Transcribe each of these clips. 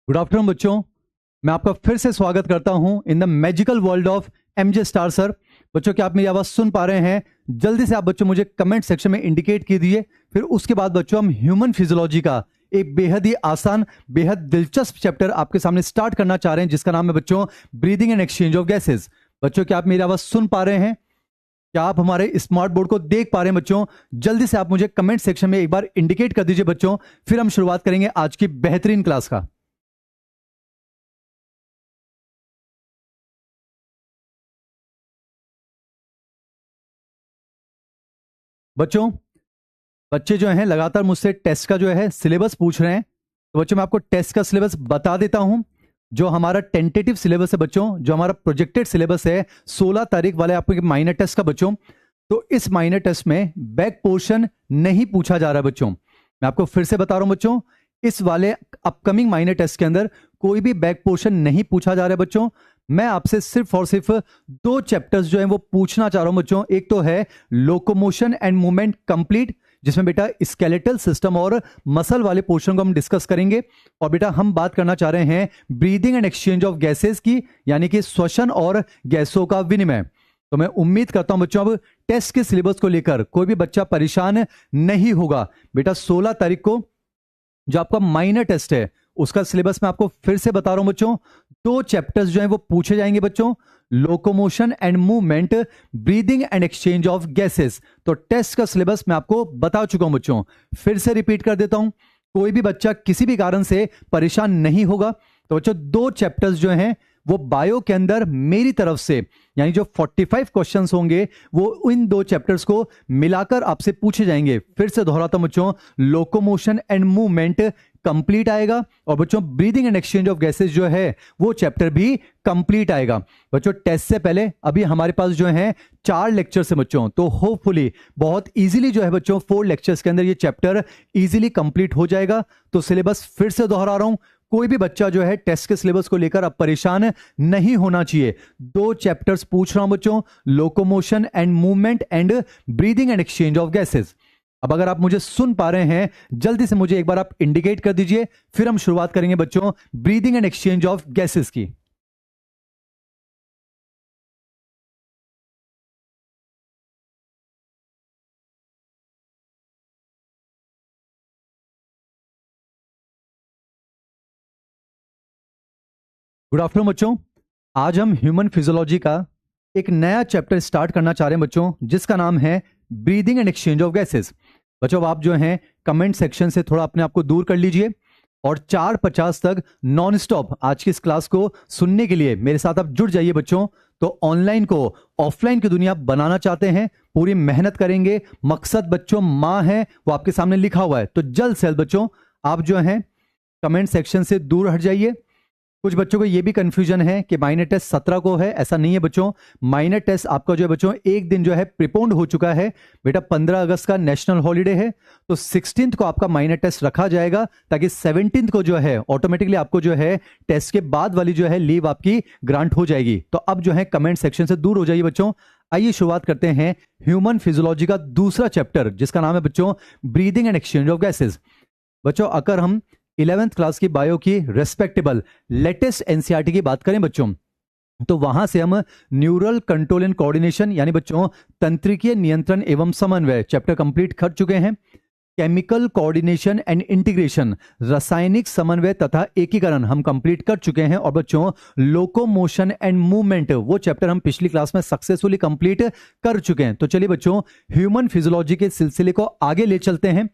Good afternoon बच्चों। मैं आपका फिर से स्वागत करता हूं in the magical world of MJ star sir. बच्चों, क्या आप मेरी आवाज सुन पा रहे हैं? जल्दी से आप बच्चों मुझे कमेंट सेक्शन में इंडिकेट कीजिए। फिर उसके बाद बच्चों हम ह्यूमन फिजियोलॉजी का एक बेहद ही आसान, बेहद दिलचस्प चैप्टर आपके सामने स्टार्ट करना चाह रहे हैं, जिसका नाम है बच्चों breathing and exchange of gases. बच्चों, क्या आप मेरी आवाज सुन पा रहे हैं? क्या आप हमारे स्मार्ट बोर्ड को देख पा रहे हैं? बच्चों, जल्दी से आप मुझे कमेंट सेक्शन में एक बार इंडिकेट कर दीजिए बच्चों। फिर हम शुरुआत करेंगे आज की बेहतरीन क्लास का। बच्चों, बच्चे जो हैं लगातार मुझसे टेस्ट का जो है सिलेबस पूछ रहे हैं, तो बच्चों मैं आपको टेस्ट का सिलेबस बता देता हूं। जो हमारा टेंटेटिव सिलेबस है बच्चों, जो हमारा प्रोजेक्टेड सिलेबस है 16 तारीख वाले आपके माइनर टेस्ट का बच्चों, तो इस माइनर टेस्ट में बैक पोर्शन नहीं पूछा जा रहा है बच्चों। मैं आपको फिर से बता रहा हूं बच्चों, इस वाले अपकमिंग माइनर टेस्ट के अंदर कोई भी बैक पोर्शन नहीं पूछा जा रहा है बच्चों। मैं आपसे सिर्फ और सिर्फ दो चैप्टर्स जो है वो पूछना चाह रहा हूं बच्चों। एक तो है लोकोमोशन एंड मूवमेंट कंप्लीट, जिसमें बेटा स्केलेटल सिस्टम और मसल वाले पोर्शन को हम डिस्कस करेंगे। और बेटा हम बात करना चाह रहे हैं breathing and exchange of gases की, यानी कि श्वसन और गैसों का विनिमय। तो मैं उम्मीद करता हूं बच्चों अब टेस्ट के सिलेबस को लेकर कोई भी बच्चा परेशान नहीं होगा। बेटा 16 तारीख को जो आपका माइनर टेस्ट है उसका सिलेबस मैं आपको फिर से बता रहा हूं बच्चों। दो चैप्टर्स जो हैं वो पूछे जाएंगे बच्चों, locomotion and movement, breathing and exchange of gases. तो टेस्ट का सिलेबस मैं आपको बता चुका हूं बच्चों, फिर से रिपीट कर देता हूं। कोई भी बच्चा किसी भी कारण से परेशान नहीं होगा। तो बच्चों दो चैप्टर्स जो हैं वो बायो के अंदर मेरी तरफ से, यानी जो 45 क्वेश्चंस होंगे वो इन दो चैप्टर्स को मिलाकर आपसे पूछे जाएंगे। फिर से दोहराता हूं बच्चों, लोकोमोशन एंड मूवमेंट कंप्लीट आएगा, और बच्चों breathing and exchange of gases जो है वो चैप्टर भी कंप्लीट आएगा। बच्चों टेस्ट से पहले अभी हमारे पास जो है 4 लेक्चर्स है बच्चों, तो होपफुली बहुत इजीली जो है बच्चों 4 लेक्चर्स के अंदर ये चैप्टर इजीली कंप्लीट हो जाएगा। तो सिलेबस फिर से दोहरा रहा हूं, कोई भी बच्चा जो है टेस्ट के सिलेबस को लेकर अब परेशान नहीं होना चाहिए। दो चैप्टर्स पूछ रहा हूं बच्चों, locomotion and movement and breathing and exchange of gases. अब अगर आप मुझे सुन पा रहे हैं, जल्दी से मुझे एक बार आप इंडिकेट कर दीजिए। फिर हम शुरुआत करेंगे बच्चों breathing and exchange of gases की। गुड आफ्टरनून बच्चों। आज हम ह्यूमन फिजियोलॉजी का एक नया चैप्टर स्टार्ट करना चाह रहे हैं बच्चों, जिसका नाम है breathing and exchange of gases. बच्चों आप जो हैं कमेंट सेक्शन से थोड़ा अपने आप को दूर कर लीजिए, और 4:50 तक नॉन स्टॉप आज की इस क्लास को सुनने के लिए मेरे साथ आप जुड़ जाइए बच्चों। तो ऑनलाइन को ऑफलाइन की दुनिया बनाना चाहते हैं, पूरी मेहनत करेंगे। मकसद बच्चों माँ है, वो आपके सामने लिखा हुआ है। तो जल्द से जल्द बच्चों आप जो हैं कमेंट सेक्शन से दूर हट जाइए। कुछ बच्चों को यह भी कंफ्यूजन है कि माइनर टेस्ट 17 को है, ऐसा नहीं है बच्चों। माइनर टेस्ट आपका जो है बच्चों एक दिन जो है प्रीपोन्ड हो चुका है। बेटा 15 अगस्त का नेशनल हॉलिडे है, तो 16 को आपका माइनर टेस्ट रखा जाएगा, ताकि 17 को जो है ऑटोमेटिकली आपको जो है टेस्ट के बाद वाली जो है लीव आपकी ग्रांट हो जाएगी। तो अब जो है कमेंट सेक्शन से दूर हो जाइए बच्चों। आइए शुरुआत करते हैं ह्यूमन फिजियोलॉजी का दूसरा चैप्टर, जिसका नाम है बच्चों breathing and exchange of gases. बच्चों अगर हम 11th क्लास की बायो की रेस्पेक्टेबल लेटेस्ट एनसीईआरटी की बात करें बच्चों, तो वहां से हम न्यूरल कंट्रोल एंड कोऑर्डिनेशन, यानी बच्चों तंत्रिकीय नियंत्रण एवं समन्वय चैप्टर कंप्लीट कर चुके हैं। केमिकल कोऑर्डिनेशन एंड इंटीग्रेशन, रासायनिक समन्वय तथा एकीकरण हम कंप्लीट कर चुके हैं। और बच्चों लोकोमोशन एंड मूवमेंट, वो चैप्टर हम पिछली क्लास में सक्सेसफुली कंप्लीट कर चुके हैं। तो चलिए बच्चों ह्यूमन फिजियोलॉजी के सिलसिले को आगे ले चलते हैं।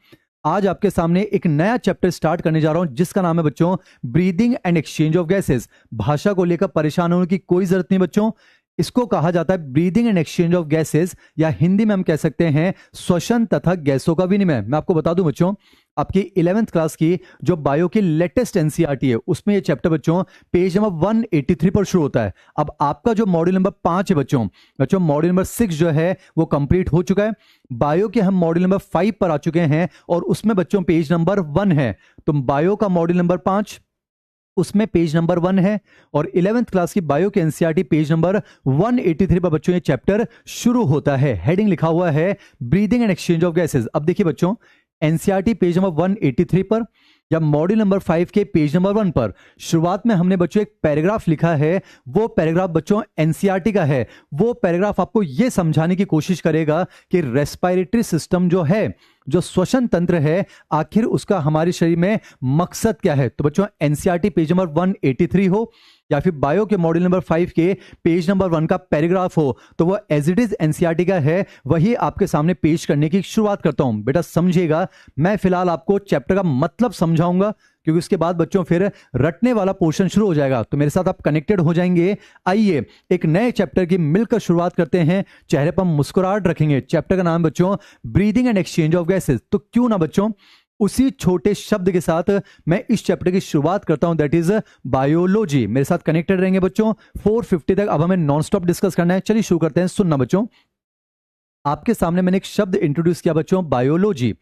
आज आपके सामने एक नया चैप्टर स्टार्ट करने जा रहा हूं, जिसका नाम है बच्चों breathing and exchange of gases. भाषा को लेकर परेशान होने की कोई जरूरत नहीं बच्चों, इसको कहा जाता है breathing and exchange of gases, या हिंदी में हम कह सकते हैं श्वसन तथा गैसों का विनिमय। मैं आपको बता दूं बच्चों, आपकी 11th क्लास की जो बायो की लेटेस्ट एनसीईआरटी है उसमें ये चैप्टर बच्चों पेज नंबर 183 पर शुरू होता है। अब आपका जो मॉड्यूल नंबर 5 है बच्चों मॉड्यूल नंबर 6 जो है वो कंप्लीट हो चुका है। बायो के हम मॉड्यूल नंबर 5 पर आ चुके हैं, और उसमें बच्चों पेज नंबर 1 है। तो बायो का मॉड्यूल नंबर 5, उसमें पेज नंबर 1 है, और 11th क्लास की बायो के एनसीईआरटी पेज नंबर 183 पर बच्चों ये चैप्टर शुरू होता है। हेडिंग लिखा हुआ है breathing and exchange of gases. अब देखिए बच्चों एनसीईआरटी पेज नंबर 183 पर या मॉड्यूल नंबर 5 के पेज नंबर 1 पर शुरुआत में हमने बच्चों एक पैराग्राफ लिखा है। वो पैराग्राफ बच्चों एनसीईआरटी का है। वो पैराग्राफ आपको यह समझाने की कोशिश करेगा कि रेस्पिरेटरी सिस्टम जो है, जो श्वसन तंत्र है, आखिर उसका हमारे शरीर में मकसद क्या है। तो बच्चों एनसीईआरटी पेज नंबर 183 हो या फिर बायो के मॉड्यूल नंबर 5 के पेज नंबर 1 का पैराग्राफ हो, तो वो एज इट इज एनसीईआरटी का है, वही आपके सामने पेश करने की शुरुआत करता हूं। बेटा समझिएगा, मैं फिलहाल आपको चैप्टर का मतलब समझाऊंगा, क्योंकि उसके बाद बच्चों फिर रटने वाला पोर्शन शुरू हो जाएगा, तो मेरे साथ आप कनेक्टेड हो जाएंगे। आइए एक नए चैप्टर की मिलकर शुरुआत करते हैं। चेहरे पर मुस्कुराहट रखेंगे। चैप्टर का नाम बच्चों breathing and exchange of gases. तो क्यों ना बच्चों उसी छोटे शब्द के साथ मैं इस चैप्टर की शुरुआत करता हूं, दैट इज बायोलॉजी। मेरे साथ कनेक्टेड रहेंगे बच्चों 450 तक। अब हमें नॉन स्टॉप डिस्कस करना है। चलिए शुरू करते हैं। सुनना बच्चों, आपके सामने मैंने एक शब्द इंट्रोड्यूस किया बच्चों, बायोलॉजी।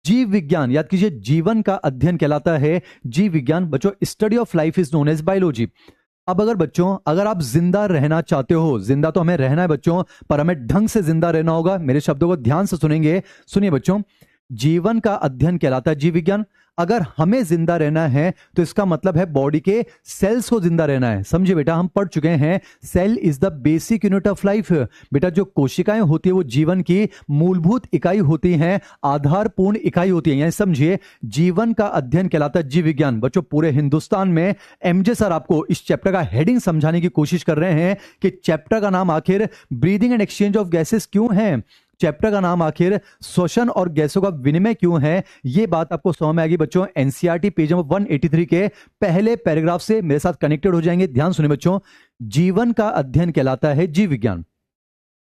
जीव विज्ञान, याद कीजिए जीवन का अध्ययन कहलाता है जीव विज्ञान। बच्चों study of life is known as biology. अब अगर आप जिंदा रहना चाहते हो, जिंदा तो हमें रहना है बच्चों, पर हमें ढंग से जिंदा रहना होगा। मेरे शब्दों को ध्यान से सुनेंगे। सुनिए बच्चों, जीवन का अध्ययन कहलाता है जीव विज्ञान। अगर हमें जिंदा रहना है तो इसका मतलब है बॉडी के सेल्स को जिंदा रहना है। समझिए बेटा, हम पढ़ चुके हैं cell is the basic unit of life. बेटा जो कोशिकाएं होती है वो जीवन की मूलभूत इकाई होती हैं, आधारपूर्ण इकाई होती है। यानी समझिए जीवन का अध्ययन कहलाता है जीव विज्ञान। बच्चों पूरे हिंदुस्तान में एमजे सर आपको इस चैप्टर का हेडिंग समझाने की कोशिश कर रहे हैं कि चैप्टर का नाम आखिर breathing and exchange of gases क्यों है, चैप्टर का नाम आखिर श्वसन और गैसों का विनिमय क्यों है। यह बात आपको समझ में आएगी बच्चों एनसीईआरटी पेज नंबर 183 के पहले पैराग्राफ से। मेरे साथ कनेक्टेड हो जाएंगे। ध्यान सुनिए बच्चों, जीवन का अध्ययन कहलाता है जीव विज्ञान।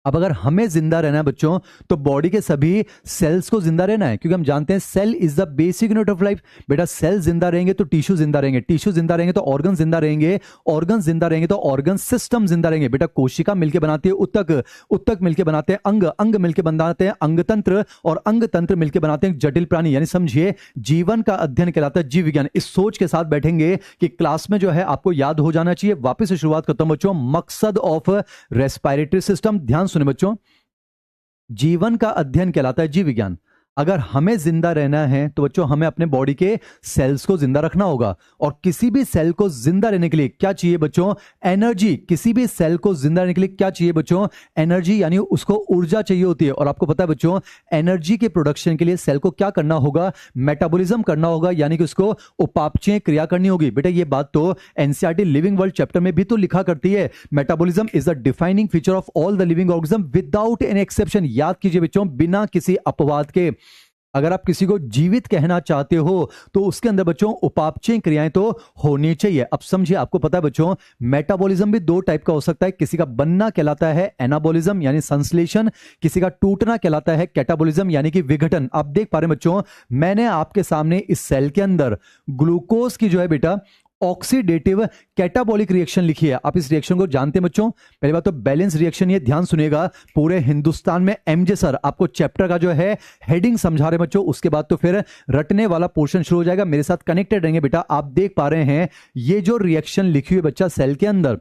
अब अगर हमें जिंदा रहना है बच्चों, तो बॉडी के सभी सेल्स को जिंदा रहना है, क्योंकि हम जानते हैं cell is the basic unit of life. बेटा सेल जिंदा रहेंगे तो टिश्यू जिंदा रहेंगे, टिश्यू जिंदा रहेंगे तो ऑर्गन जिंदा रहेंगे, ऑर्गन जिंदा रहेंगे तो ऑर्गन सिस्टम जिंदा रहेंगे। बेटा कोशिका मिलकर बनाती है उत्तक, उत्तक मिलकर बनाते हैं अंग, अंग मिलकर बनाते हैं अंग तंत्र, और अंग तंत्र मिलकर बनाते हैं जटिल प्राणी। यानी समझिए जीवन का अध्ययन कहलाता है जीव विज्ञान। इस सोच के साथ बैठेंगे कि क्लास में जो है आपको याद हो जाना चाहिए। वापस से शुरुआत करता हूं बच्चों, मकसद ऑफ रेस्पिरेटरी सिस्टम। ध्यान सुने बच्चों, जीवन का अध्ययन कहलाता है जीव विज्ञान। अगर हमें जिंदा रहना है तो बच्चों हमें अपने बॉडी के सेल्स को जिंदा रखना होगा, और किसी भी सेल को जिंदा रहने के लिए क्या चाहिए बच्चों, एनर्जी। किसी भी सेल को जिंदा रहने के लिए क्या चाहिए बच्चों, एनर्जी, यानी उसको ऊर्जा चाहिए होती है। और आपको पता है बच्चों एनर्जी के प्रोडक्शन के लिए सेल को क्या करना होगा, मेटाबॉलिज्म करना होगा, यानी कि उसको उपापचय क्रिया करनी होगी। बेटा ये बात तो एनसीईआरटी लिविंग वर्ल्ड चैप्टर में भी तो लिखा करती है, metabolism is the defining feature of all the living organism without any exception. याद कीजिए बच्चों, बिना किसी अपवाद के। अगर आप किसी को जीवित कहना चाहते हो तो उसके अंदर बच्चों उपापचय क्रियाएं तो होनी चाहिए। अब समझिए, आपको पता है बच्चों मेटाबॉलिज्म भी दो टाइप का हो सकता है। किसी का बनना कहलाता है एनाबॉलिज्म यानी संश्लेषण, किसी का टूटना कहलाता है कैटाबॉलिज्म यानी कि विघटन। आप देख पा रहे हैं बच्चों, मैंने आपके सामने इस सेल के अंदर ग्लूकोज की जो है बेटा ऑक्सीडेटिव कैटाबॉलिक रिएक्शन लिखी है। आप इस रिएक्शन को जानते हैं बच्चों। पहली बात तो बैलेंस रिएक्शन, ये ध्यान सुनिएगा, पूरे हिंदुस्तान में एमजे सर आपको चैप्टर का जो है हेडिंग समझा रहे हैं बच्चों। उसके बाद तो फिर रटने वाला पोर्शन शुरू हो जाएगा। मेरे साथ कनेक्टेड रहेंगे बेटा। आप देख पा रहे हैं ये जो रिएक्शन लिखी हुई बच्चा सेल के अंदर,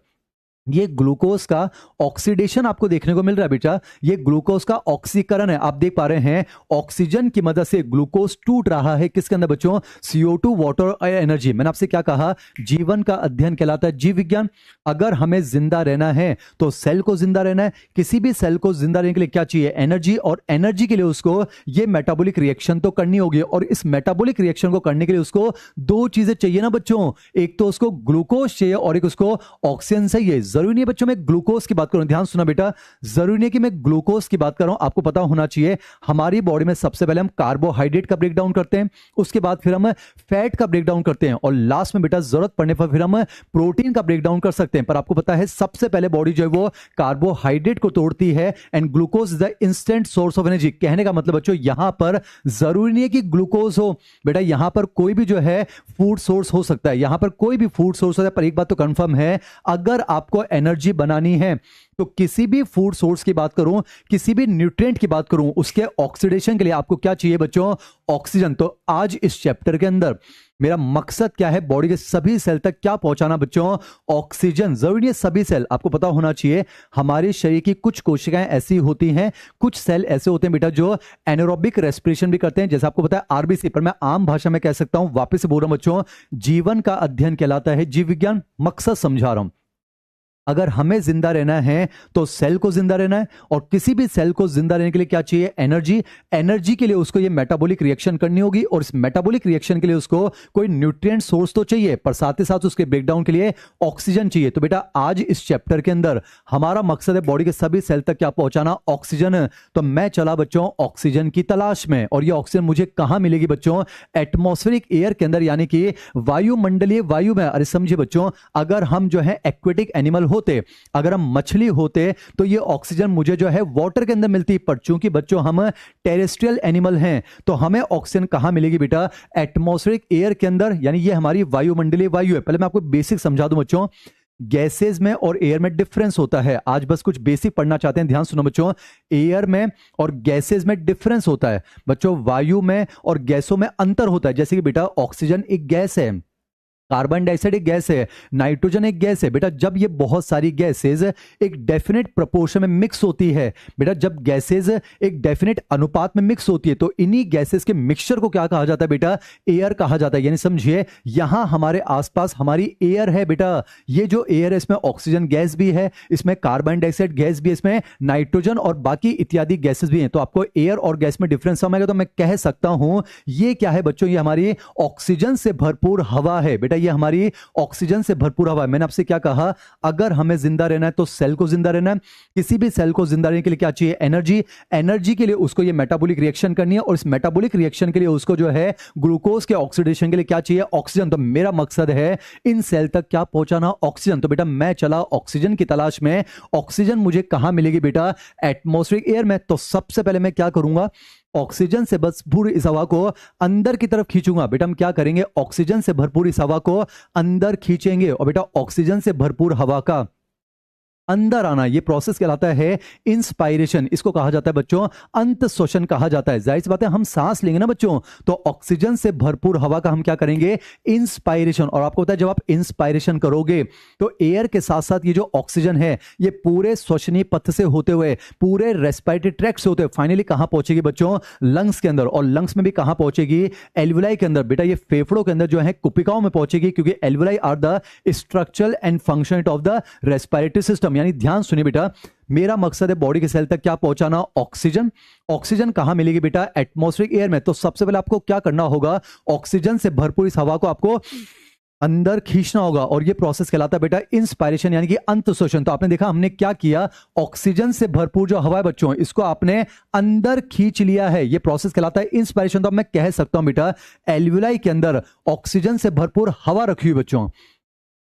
ये ग्लूकोज का ऑक्सीडेशन आपको देखने को मिल रहा है बेटा। ये ग्लूकोज का ऑक्सीकरण है। आप देख पा रहे हैं ऑक्सीजन की मदद से ग्लूकोज टूट रहा है किसके अंदर बच्चों, CO2 वाटर और एनर्जी। मैंने आपसे क्या कहा, जीवन का अध्ययन कहलाता है जीव विज्ञान। अगर हमें जिंदा रहना है तो सेल को जिंदा रहना है। किसी भी सेल को जिंदा रहने के लिए क्या चाहिए, एनर्जी, और एनर्जी के लिए उसको ये मेटाबॉलिक रिएक्शन तो करनी होगी। और इस मेटाबॉलिक रिएक्शन को करने के लिए उसको दो चीजें चाहिए ना बच्चों, एक तो उसको ग्लूकोज चाहिए और एक उसको ऑक्सीजन चाहिए। जरूरी नहीं बच्चों मैं ग्लूकोज की बात करूं, ध्यान सुना बेटा, जरूरी नहीं कि मैं ग्लूकोज की बात कर रहा हूं। आपको पता होना चाहिए हमारी बॉडी में सबसे पहले हम कार्बोहाइड्रेट का ब्रेकडाउन करते हैं, उसके बाद फिर हम फैट का ब्रेकडाउन करते हैं, और लास्ट में बेटा जरूरत पड़ने पर फिर हम प्रोटीन का ब्रेकडाउन कर सकते हैं। पर आपको पता है सबसे पहले बॉडी जो है वो कार्बोहाइड्रेट को तोड़ती है, and glucose is the instant source of energy. कहने का मतलब बच्चों यहां पर जरूरी नहीं है कि ग्लूकोज हो बेटा, यहां पर कोई भी जो है फूड सोर्स हो सकता है, यहां पर कोई भी फूड सोर्स होता है। पर एक बात तो कंफर्म है, अगर आपको एनर्जी बनानी है तो किसी भी फूड सोर्स की बात करूं, किसी भी न्यूट्रिएंट की बात करूं, उसके ऑक्सीडेशन के लिए आपको क्या चाहिए बच्चों, ऑक्सीजन। तो आज इस चैप्टर के अंदर मेरा मकसद क्या है, बॉडी के सभी सेल तक क्या पहुंचाना बच्चों, ऑक्सीजन। जरूरी नहीं सभी सेल, आपको पता होना चाहिए हमारे शरीर की कुछ कोशिकाएं ऐसी होती हैं, कुछ सेल ऐसे होते हैं बेटा जो एनारोबिक रेस्पिरेशन भी करते हैं, जैसे आपको पता है आरबीसी, पर मैं आम भाषा में कह सकता हूं, वापस से बोल रहा हूं बच्चों, जीवन का अध्ययन कहलाता है जीव विज्ञान। मकसद समझा रहा हूं, अगर हमें जिंदा रहना है तो सेल को जिंदा रहना है, और किसी भी सेल को जिंदा रहने के लिए क्या चाहिए, एनर्जी। एनर्जी के लिए उसको ये मेटाबॉलिक रिएक्शन करनी होगी, और इस मेटाबॉलिक रिएक्शन के लिए उसको कोई न्यूट्रिएंट सोर्स तो चाहिए, पर साथ ही साथ उसके ब्रेकडाउन के लिए ऑक्सीजन चाहिए। तो बेटा आज इस चैप्टर के अंदर हमारा मकसद है बॉडी के सभी सेल तक क्या पहुंचाना, ऑक्सीजन। तो मैं चला बच्चों ऑक्सीजन की तलाश में, और ये ऑक्सीजन मुझे कहां मिलेगी बच्चों, एटमॉस्फेरिक एयर के अंदर, यानी कि वायुमंडलीय वायु में। अरे समझिए बच्चों, अगर हम जो है एक्वेटिक एनिमल होते, अगर हम मछली होते, तो ये ऑक्सीजन मुझे जो है वाटर के अंदर मिलती, पर चूंकि बच्चों हम टेरेस्ट्रियल एनिमल हैं, तो हमें ऑक्सीजन कहां मिलेगी बेटा, एटमॉस्फेरिक एयर के अंदर, यानी ये हमारी वायुमंडलीय वायु है। पहले मैं आपको बेसिक समझा दूं बच्चों, गैसेज में और एयर में डिफरेंस होता है। आज बस कुछ बेसिक पढ़ना चाहते हैं, ध्यान सुनो बच्चों। एयर में और गैसेज में डिफरेंस होता है बच्चों, वायु में और गैसों में अंतर होता है। जैसे कि बेटा ऑक्सीजन एक गैस है, कार्बन डाइऑक्साइड एक गैस है, नाइट्रोजन एक गैस है। बेटा जब ये बहुत सारी गैसेज एक डेफिनेट प्रोपोर्शन में मिक्स होती है, बेटा जब गैसेज एक डेफिनेट अनुपात में मिक्स होती है, तो इन्हीं गैसेज के मिक्सचर को क्या कहा जाता है बेटा, एयर कहा जाता है। यानी समझिए यहां हमारे आसपास हमारी एयर है बेटा, ये जो एयर है इसमें ऑक्सीजन गैस भी है, इसमें कार्बन डाइऑक्साइड गैस भी है, इसमें नाइट्रोजन और बाकी इत्यादि गैसेज भी हैं। तो आपको एयर और गैस में डिफरेंस समझेगा तो मैं कह सकता हूं ये क्या है बच्चों, ये हमारी ऑक्सीजन से भरपूर हवा है। बेटा ये हमारी ऑक्सीजन से भरपूर हवा है। मैंने आपसे क्या कहा, अगर हमें जिंदा रहना है तो सेल को जिंदा रहना है। किसी भी सेल को जिंदा रहने के लिए क्या चाहिए, एनर्जी। एनर्जी के लिए उसको ये मेटाबॉलिक रिएक्शन करनी है, और इस मेटाबॉलिक रिएक्शन के लिए उसको जो है ग्लूकोज के ऑक्सीडेशन के लिए क्या चाहिए, ऑक्सीजन। तो मेरा मकसद है इन सेल तक क्या पहुंचाना, ऑक्सीजन। तो बेटा मैं चला ऑक्सीजन की तलाश में। ऑक्सीजन मुझे कहां मिलेगी बेटा, एटमॉस्फेरिक एयर में। तो सबसे पहले मैं क्या करूंगा, ऑक्सीजन से भरपूर इस हवा को अंदर की तरफ खींचूंगा। बेटा हम क्या करेंगे, ऑक्सीजन से भरपूर इस हवा को अंदर खींचेंगे, और बेटा ऑक्सीजन से भरपूर हवा का अंदर आना, ये प्रोसेस कहलाता है इंस्पायरेशन। इसको कहा जाता है बच्चों अंत श्वसन कहा जाता है। जाहिर सी बात है हम सांस लेंगे ना बच्चों, तो ऑक्सीजन से भरपूर हवा का हम क्या करेंगे, इंस्पायरेशन। और आपको पता है जब आप इंस्पायरेशन करोगे तो एयर के साथ साथ ये जो ऑक्सीजन है ये पूरे श्वसनीय पथ से होते हुए पूरे रेस्पिरेटरी ट्रैक्ट से होते हुए फाइनली कहां पहुंचेगी बच्चों, लंग्स के अंदर। और लंग्स में भी कहां पहुंचेगी, एल्वुलाई के अंदर। बेटा ये फेफड़ों के अंदर जो है कुपिकाओं में पहुंचेगी, क्योंकि alveoli are the structural and function of the respiratory system. यानी ध्यान सुनिए बेटा, मेरा मकसद है बॉडी के सेल तक क्या पहुंचाना, ऑक्सीजन। ऑक्सीजन कहां मिलेगी बेटा, एटमॉस्फेरिक एयर में। तो सबसे पहले आपको क्या करना होगा, ऑक्सीजन से भरपूर इस हवा को आपको अंदर खींचना होगा, और ये प्रोसेस कहलाता है बेटा इंस्पायरेशन, यानी कि अंत श्वसन। तो आपने देखा हमने क्या किया, ऑक्सीजन से भरपूर जो हवा है बच्चों इसको आपने अंदर खींच लिया है, ये प्रोसेस कहलाता है इंस्पायरेशन। तो अब मैं कह सकता हूं बेटा एल्वुलाई के अंदर ऑक्सीजन से भरपूर हवा रखी हुई बच्चों,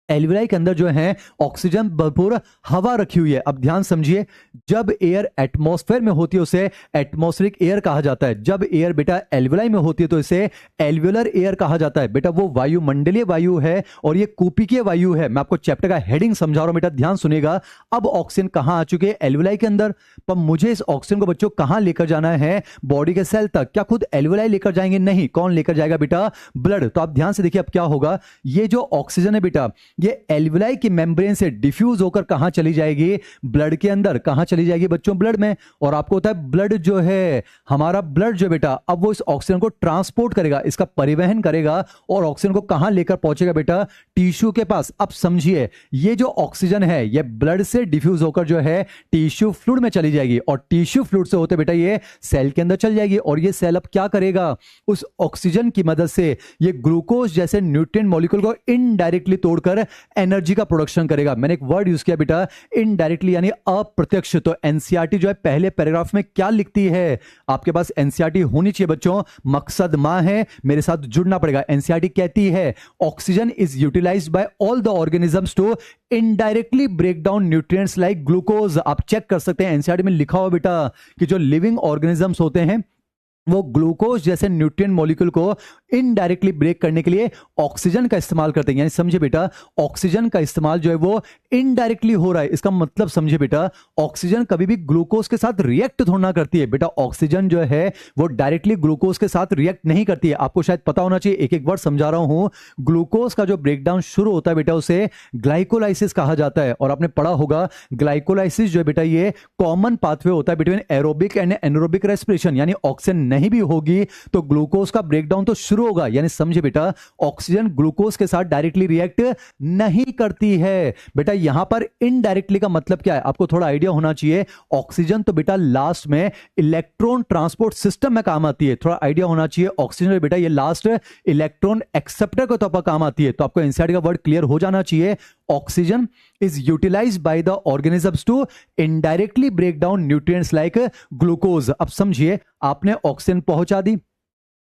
एल्वुलाई के अंदर जो है ऑक्सीजन भरपूर हवा रखी हुई है। अब ध्यान समझिए, जब एयर एटमॉस्फेयर में होती है उसे एटमॉस्फेरिक एयर कहा जाता है, जब एयर बेटा एल्वुलाई में होती है तो इसे एल्वुलर एयर कहा जाता है। बेटा वो वायुमंडलीय वायु है और ये कुपिकीय वायु है। मैं आपको चैप्टर का हेडिंग समझा रहा हूं बेटा, ध्यान सुनिएगा। अब ऑक्सीजन कहां आ चुके हैं, एल्वुलाई के अंदर। पर मुझे इस ऑक्सीजन को बच्चों कहां लेकर जाना है, बॉडी के सेल तक। क्या खुद एल्वुलाई लेकर जाएंगे, नहीं। कौन लेकर जाएगा बेटा, ब्लड। तो आप ध्यान से देखिए अब क्या होगा, ये जो ऑक्सीजन है बेटा ये एल्वुलाई की मेम्ब्रेन से डिफ्यूज होकर कहां चली जाएगी, ब्लड के अंदर। कहां चली जाएगी बच्चों, ब्लड में। और आपको होता है ब्लड जो है, हमारा ब्लड जो बेटा अब वो इस ऑक्सीजन को ट्रांसपोर्ट करेगा, इसका परिवहन करेगा, और ऑक्सीजन को कहां लेकर पहुंचेगा बेटा, टिश्यू के पास। अब समझिए ये जो ऑक्सीजन है ये ब्लड से डिफ्यूज होकर जो है टिश्यू फ्लूइड में चली जाएगी, और टिश्यू फ्लूइड से होते बेटा ये सेल के अंदर चल जाएगी। और ये सेल अब क्या करेगा, उस ऑक्सीजन की मदद से ये ग्लूकोज जैसे न्यूट्रिएंट मॉलिक्यूल को इनडायरेक्टली तोड़कर एनर्जी का प्रोडक्शन करेगा। मैंने एक वर्ड यूज किया बेटा इनडायरेक्टली, यानी अप्रत्यक्ष। तो एनसीईआरटी जो है पहले पैराग्राफ में क्या लिखती है, आपके पास एनसीईआरटी होनी चाहिए बच्चों, मकसद मां है, मेरे साथ जुड़ना पड़ेगा। एनसीईआरटी कहती है oxygen is utilised by all the organisms to indirectly break down nutrients like glucose. आप चेक कर सकते हैं एनसीईआरटी में लिखा हुआ बेटा कि जो लिविंग ऑर्गेनिजम्स होते हैं वो ग्लूकोज जैसे न्यूट्रिएंट मॉलिक्यूल को इनडायरेक्टली ब्रेक करने के लिए ऑक्सीजन का इस्तेमाल करते हैं। यानी समझे बेटा, ऑक्सीजन का इस्तेमाल जो है वो इनडायरेक्टली हो रहा है। इसका मतलब समझे बेटा, ऑक्सीजन कभी भी ग्लूकोज के साथ रिएक्ट थोड़ा ना करती है बेटा। ऑक्सीजन जो है वो डायरेक्टली ग्लूकोज के साथ रिएक्ट नहीं करती है। आपको शायद पता होना चाहिए, एक एक वर्ड समझा रहा हूं। ग्लूकोज का जो ब्रेकडाउन शुरू होता है बेटा, उसे ग्लाइकोलाइसिस कहा जाता है। और आपने पढ़ा होगा ग्लाइकोलाइसिस जो है बेटा, ये कॉमन पाथवे होता है between aerobic and anaerobic respiration. यानी ऑक्सीजन नहीं भी होगी तो ग्लूकोज का ब्रेकडाउन तो शुरू होगा। यानी समझे बेटा, ऑक्सीजन ग्लूकोज के साथ डायरेक्टली रिएक्ट नहीं करती है बेटा। यहां पर इनडायरेक्टली का मतलब क्या है, आपको थोड़ा आइडिया होना चाहिए। ऑक्सीजन तो बेटा लास्ट में इलेक्ट्रॉन ट्रांसपोर्ट सिस्टम में काम आती है, थोड़ा आइडिया होना चाहिए। ऑक्सीजन बेटा ये लास्ट इलेक्ट्रॉन एक्सेप्टर के तौर पर काम आती है। तो आपको एनसीईआरटी का वर्ड क्लियर हो जाना चाहिए। Oxygen is utilized by the organisms to indirectly break down nutrients like glucose। अब समझिए, आपने ऑक्सीजन पहुंचा दी,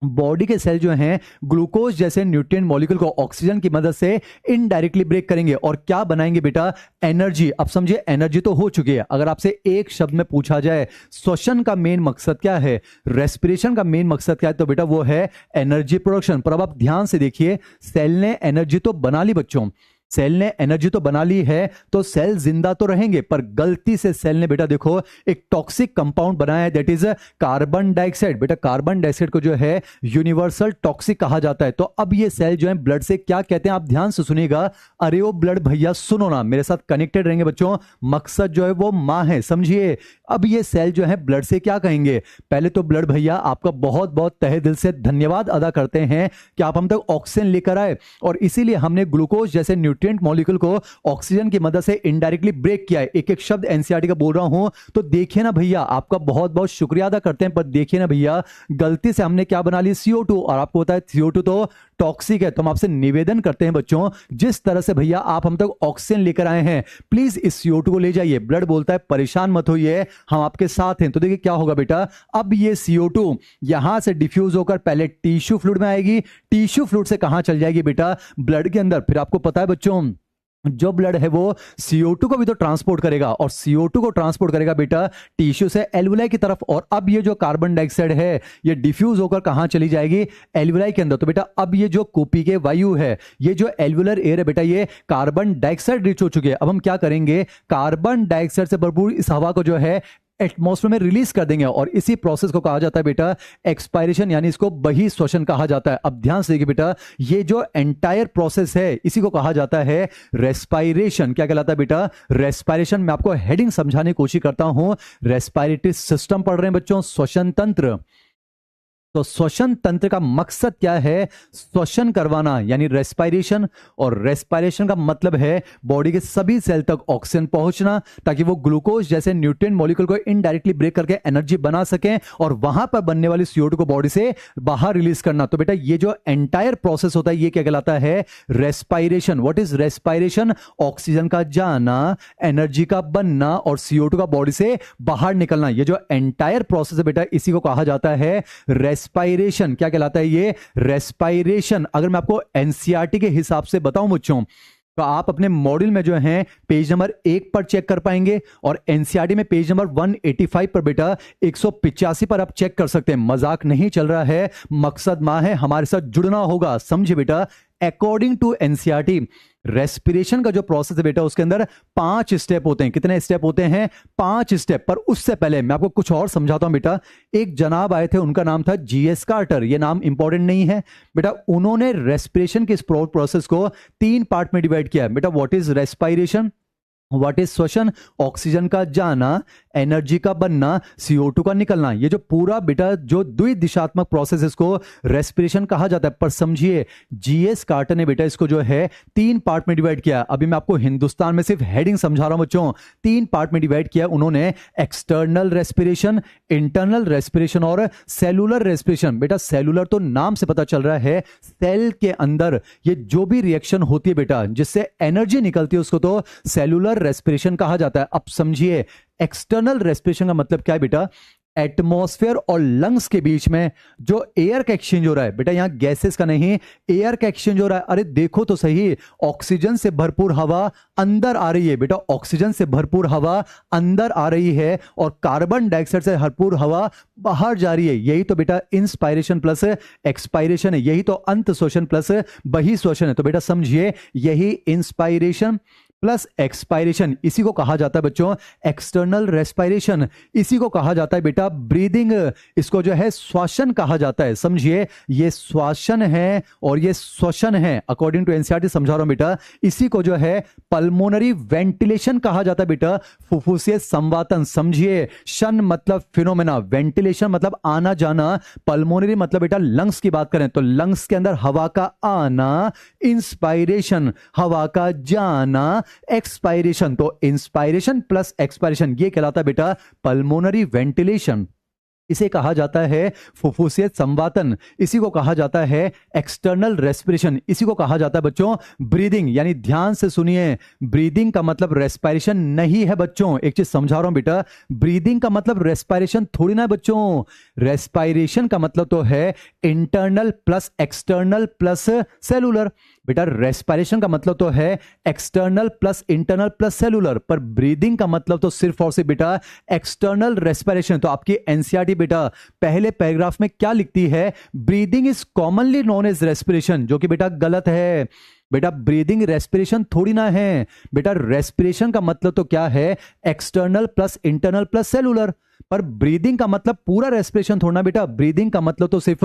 बॉडी के सेल जो हैं ग्लूकोज जैसे न्यूट्रिएंट मॉलिक्यूल को ऑक्सीजन की मदद से इनडायरेक्टली ब्रेक करेंगे और क्या बनाएंगे बेटा, एनर्जी। अब समझिए, एनर्जी तो हो चुकी है। अगर आपसे एक शब्द में पूछा जाए श्वसन का मेन मकसद क्या है, रेस्पिरेशन का मेन मकसद क्या है, तो बेटा वो है एनर्जी प्रोडक्शन। पर अब आप ध्यान से देखिए, सेल ने एनर्जी तो बना ली बच्चों, सेल ने एनर्जी तो बना ली है, तो सेल जिंदा तो रहेंगे, पर गलती से सेल ने बेटा देखो एक टॉक्सिक कंपाउंड बनाया है, दैट इज कार्बन डाइऑक्साइड। बेटा कार्बन डाइऑक्साइड को जो है यूनिवर्सल टॉक्सिक कहा जाता है। तो अब ये सेल जो है ब्लड से क्या कहते हैं, आप ध्यान से सुनिएगा। अरे ओ ब्लड भैया सुनो ना, मेरे साथ कनेक्टेड रहेंगे बच्चों। मकसद जो है वो मां है, समझिए। अब ये सेल जो है ब्लड से क्या कहेंगे, पहले तो ब्लड भैया आपका बहुत बहुत तहे दिल से धन्यवाद अदा करते हैं कि आप हम तक ऑक्सीजन लेकर आए, और इसीलिए हमने ग्लूकोज जैसे न्यूट्रिएंट मॉलिक्यूल को ऑक्सीजन की मदद से इनडायरेक्टली ब्रेक किया है। एक एक शब्द एनसीईआरटी का बोल रहा हूं, तो देखिए ना भैया, आपका बहुत बहुत शुक्रिया अदा करते हैं, पर देखिए ना भैया, गलती से हमने क्या बना ली, CO2। और आपको पता है CO2 तो टॉक्सिक है। तो हम आपसे निवेदन करते हैं बच्चों, जिस तरह से भैया आप हम तक ऑक्सीजन लेकर आए हैं, प्लीज इस CO2 को ले जाइए। ब्लड बोलता है परेशान मत होइए, हम आपके साथ हैं। तो देखिए क्या होगा बेटा, अब ये CO2 यहां से डिफ्यूज होकर पहले टिश्यू फ्लूइड में आएगी, टिश्यू फ्लूइड से कहां चल जाएगी बेटा, ब्लड के अंदर। फिर आपको पता है बच्चों, जो ब्लड है वो CO2 को भी तो ट्रांसपोर्ट करेगा, और CO2 को ट्रांसपोर्ट करेगा बेटा टिश्यू से एल्वुलाई की तरफ। और अब ये जो कार्बन डाइऑक्साइड है ये डिफ्यूज होकर कहां चली जाएगी, एल्वुलाई के अंदर। तो बेटा अब ये जो कूपी के वायु है, ये जो एल्वुलर एयर है बेटा, ये कार्बन डाइऑक्साइड रिच हो चुके हैं। अब हम क्या करेंगे, कार्बन डाइऑक्साइड से भरपूर इस हवा को जो है एटमॉस्फेयर में रिलीज कर देंगे, और इसी प्रोसेस को कहा जाता है बेटा एक्सपायरेशन, यानी इसको बहिःश्वसन कहा जाता है। अब ध्यान से देखिए बेटा, ये जो एंटायर प्रोसेस है इसी को कहा जाता है रेस्पायरेशन। क्या कहलाता है बेटा, रेस्पायरेशन। मैं आपको हेडिंग समझाने की कोशिश करता हूं। रेस्पायरेटरी सिस्टम पढ़ रहे हैं बच्चों, श्वसन तंत्र। तो श्वसन तंत्र का मकसद क्या है, श्वसन करवाना यानी रेस्पायरेशन। और रेस्पायरेशन का मतलब है बॉडी के सभी सेल तक ऑक्सीजन पहुंचना, ताकि वो ग्लूकोज जैसे न्यूट्रिएंट मॉलिक्यूल को इनडायरेक्टली ब्रेक करके एनर्जी बना सकें, और वहां पर बनने वाली CO2 को बॉडी से बाहर रिलीज करना। तो बेटा ये जो एंटायर प्रोसेस होता है ये क्या कहलाता है, respiration. What is respiration, oxygen का जाना, एनर्जी का बनना, और CO2 का बॉडी से बाहर निकलना। ये जो एंटायर प्रोसेस है बेटा, इसी को कहा जाता है रेस्पायरेशन। क्या कहलाता है ये, रेस्पायरेशन। अगर मैं आपको एनसीईआरटी के हिसाब से बताऊं बच्चों, तो आप अपने मॉड्यूल में जो है पेज नंबर 1 पर चेक कर पाएंगे, और एनसीईआरटी में पेज नंबर 185 पर बेटा 185 पर आप चेक कर सकते हैं। मजाक नहीं चल रहा है, मकसद मां है, हमारे साथ जुड़ना होगा, समझे बेटा। अकॉर्डिंग टू एनसीईआरटी रेस्पिरेशन का जो प्रोसेस है बेटा, उसके अंदर 5 स्टेप होते हैं। कितने स्टेप होते हैं, 5 स्टेप। पर उससे पहले मैं आपको कुछ और समझाता हूं बेटा। एक जनाब आए थे, उनका नाम था GS कार्टर। ये नाम इंपॉर्टेंट नहीं है बेटा। उन्होंने रेस्पिरेशन के इस प्रोसेस को 3 पार्ट में डिवाइड किया है बेटा। What is respiration, what is श्वसन, ऑक्सीजन का जाना, एनर्जी का बनना, CO2 का निकलना। ये जो पूरा बेटा जो द्विदिशात्मक प्रोसेस, इसको रेस्पिरेशन कहा जाता है। पर समझिए, GS कार्टर ने बेटा इसको जो है 3 पार्ट में डिवाइड किया। अभी मैं आपको हिंदुस्तान में सिर्फ हेडिंग समझा रहा हूं बच्चों। 3 पार्ट में डिवाइड किया उन्होंने, एक्सटर्नल रेस्पिरेशन, इंटरनल रेस्पिरेशन और सेलुलर रेस्पिरेशन। बेटा सेलुलर तो नाम से पता चल रहा है, सेल के अंदर ये जो भी रिएक्शन होती है बेटा जिससे एनर्जी निकलती है उसको तो सेलुलर रेस्पिरेशन कहा जाता है। अब समझिए, एक्सटर्नल रेस्पिरेशन का मतलब क्या है बेटा, एटमॉस्फेयर और लंग्स के बीच में जो एयर का एक्सचेंज हो रहा है, बेटा यहां गैसेस का नहीं, एयर का एक्सचेंज हो रहा है। अरे देखो तो सही, ऑक्सीजन से भरपूर हवा अंदर आ रही है, बेटा ऑक्सीजन से भरपूर हवा अंदर आ रही है और कार्बन डाइऑक्साइड से भरपूर हवा बाहर जा रही है। यही तो बेटा इंस्पायरेशन प्लस एक्सपायरेशन है, यही तो अंत श्वसन प्लस बहिश्वसन है। तो बेटा समझिए, यही इंस्पायरेशन प्लस एक्सपायरेशन, इसी को कहा जाता है बच्चों एक्सटर्नल रेस्पायरेशन, इसी को कहा जाता है बेटा ब्रीदिंग, इसको जो है श्वासन कहा जाता है। समझिए, ये श्वासन है और ये श्वसन है, अकॉर्डिंग टू एनसीईआरटी समझा रहा हूं बेटा। इसी को जो है पल्मोनरी वेंटिलेशन कहा जाता है बेटा, फुफ्फुसीय संवातन। समझिए, शन मतलब फिनोमेना, वेंटिलेशन मतलब आना जाना, पल्मोनरी मतलब बेटा लंग्स की बात करें तो लंग्स के अंदर हवा का आना, इंस्पायरेशन हवा का जाना, एक्सपायरेशन तो इंस्पायरेशन प्लस एक्सपायरेशन, ये कहलाता है बेटा पल्मोनरी वेंटिलेशन। इसे कहा जाता है फुफ्फुसीय संवातन, इसी को कहा जाता है एक्सटर्नल रेस्पिरेशन, इसी को कहा जाता है बच्चों ब्रीदिंग। यानी ध्यान से सुनिए, ब्रीदिंग का मतलब रेस्पिरेशन नहीं है बच्चों। एक चीज समझा रहा हूं बेटा, ब्रीदिंग का मतलब रेस्पिरेशन थोड़ी ना है बच्चों। रेस्पिरेशन का मतलब तो है internal plus external plus cellular. बेटा रेस्पिरेशन का मतलब तो है external plus internal plus cellular, पर ब्रीदिंग का मतलब तो सिर्फ और सिर्फ बेटा एक्सटर्नल रेस्पिरेशन। तो आपकी एनसीईआरटी बेटा पहले पैराग्राफ में क्या लिखती है, breathing is commonly known as respiration, जो कि बेटा गलत है। बेटा ब्रीदिंग रेस्पिरेशन थोड़ी ना है, बेटा रेस्पिरेशन का मतलब तो क्या है, external plus internal plus cellular. पर ब्रीदिंग का मतलब पूरा रेस्पिरेशन थोड़ा बेटा, ब्रीदिंग का मतलब तो सिर्फ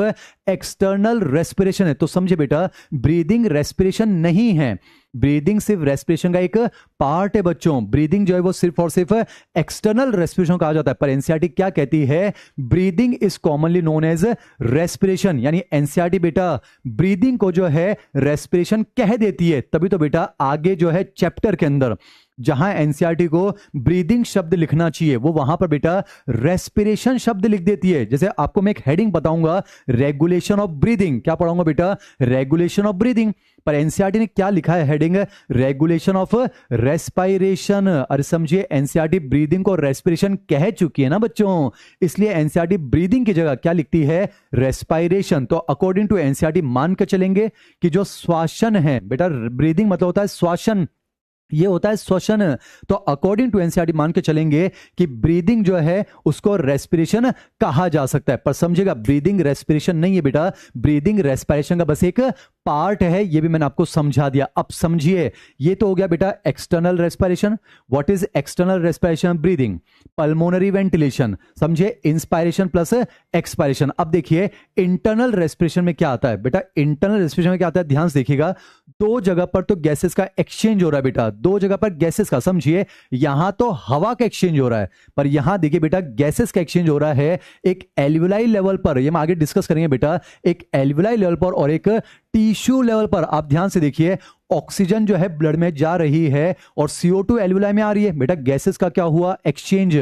एक्सटर्नल रेस्पिरेशन है। तो समझे बेटा, ब्रीदिंग रेस्पिरेशन नहीं है, ब्रीदिंग सिर्फ रेस्पिरेशन का एक पार्ट है बच्चों। ब्रीदिंग जो है वो सिर्फ और सिर्फ एक्सटर्नल रेस्पिरेशन कहा जाता है। पर एनसीईआरटी क्या कहती है, breathing is commonly known as respiration. यानी एनसीईआरटी बेटा ब्रीदिंग को जो है रेस्पिरेशन कह देती है। तभी तो बेटा आगे जो है चैप्टर के अंदर जहां एनसीईआरटी को ब्रीदिंग शब्द लिखना चाहिए, वो वहां पर बेटा रेस्पिरेशन शब्द लिख देती है। जैसे आपको मैं एक हेडिंग बताऊंगा, रेगुलेशन ऑफ ब्रीदिंग, क्या पढ़ाऊंगा बेटा, रेगुलेशन ऑफ ब्रीदिंग। पर एनसीईआरटी ने क्या लिखा है हेडिंग, रेगुलेशन ऑफ रेस्पिरेशन। अरे समझिए, एनसीईआरटी ब्रीदिंग को रेस्पिरेशन कह चुकी है ना बच्चों, इसलिए एनसीईआरटी ब्रीदिंग की जगह क्या लिखती है, रेस्पिरेशन। तो अकॉर्डिंग टू एनसीईआरटी मान के चलेंगे कि जो श्वासन है बेटा, ब्रीदिंग मतलब होता है श्वासन, ये होता है श्वसन। तो अकॉर्डिंग टू एनसीईआरटी मान के चलेंगे कि ब्रीदिंग जो है उसको रेस्पिरेशन कहा जा सकता है। पर समझेगा, ब्रीदिंग रेस्पिरेशन नहीं है बेटा, ब्रीदिंग रेस्पिरेशन का बस एक पार्ट है, ये भी मैंने आपको समझा दिया। अब समझिए, ये तो हो गया बेटा external respiration. What is external respiration, breathing, pulmonary ventilation. समझिए, इंस्पायरेशन प्लस एक्सपायरेशन। अब देखिए इंटरनल रेस्पिरेशन में क्या आता है बेटा, इंटरनल रेस्पिरेशन में क्या आता है, ध्यान से देखिएगा, दो जगह पर तो गैसेस का एक्सचेंज हो रहा है बेटा, दो जगह पर गैसेस का। समझिए, यहां तो हवा का एक्सचेंज हो रहा है, पर यहां देखिए बेटा गैसेस का एक्सचेंज हो रहा है एक एल्वियोलाई लेवल पर, ये हम आगे डिस्कस करेंगे बेटा, एक एल्वियोलाई लेवल पर और एक टिश्यू लेवल पर। आप ध्यान से देखिए, ऑक्सीजन जो है ब्लड में जा रही है और CO2 एल्वियोलाई में आ रही है। बेटा गैसेस का क्या हुआ, एक्सचेंज।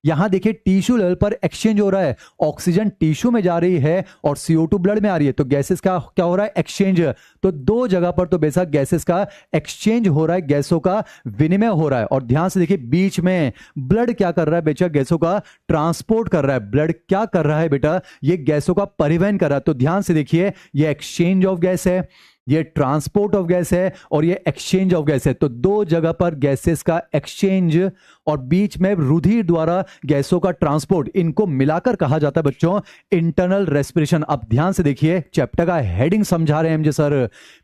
यहां देखिए टिश्यू लेवल पर एक्सचेंज हो रहा है, ऑक्सीजन टिश्यू में जा रही है और CO2 ब्लड में आ रही है। तो गैसेस का क्या हो रहा है, एक्सचेंज। तो दो जगह पर तो बेशक गैसेस का एक्सचेंज हो रहा है, गैसों का विनिमय हो रहा है। और ध्यान से देखिए, बीच में ब्लड क्या कर रहा है बेटा, गैसों का ट्रांसपोर्ट कर रहा है। ब्लड क्या कर रहा है बेटा, ये गैसों का परिवहन कर रहा है। तो ध्यान से देखिए, ये एक्सचेंज ऑफ गैस है, ये ट्रांसपोर्ट ऑफ गैस है और ये एक्सचेंज ऑफ गैस है। तो दो जगह पर गैसेस का एक्सचेंज और बीच में रुधिर द्वारा गैसों का ट्रांसपोर्ट, इनको मिलाकर कहा जाता है बच्चों इंटरनल रेस्पिरेशन। अब ध्यान से देखिए, चैप्टर का हेडिंग समझा रहे हैं मुझे सर।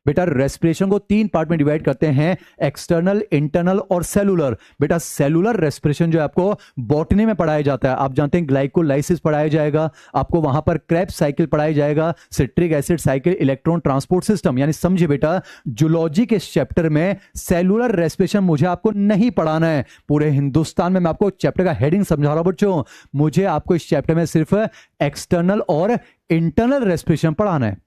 बेटा रेस्पिरेशन को तीन पार्ट में डिवाइड करते हैं, एक्सटर्नल, इंटरनल और सेलुलर। बेटा सेलुलर रेस्पिरेशन जो है आपको बॉटनी में पढ़ाया जाता है, आप जानते हैं ग्लाइकोलाइसिस पढ़ाया जाएगा आपको, वहां पर क्रेब्स साइकिल पढ़ाया जाएगा, citric acid cycle, electron transport system. यानी समझे बेटा, जूलॉजी के इस चैप्टर में सेलुलर रेस्पिरेशन मुझे आपको नहीं पढ़ाना है। पूरे हिंदुस्तान में मैं आपको चैप्टर का हेडिंग समझा रहा हूं बच्चों, मुझे आपको इस चैप्टर में सिर्फ एक्सटर्नल और इंटरनल रेस्पिरेशन पढ़ाना है।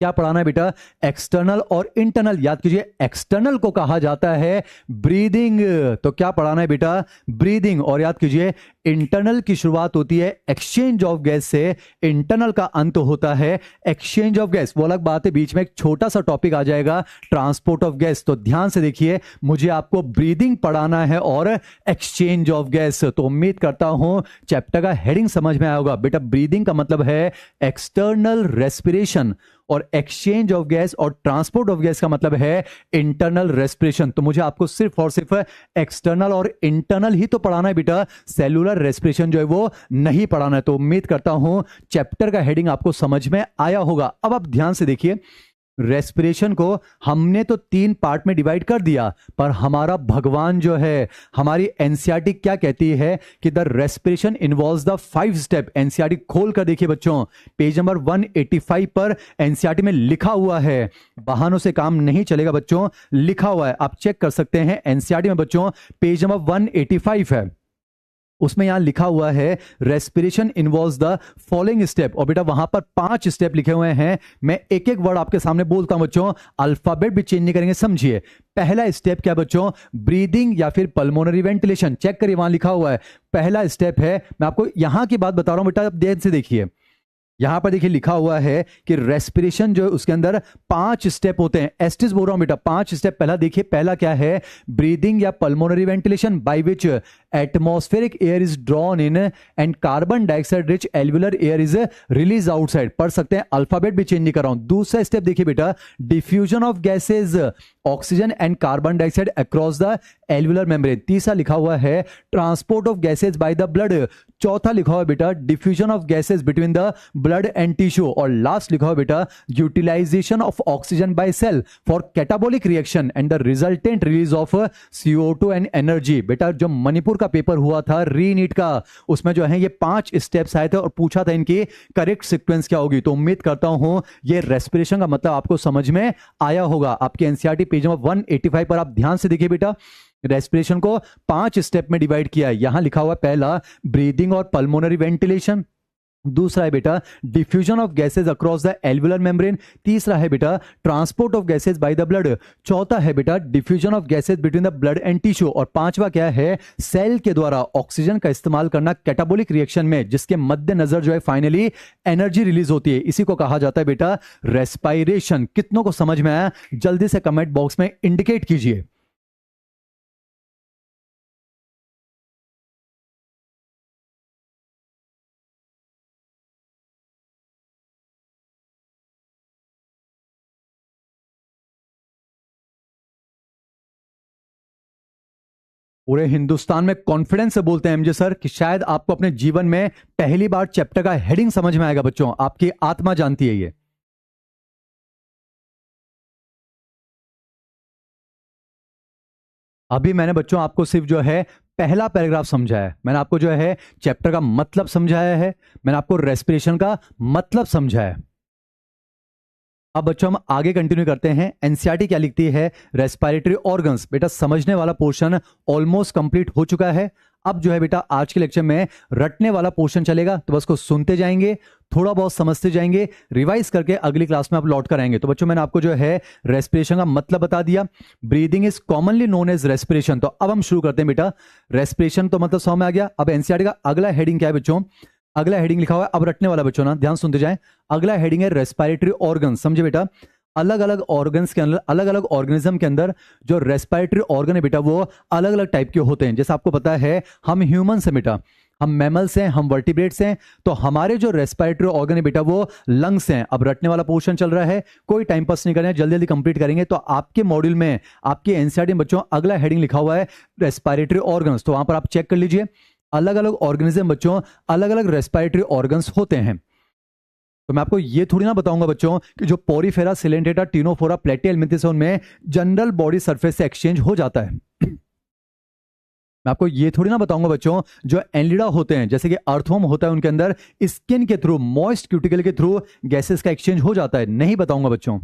क्या पढ़ाना है बेटा? एक्सटर्नल और इंटरनल। याद कीजिए, एक्सटर्नल को कहा जाता है ब्रीदिंग, तो क्या पढ़ाना है बेटा? ब्रीदिंग। और याद कीजिए, इंटरनल की शुरुआत होती है एक्सचेंज ऑफ गैस से, इंटरनल का अंत होता है एक्सचेंज ऑफ गैस। वो अलग बात है, बीच में एक छोटा सा टॉपिक आ जाएगा, ट्रांसपोर्ट ऑफ गैस। तो ध्यान से देखिए, मुझे आपको ब्रीदिंग पढ़ाना है और एक्सचेंज ऑफ गैस। तो उम्मीद करता हूं चैप्टर का हेडिंग समझ में आया होगा। बेटा ब्रीदिंग का मतलब है एक्सटर्नल रेस्पिरेशन, और एक्सचेंज ऑफ गैस और ट्रांसपोर्ट ऑफ गैस का मतलब है इंटरनल रेस्पिरेशन। तो मुझे आपको सिर्फ और सिर्फ एक्सटर्नल और इंटरनल ही तो पढ़ाना है बेटा, सेलुलर रेस्पिरेशन जो है वो नहीं पढ़ाना है। तो उम्मीद करता हूं चैप्टर का हेडिंग आपको समझ में आया होगा। अब आप ध्यान से देखिए, रेस्पिरेशन को हमने तो 3 पार्ट में डिवाइड कर दिया, पर हमारा भगवान जो है, हमारी एनसीईआरटी क्या कहती है कि the respiration involves the 5 step. NCERT खोल कर देखिए बच्चों, पेज नंबर 185 पर एनसीईआरटी में लिखा हुआ है। बहानों से काम नहीं चलेगा बच्चों, लिखा हुआ है, आप चेक कर सकते हैं। एनसीईआरटी में बच्चों पेज नंबर 185 है, उसमें यहां लिखा हुआ है respiration involves the following step. और बेटा वहां पर 5 स्टेप लिखे हुए हैं। मैं एक एक वर्ड आपके सामने बोलता हूं बच्चों, अल्फाबेट भी चेंज नहीं करेंगे, समझिए। पहला स्टेप क्या बच्चों? ब्रीदिंग या फिर पल्मोनरी वेंटिलेशन। चेक करिए, वहां लिखा हुआ है पहला स्टेप है। मैं आपको यहां की बात बता रहा हूं बेटा, अब ध्यान से देखिए। यहां पर देखिए लिखा हुआ है कि रेस्पिरेशन जो है उसके अंदर 5 स्टेप होते हैं। एस्टिस बोल रहा हूं बेटा, 5 स्टेप। पहला देखिए, पहला क्या है? ब्रीदिंग या pulmonary ventilation, by which atmospheric air is drawn in and carbon dioxide rich alveolar air is release outside. पढ़ सकते हैं, अल्फाबेट भी चेंज नहीं कर रहा हूं। दूसरा स्टेप देखिए बेटा, diffusion of gases oxygen and carbon dioxide across the alveolar membrane. तीसरा लिखा हुआ है transport of gases by the blood. चौथा लिखा हुआ है बेटा diffusion of gases between the blood and tissue. और लास्ट लिखा हुआ बेटा utilization of oxygen by cell for catabolic reaction and the resultant release of CO2 and energy. बेटा जो मणिपुर का पेपर हुआ था रीनीट का, उसमें जो है ये 5 स्टेप्स आए थे और पूछा था इनकी करेक्ट सीक्वेंस क्या होगी। तो उम्मीद करता हूं ये रेस्पिरेशन का मतलब आपको समझ में आया होगा। आपके एनसीईआरटी पेज नंबर 185 पर आप ध्यान से देखिए बेटा, रेस्पिरेशन को 5 स्टेप में डिवाइड किया है। यहां लिखा हुआ पहला ब्रीदिंग और पल्मोनरी वेंटिलेशन, दूसरा है बेटा diffusion of gases across the alveolar membrane, तीसरा है बेटा transport of gases by the blood, चौथा है बेटा diffusion of gases between the blood and tissue, और पांचवा क्या है? सेल के द्वारा ऑक्सीजन का इस्तेमाल करना कैटाबोलिक रिएक्शन में, जिसके मद्देनजर जो है फाइनली एनर्जी रिलीज होती है। इसी को कहा जाता है बेटा रेस्पिरेशन। कितनों को समझ में आया? जल्दी से कमेंट बॉक्स में इंडिकेट कीजिए। पूरे हिंदुस्तान में कॉन्फिडेंस से बोलते हैं एमजे सर कि शायद आपको अपने जीवन में पहली बार चैप्टर का हेडिंग समझ में आएगा बच्चों, आपकी आत्मा जानती है ये। अभी मैंने बच्चों आपको सिर्फ जो है पहला पैराग्राफ समझाया है, मैंने आपको जो है चैप्टर का मतलब समझाया है, मैंने आपको रेस्पिरेशन का मतलब समझाया है। अब बच्चों हम आगे कंटिन्यू करते हैं। एनसीईआरटी क्या लिखती है? Respiratory organs. बेटा समझने वाला पोर्शन ऑलमोस्ट कंप्लीट हो चुका है। अब जो है बेटा आज के लेक्चर में रटने वाला पोर्शन चलेगा, तो बस को सुनते जाएंगे, थोड़ा बहुत समझते जाएंगे, रिवाइज करके अगली क्लास में आप लौट कर आएंगे। तो बच्चों मैंने आपको जो है रेस्पिरेशन का मतलब बता दिया। Breathing is commonly known as respiration. तो अब हम शुरू करते हैं बेटा। रेस्पिरेशन तो मतलब समझ में आ गया। अब एनसीईआरटी का अगला हेडिंग क्या है बच्चों? अगला हेडिंग लिखा हुआ है, अब रटने वाला बच्चों ना ध्यान सुनते जाएं। अगला हेडिंग है रेस्पिरेटरी ऑर्गन। समझे बेटा, अलग अलग ऑर्गन्स के अंदर, अलग अलग ऑर्गेनिज्म के अंदर जो रेस्पिरेटरी ऑर्गन है बेटा वो अलग अलग टाइप के होते हैं। जैसे आपको पता है हम ह्यूमंस हैं बेटा, हम मैमल्स हैं, हम वर्टिब्रेट्स हैं, तो हमारे जो रेस्पिरेटरी ऑर्गन है बेटा वो लंग्स हैं। अब रटने वाला पोर्शन चल रहा है, कोई टाइम पास नहीं करें, जल्दी जल्दी कंप्लीट करेंगे। तो आपके मॉड्यूल में आपके एनसीईआरटी में बच्चों अगला हेडिंग लिखा हुआ है रेस्पिरेटरी ऑर्गन्स, तो वहां पर आप चेक कर लीजिए। अलग अलग ऑर्गेनिज्म बच्चों अलग अलग रेस्पिरेटरी ऑर्गन्स होते हैं। तो मैं आपको ये थोड़ी ना बताऊंगा बच्चों कि जो पोरीफेरा, सिलेंटेटा, टिनोफोरा, प्लेटिहेल्मिंथस उनमें जनरल बॉडी सरफेस से एक्सचेंज हो जाता है। मैं आपको ये थोड़ी ना बताऊंगा बच्चों जो एनलिडा होते हैं, जैसे कि अर्थवर्म होता है, उनके अंदर स्किन के थ्रू, मॉइस्ट क्यूटिकल के थ्रू गैसेस का एक्सचेंज हो जाता है, नहीं बताऊंगा बच्चों।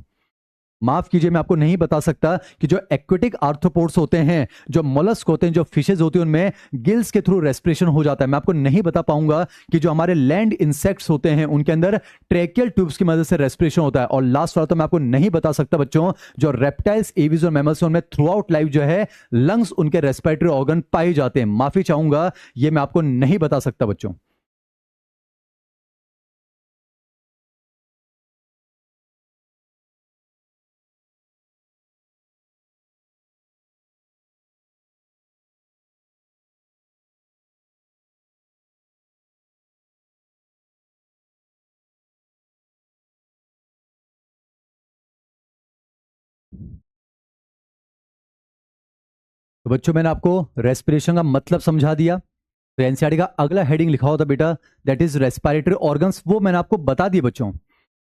माफ कीजिए, मैं आपको नहीं बता सकता कि जो एक्वेटिक आर्थ्रोपोड्स होते हैं, जो मोलस्क होते हैं, जो फिशेज होती हैं, उनमें गिल्स के थ्रू रेस्पिरेशन हो जाता है। मैं आपको नहीं बता पाऊंगा कि जो हमारे लैंड इंसेक्ट्स होते हैं उनके अंदर ट्रेकियल ट्यूब्स की मदद से रेस्पिरेशन होता है। और लास्ट वाला तो मैं आपको नहीं बता सकता बच्चों, जो रेप्टाइल्स, एवीज और मैमल्स, उनमें थ्रू आउट लाइफ जो है लंग्स, उनके रेस्पिरेटरी ऑर्गन पाए जाते हैं। माफी चाहूंगा, ये मैं आपको नहीं बता सकता बच्चों। तो बच्चों, मैंने आपको रेस्पिरेशन का मतलब समझा दिया। तो एनसीईआरटी का अगला हेडिंग लिखा होता बेटा, दैट इज रेस्पिरेटरी ऑर्गन्स, वो मैंने आपको बता दिए बच्चों।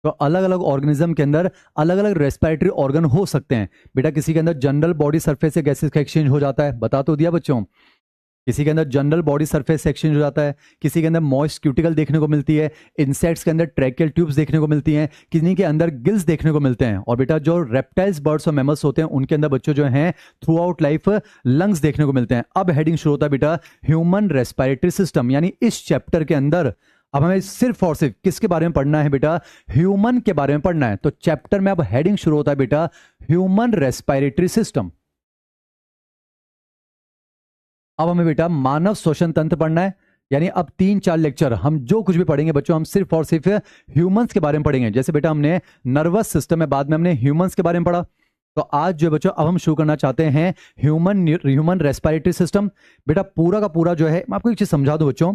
तो अलग अलग ऑर्गेनिज्म के अंदर अलग अलग रेस्पिरेटरी ऑर्गन हो सकते हैं बेटा। किसी के अंदर जनरल बॉडी सरफेस से गैसेस का एक्सचेंज हो जाता है, बता तो दिया बच्चों। किसी के अंदर जनरल बॉडी सरफेस एक्सचेंज हो जाता है, किसी के अंदर मॉइस्ट क्यूटिकल देखने को मिलती है, इंसेक्ट्स के अंदर ट्रैकियल ट्यूब्स देखने को मिलती हैं, किसी के अंदर गिल्स देखने को मिलते हैं। और बेटा जो रेप्टाइल्स, बर्ड्स और मैमल्स होते हैं उनके अंदर बच्चों जो हैं थ्रू आउट लाइफ लंग्स देखने को मिलते हैं। अब हेडिंग शुरू होता है बेटा, ह्यूमन रेस्पिरेटरी सिस्टम, यानी इस चैप्टर के अंदर अब हमें सिर्फ और सिर्फ किसके बारे में पढ़ना है बेटा, ह्यूमन के बारे में पढ़ना है। तो चैप्टर में अब हेडिंग शुरू होता है बेटा, ह्यूमन रेस्पिरेटरी सिस्टम। अब हमें बेटा मानव श्वसन तंत्र पढ़ना है। यानी अब 3-4 लेक्चर हम जो कुछ भी पढ़ेंगे बच्चों, हम सिर्फ और सिर्फ ह्यूमंस के बारे में पढ़ेंगे। जैसे बेटा हमने नर्वस सिस्टम में, बाद में हमने ह्यूमंस के बारे में पढ़ा। तो आज जो बच्चों अब हम शुरू करना चाहते हैं ह्यूमन रेस्पिरेटरी सिस्टम। बेटा पूरा का पूरा जो है, मैं आपको एक चीज समझा दूं बच्चों,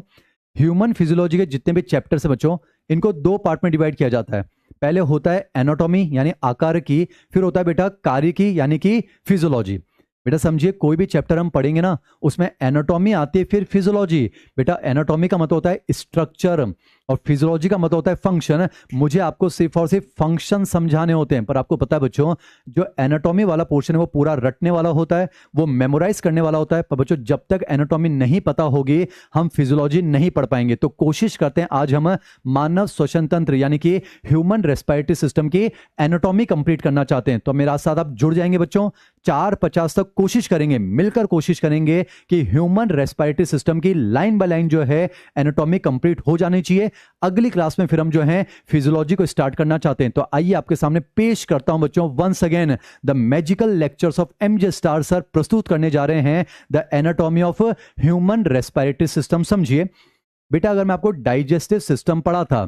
ह्यूमन फिजियोलॉजी के जितने भी चैप्टर्स है बच्चों, इनको 2 पार्ट में डिवाइड किया जाता है। पहले होता है एनाटॉमी यानी आकार की, फिर होता है बेटा कार्य की यानी कि फिजियोलॉजी। बेटा समझिए, कोई भी चैप्टर हम पढ़ेंगे ना, उसमें एनाटॉमी आती है, फिर फिजियोलॉजी। बेटा एनाटॉमी का मतलब होता है स्ट्रक्चर और फिजियोलॉजी का मतलब होता है फंक्शन। मुझे आपको सिर्फ और सिर्फ फंक्शन समझाने होते हैं। पर आपको पता है बच्चों, जो एनाटॉमी वाला पोर्शन है वो पूरा रटने वाला होता है, वो मेमोराइज करने वाला होता है। पर बच्चों जब तक एनाटॉमी नहीं पता होगी, हम फिजियोलॉजी नहीं पढ़ पाएंगे। तो कोशिश करते हैं आज हम मानव श्वसन तंत्र यानी कि ह्यूमन रेस्पिरेटरी सिस्टम की एनाटॉमी कंप्लीट करना चाहते हैं। तो मेरा साथ आप जुड़ जाएंगे बच्चों। 4:50 तक कोशिश करेंगे, मिलकर कोशिश करेंगे कि ह्यूमन रेस्पिरेटरी सिस्टम की लाइन बाय लाइन जो है एनाटॉमी कंप्लीट हो जानी चाहिए। अगली क्लास में फिर हम जो है फिजियोलॉजी को स्टार्ट करना चाहते हैं। तो आइए आपके सामने पेश करता हूं बच्चों, once again the magical lectures of MJ star sir प्रस्तुत करने जा रहे हैं the anatomy of human respiratory system. समझिए बेटा, अगर मैं आपको डाइजेस्टिव सिस्टम पढ़ा था,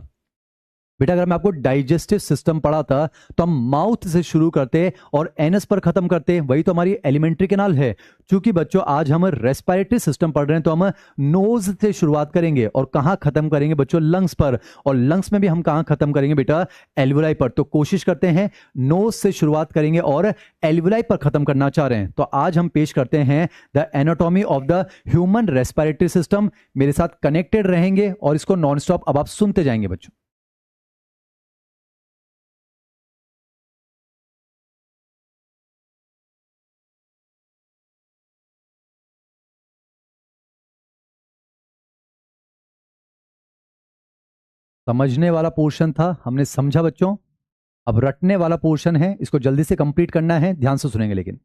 बेटा अगर मैं आपको डाइजेस्टिव सिस्टम पढ़ा था, तो हम माउथ से शुरू करते और एनस पर खत्म करते। वही तो हमारी एलिमेंट्री कैनाल है। क्योंकि बच्चों आज हम रेस्पिरेटरी सिस्टम पढ़ रहे हैं, तो हम नोज से शुरुआत करेंगे और कहां खत्म करेंगे बच्चों, लंग्स पर। और लंग्स में भी हम कहां खत्म करेंगे बेटा, एल्वुलाई पर। तो कोशिश करते हैं नोज से शुरुआत करेंगे और एल्वुलाई पर खत्म करना चाह रहे हैं। तो आज हम पेश करते हैं the anatomy of the human respiratory system. मेरे साथ कनेक्टेड रहेंगे और इसको नॉन स्टॉप अब आप सुनते जाएंगे बच्चों। समझने वाला पोर्शन था, हमने समझा बच्चों। अब रटने वाला पोर्शन है, इसको जल्दी से कंप्लीट करना है, ध्यान से सुनेंगे लेकिन।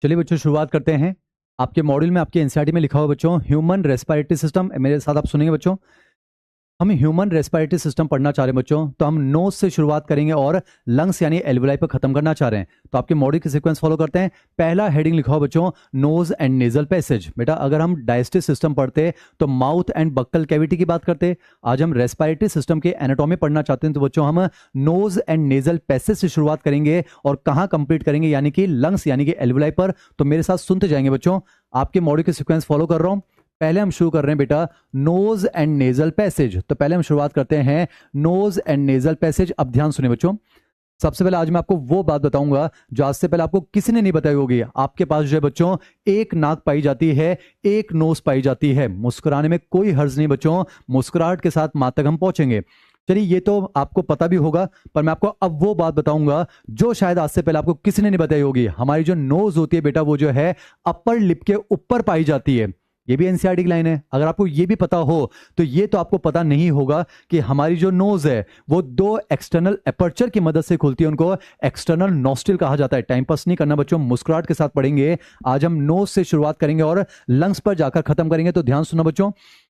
चलिए बच्चों शुरुआत करते हैं। आपके मॉड्यूल में, आपके एनसीईआरटी में लिखा हुआ बच्चों, ह्यूमन रेस्पिरेटरी सिस्टम। मेरे साथ आप सुनेंगे बच्चों। हम ह्यूमन रेस्पिरेटरी सिस्टम पढ़ना चाह रहे हैं बच्चों, तो हम नोज से शुरुआत करेंगे और लंग्स यानी एल्वुलाई पर खत्म करना चाह रहे हैं। तो आपके मॉड्यूल की सीक्वेंस फॉलो करते हैं। पहला हेडिंग लिखा हो बच्चों, नोज एंड नेजल पैसेज। बेटा अगर हम डाइजेस्टिव सिस्टम पढ़ते तो माउथ एंड बक्कल कैविटी की बात करते। आज हम रेस्पिरेटरी सिस्टम के एनाटॉमी पढ़ना चाहते हैं, तो बच्चों हम नोज एंड नेजल पैसेज से शुरुआत करेंगे और कहां कंप्लीट करेंगे, यानी कि लंग्स यानी कि एल्वुलाई पर। तो मेरे साथ सुनते जाएंगे बच्चों, आपके मॉड्यूल की सीक्वेंस फॉलो कर रहा हूं। पहले हम शुरू कर रहे हैं बेटा नोज एंड नेजल पैसेज। तो पहले हम शुरुआत करते हैं नोज एंड नेजल पैसेज। अब ध्यान सुनिए बच्चों, सबसे पहले आज मैं आपको वो बात बताऊंगा जो आज से पहले आपको किसी ने नहीं बताई होगी। आपके पास जो है बच्चों एक नाक पाई जाती है, एक नोज पाई जाती है। मुस्कुराने में कोई हर्ज नहीं बच्चों, मुस्कुराहट के साथ मां तक हम पहुंचेंगे। चलिए ये तो आपको पता भी होगा, पर मैं आपको अब वो बात बताऊंगा जो शायद आज से पहले आपको किसी ने नहीं बताई होगी। हमारी जो नोज होती है बेटा वो जो है अपर लिप के ऊपर पाई जाती है। ये भी एनसीईआरटी की लाइन है। अगर आपको ये भी पता हो तो ये तो आपको पता नहीं होगा कि हमारी जो नोज है वो दो एक्सटर्नल एपर्चर की मदद से खुलती है, उनको एक्सटर्नल नॉस्ट्रिल कहा जाता है। टाइम पास नहीं करना बच्चों, मुस्कुराहट के साथ पढ़ेंगे। आज हम नोज से शुरुआत करेंगे और लंग्स पर जाकर खत्म करेंगे। तो ध्यान सुनो बच्चों,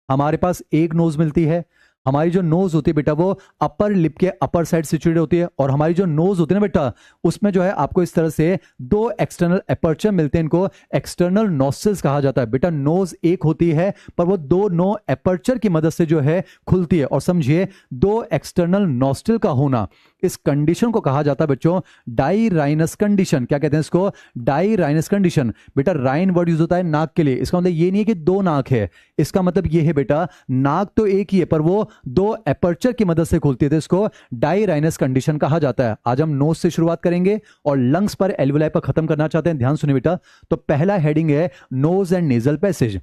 हमारे पास एक नोज मिलती है। हमारी जो नोज होती है बेटा वो अपर लिप के अपर साइड सिचुएटेड होती है, और हमारी जो नोज होती है ना बेटा उसमें जो है आपको इस तरह से दो एक्सटर्नल एपर्चर मिलते हैं, इनको एक्सटर्नल नॉस्ट्रिल्स कहा जाता है। बेटा नोज एक होती है पर वो दो नो एपर्चर की मदद से जो है खुलती है। और समझिए दो एक्सटर्नल नॉस्ट्रिल का होना, इस कंडीशन को कहा जाता है बच्चों डायराइनस कंडीशन। क्या कहते हैं इसको? डायराइनस कंडीशन। बेटा राइन वर्ड यूज होता है नाक के लिए। इसका मतलब ये नहीं है कि दो नाक है, इसका मतलब ये है बेटा नाक तो एक ही है पर वो दो एपर्चर की मदद से खुलती है, तो इसको डायराइनस कंडीशन कहा जाता है। आज हम नोज से शुरुआत करेंगे और लंग्स पर एल्वुलाई पर खत्म करना चाहते हैं। ध्यान सुनिए बेटा, तो पहला हेडिंग है नोज एंड नेजल पैसेज।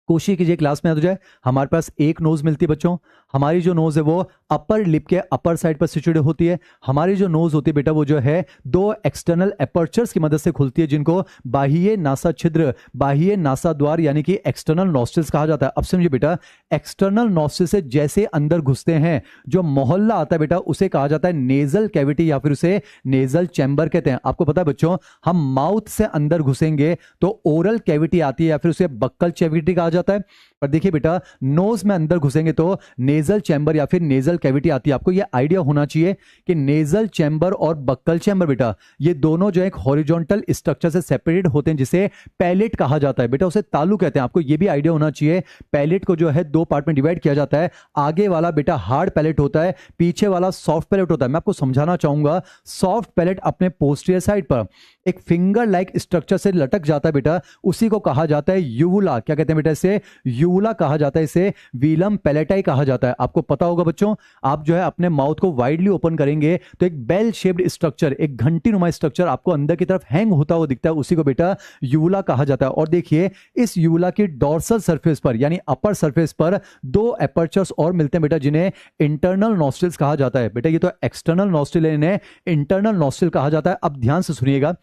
कोशिश कीजिए क्लास में आ जाए। हमारे पास एक नोज मिलती है बच्चों। हमारी जो नोज है वो अपर लिप के अपर साइड पर सिचुएटेड होती है। हमारी जो नोज होती है बेटा वो जो है दो एक्सटर्नल एपर्चर्स की मदद से खुलती है, जिनको बाह्य नासा छिद्र, बाह्य नासा द्वार यानी कि एक्सटर्नल नॉस्ट्रिल्स कहा जाता है। अब समझिए बेटा, एक्सटर्नल नॉस्ट्रिल से जैसे अंदर घुसते हैं जो मोहल्ला आता है बेटा उसे कहा जाता है नेजल कैविटी या फिर उसे नेजल चैम्बर कहते हैं। आपको पता है बच्चों, हम माउथ से अंदर घुसेंगे तो ओरल कैविटी आती है या फिर उसे बक्कल कैविटी कहा जाता है। पर देखिए बेटा नोज में अंदर घुसेंगे तो नेजल चैम्बर या फिर नेजल कैविटी आती है। आपको यह आइडिया होना चाहिए कि नेजल चैम्बर और बक्कल चैम्बर बेटा ये दोनों जो एक हॉरिजॉन्टल स्ट्रक्चर से सेपरेटेड होते हैं, जिसे पैलेट कहा जाता है। बेटा उसे तालू कहते हैं। आपको यह भी आइडिया होना चाहिए पैलेट को जो है दो पार्ट में डिवाइड किया जाता है। आगे वाला बेटा हार्ड पैलेट होता है, पीछे वाला सॉफ्ट पैलेट होता है। मैं आपको समझाना चाहूंगा, सॉफ्ट पैलेट अपने पोस्टीरियर साइड पर एक फिंगर लाइक स्ट्रक्चर से लटक जाता है बेटा, उसी को कहा जाता है यूवुला। क्या कहते हैं बेटा? इसे यूवुला कहा जाता है, इसे वीलम पैलेटाई कहा जाता है। आपको पता होगा बच्चों, आप जो है अपने माउथ को वाइडली ओपन करेंगे तो एक बेल शेप्ड स्ट्रक्चर, एक घंटी नुमा स्ट्रक्चर आपको अंदर की तरफ हैंग होता हुआ दिखता है, उसी को बेटा यूवुला कहा जाता है। और देखिए इस यूवुला की डॉर्सल सरफेस पर यानी अपर सरफेस पर दो एपर्चर्स और मिलते हैं बेटा, जिन्हें इंटरनल नॉस्ट्रिल्स कहा जाता है। बेटा ये तो एक्सटर्नल नॉस्ट्रिल है, इन्हें इंटरनल नॉस्ट्रिल कहा जाता है। अब ध्यान से सुनिएगा,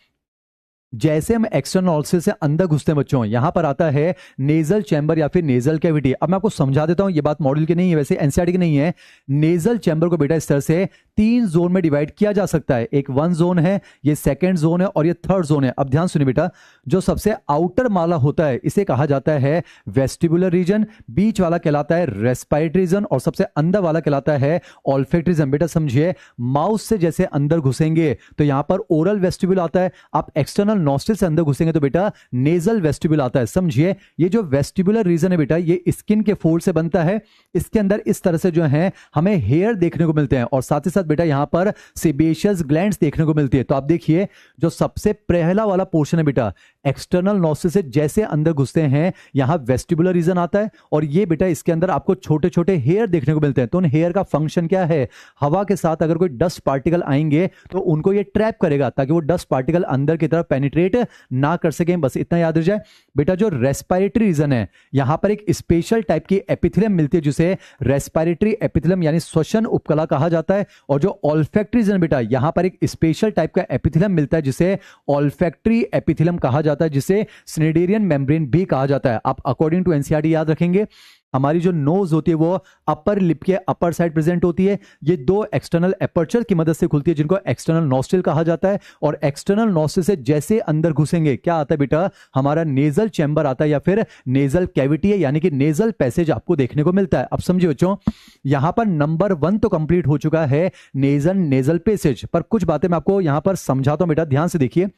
जैसे हम एक्सटर्नल नॉस्ट्रिल से अंदर घुसते हैं बच्चों, यहां पर आता है नेजल चैम्बर या फिर नेजल कैविटी। अब मैं आपको समझा देता हूं, ये बात मॉडल की नहीं है, वैसे एनसीईआरटी की नहीं है। नेजल चैम्बर को बेटा इस तरह से तीन जोन में डिवाइड किया जा सकता है। एक वन जोन है, ये सेकेंड जोन है और ये थर्ड जोन है। अब ध्यान सुनिए बेटा, जो सबसे आउटर माला होता है इसे कहा जाता है वेस्टिबुलर रीजन, बीच वाला कहलाता है रेस्पिरेटरी रीजन और सबसे अंदर वाला कहलाता है ऑल्फैक्टरी रीजन। बेटा समझिए, माउथ से जैसे अंदर घुसेंगे तो यहां पर ओरल वेस्टिब्यूल आता है, आप एक्सटर्नल नॉस्ट्रिल से अंदर घुसेंगे तो बेटा नेजल वेस्टिब्यूल आता है। समझिए, ये जो वेस्टिबुलर रीजन है बेटा ये स्किन के फोल्ड से बनता है। इसके अंदर इस तरह से जो है हमें हेयर देखने को मिलते हैं और साथ ही साथ बेटा यहां पर सेबेशियस ग्लैंड्स देखने को मिलती है। तो आप देखिए, जो सबसे पहला वाला पोर्शन है बेटा एक्सटर्नल नॉस्ट्रिल से जैसे अंदर घुसते हैं यहां वेस्टिबुलर रीजन आता है, और ये बेटा इसके अंदर आपको छोटे छोटे हेयर देखने को मिलते हैं। तो उन हेयर का फंक्शन क्या है? हवा के साथ अगर कोई डस्ट पार्टिकल आएंगे तो उनको ये ट्रैप करेगा ताकि वो डस्ट पार्टिकल अंदर की तरफ पेनिट्रेट ना कर सके। बस इतना याद रह जाए बेटा। जो रेस्पिरेटरी रीजन है यहां पर एक स्पेशल टाइप की एपिथेलियम मिलती है जिसे रेस्पिरेटरी एपिथेलियम यानी श्वसन उपकला कहा जाता है। और जो ऑल्फैक्टरी रीजन बेटा यहां पर एक स्पेशल टाइप का एपिथेलियम मिलता है जिसे ऑल्फैक्टरी एपिथेलियम कहा जाता है, जिसे स्नेडेरियन मेम्ब्रेन भी कहा जाता है। आप अकॉर्डिंग टू एनसीईआरटी याद रखेंगे, हमारी जो नोज होती है वो अपर लिप के अपर साइड प्रेजेंट होती है। ये दो एक्सटर्नल एपर्चर की मदद से खुलती है, जिनको एक्सटर्नल नॉस्ट्रिल कहा जाता है। और एक्सटर्नल नॉस्ट्रिल से जैसे अंदर घुसेंगे क्या आता है बेटा, हमारा नेजल चैम्बर आता है या फिर नेजल कैविटी है, यानी कि नेजल पैसेज आपको देखने को मिलता है। अब समझिए बच्चों, यहां पर नंबर 1 तो कंप्लीट हो चुका है, नेजल पैसेज, पर कुछ बातें मैं आपको यहां पर समझाता हूं बेटा, ध्यान से देखिए।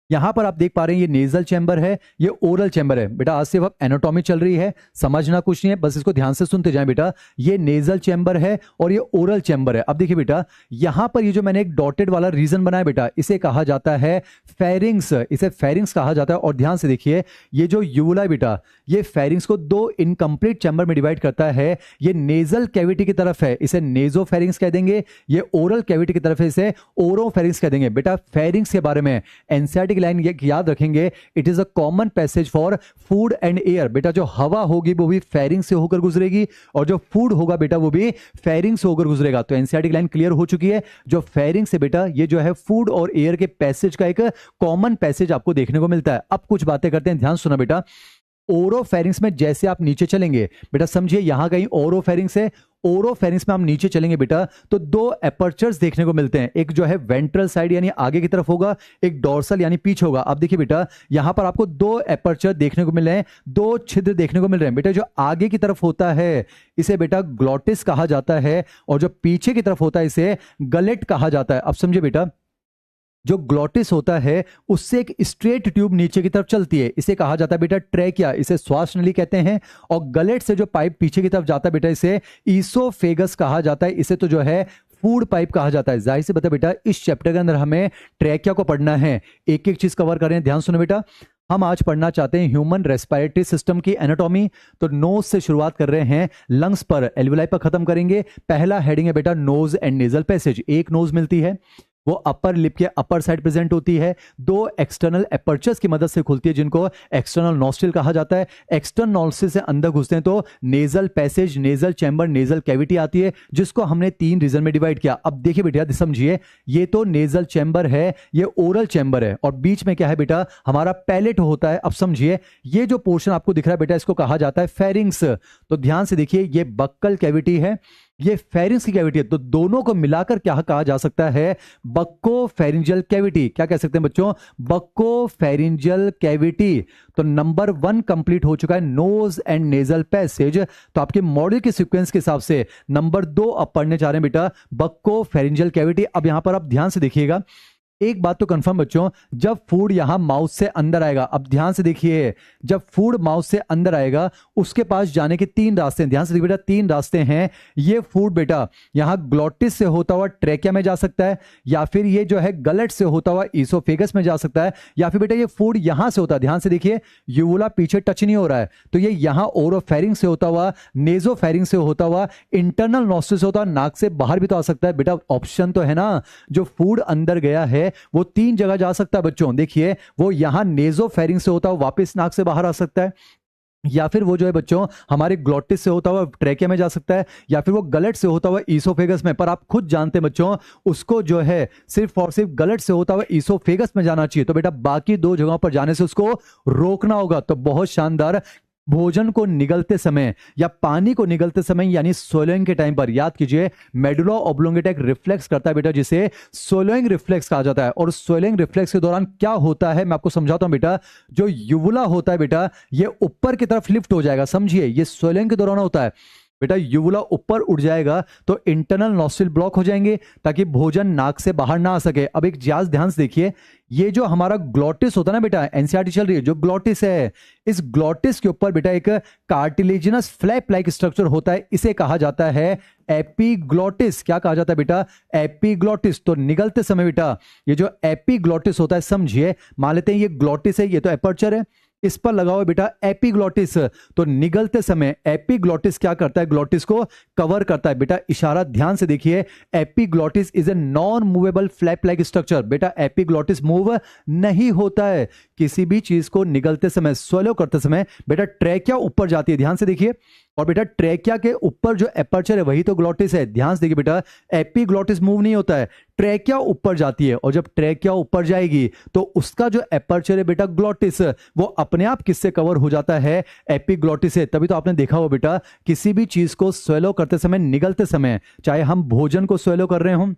यहां पर आप देख पा रहे हैं ये नेजल चैम्बर है, ये ओरल चैम्बर है। बेटा आज सिर्फ एनाटॉमी चल रही है, समझना कुछ नहीं है, बस इसको ध्यान से सुनते जाएं बेटा। ये नेजल चैम्बर है और ये ओरल चैम्बर है। अब देखिए बेटा, यहां पर ये जो मैंने एक डॉटेड वाला रीजन बनाया बेटा, इसे कहा जाता है फेरिंग्स, इसे फेरिंग्स कहा जाता है। और ध्यान से देखिए, ये जो यूवुला है बेटा, ये फेरिंग्स को दो इनकम्प्लीट चैम्बर में डिवाइड करता है। ये नेजल कैविटी की तरफ है, इसे नेजोफेरिंग्स कह देंगे। ये ओरल कैविटी की तरफ है, इसे ओरोफेरिंग्स कह देंगे। बेटा फेरिंग्स के बारे में एनसीईआरटी लाइन ये याद रखेंगे, it is a common passage for food and air. बेटा जो हवा होगी वो भी फेरिंग से होकर गुजरेगी, और जो फूड होगा बेटा वो भी फेरिंग से होकर गुजरेगा। तो एनसीईआरटी लाइन क्लियर हो चुकी है। जो फेरिंग से बेटा ये जो है फूड और एयर के पैसेज का एक कॉमन पैसेज आपको देखने को मिलता है। अब कुछ बातें करते हैं, ध्यान सुना बेटा। ओरोफेरिंग्स में जैसे आप नीचे चलेंगे बेटा, समझिए यहां कहीं ओरोफेरिंग्स है, ओरोफेरिंग्स में हम नीचे चलेंगे बेटा तो दो एपर्चर्स देखने को मिलते हैं। एक जो है वेंट्रल साइड यानी आगे की तरफ होगा, एक डोर्सल यानी पीछे होगा। अब देखिए बेटा, यहां पर आपको दो एपर्चर देखने को मिल रहे हैं, दो छिद्र देखने को मिल रहे हैं। बेटा जो आगे की तरफ होता है इसे बेटा ग्लॉटिस कहा जाता है, और जो पीछे की तरफ होता है इसे गलेट कहा जाता है। अब समझिए बेटा, जो ग्लॉटिस होता है उससे एक स्ट्रेट ट्यूब नीचे की तरफ चलती है, इसे कहा जाता है बेटा ट्रैकिया, इसे श्वास नली कहते हैं। और गलेट से जो पाइप पीछे की तरफ जाता है बेटा, इसे ईसोफेगस कहा जाता है, इसे तो जो है फूड पाइप कहा जाता है। जाहिर से बता बेटा, इस चैप्टर के अंदर हमें ट्रैकिया को पढ़ना है, एक एक चीज कवर कर रहे हैं, ध्यान सुनो बेटा। हम आज पढ़ना चाहते हैं ह्यूमन रेस्पिरेटरी सिस्टम की एनाटॉमी। तो नोज से शुरुआत कर रहे हैं, लंग्स पर एल्वुलाई पर खत्म करेंगे। पहला हेडिंग है बेटा नोज एंड नेजल पैसेज। एक नोज मिलती है, वो अपर लिप के अपर साइड प्रेजेंट होती है, दो एक्सटर्नल एपर्चर्स की मदद से खुलती है, जिनको एक्सटर्नल नॉस्ट्रिल कहा जाता है। एक्सटर्नल नॉस्ट्रिल से अंदर घुसते हैं तो nasal passage, nasal chamber, nasal cavity आती है, जिसको हमने 3 रीजन में डिवाइड किया। अब देखिए बेटा, समझिए, ये तो नेजल चैम्बर है, ये ओरल चैम्बर है, और बीच में क्या है बेटा, हमारा पैलेट होता है। अब समझिए, ये जो पोर्शन आपको दिख रहा है बेटा, इसको कहा जाता है फेरिंग्स। तो ध्यान से देखिए, ये बक्कल कैविटी है, ये फेरिंग्स की कैविटी है, तो दोनों को मिलाकर क्या कहा जा सकता है, बक्को फेरिंजियल कैविटी। क्या कह सकते हैं बच्चों, बक्को फेरिंजियल कैविटी। तो नंबर 1 कंप्लीट हो चुका है, नोज एंड नेजल पैसेज। तो आपके मॉडल के सीक्वेंस के हिसाब से नंबर 2 अब पढ़ने जा रहे हैं बेटा, बक्को फेरिंजियल कैविटी। अब यहां पर आप ध्यान से देखिएगा, एक बात तो कंफर्म बच्चों, जब फूड यहां माउथ से अंदर आएगा, अब ध्यान से देखिए, जब फूड माउथ से अंदर आएगा उसके पास जाने के 3 रास्ते हैं। ध्यान से देखिए बेटा, 3 रास्ते हैं। ये फूड बेटा यहां ग्लॉटिस से होता हुआ ट्रैकिया में जा सकता है, या फिर ये जो है गलेट से होता हुआ ईसोफेगस में जा सकता है, या फिर बेटा ये फूड यहां से होता है, ध्यान से देखिए, यूवुला पीछे टच नहीं हो रहा है, तो ये यहां ओरोफेरिंग से होता हुआ, नेजोफेरिंग से होता हुआ, इंटरनल नॉस्ट्रिल से होता हुआ, नाक से बाहर भी तो आ सकता है। बेटा ऑप्शन तो है ना, जो फूड अंदर गया है वो 3 जगह जा सकता है बच्चों। देखिए, वो यहां नेजोफेरिंग से होता हुआ वापस नाक से बाहर आ सकता है, या फिर वो जो है बच्चों हमारे ग्लॉटिस से होता हुआ ट्रैकिया में जा सकता है, या फिर वो गलेट से होता हुआ ईसोफेगस में। पर आप खुद जानते हैं बच्चों, उसको जो है सिर्फ और सिर्फ गलेट से होता हुआ ईसोफेगस में जाना चाहिए। तो बेटा बाकी 2 जगहों पर जाने से उसको रोकना होगा। तो बहुत शानदार, भोजन को निगलते समय या पानी को निगलते समय यानी सोलोइंग के टाइम पर याद कीजिए, मेडुला ऑब्लोंगेटा एक रिफ्लेक्स करता है बेटा, जिसे सोलोइंग रिफ्लेक्स कहा जाता है। और सोलोइंग रिफ्लेक्स के दौरान क्या होता है मैं आपको समझाता हूं बेटा। जो यूवुला होता है बेटा, ये ऊपर की तरफ लिफ्ट हो जाएगा, समझिए, ये सोलोइंग के दौरान होता है बेटा। यूवुला ऊपर उठ जाएगा तो इंटरनल नॉस्ट्रिल ब्लॉक हो जाएंगे, ताकि भोजन नाक से बाहर ना आ सके। अब एक जांच ध्यान से देखिए, ये जो हमारा ग्लॉटिस होता है ना बेटा, एनसीईआरटी चल रही है, जो ग्लॉटिस है, इस ग्लॉटिस के ऊपर बेटा एक कार्टिलेजिनस फ्लैप लाइक स्ट्रक्चर होता है, इसे कहा जाता है एपीग्लॉटिस। क्या कहा जाता है बेटा, एपीग्लॉटिस। तो निगलते समय बेटा ये जो एपीग्लॉटिस होता है, समझिए, मान लेते हैं ये ग्लॉटिस है, ये तो एपर्चर है, इस पर लगा हुआ बेटा एपीग्लॉटिस। तो निगलते समय एपीग्लॉटिस क्या करता है, ग्लॉटिस को कवर करता है। बेटा इशारा ध्यान से देखिए, epiglottis is a non movable flap like structure. बेटा एपीग्लॉटिस मूव नहीं होता है। किसी भी चीज को निगलते समय, स्वलो करते समय बेटा ट्रैकिया ऊपर जाती है, ध्यान से देखिए, और बेटा ट्रेकिया के ऊपर जो एपर्चर है वही तो ग्लॉटिस है। ध्यान से देखिए बेटा, एपिग्लॉटिस मूव नहीं होता है, ट्रेकिया ऊपर जाती है, और जब ट्रेकिया ऊपर जाएगी तो उसका जो एपर्चर है बेटा ग्लॉटिस, वो अपने आप किससे कवर हो जाता है, एपिग्लॉटिस से। तभी तो आपने देखा हो बेटा, किसी भी चीज को स्वेलो करते समय, निगलते समय, चाहे हम भोजन को स्वेलो कर रहे हो,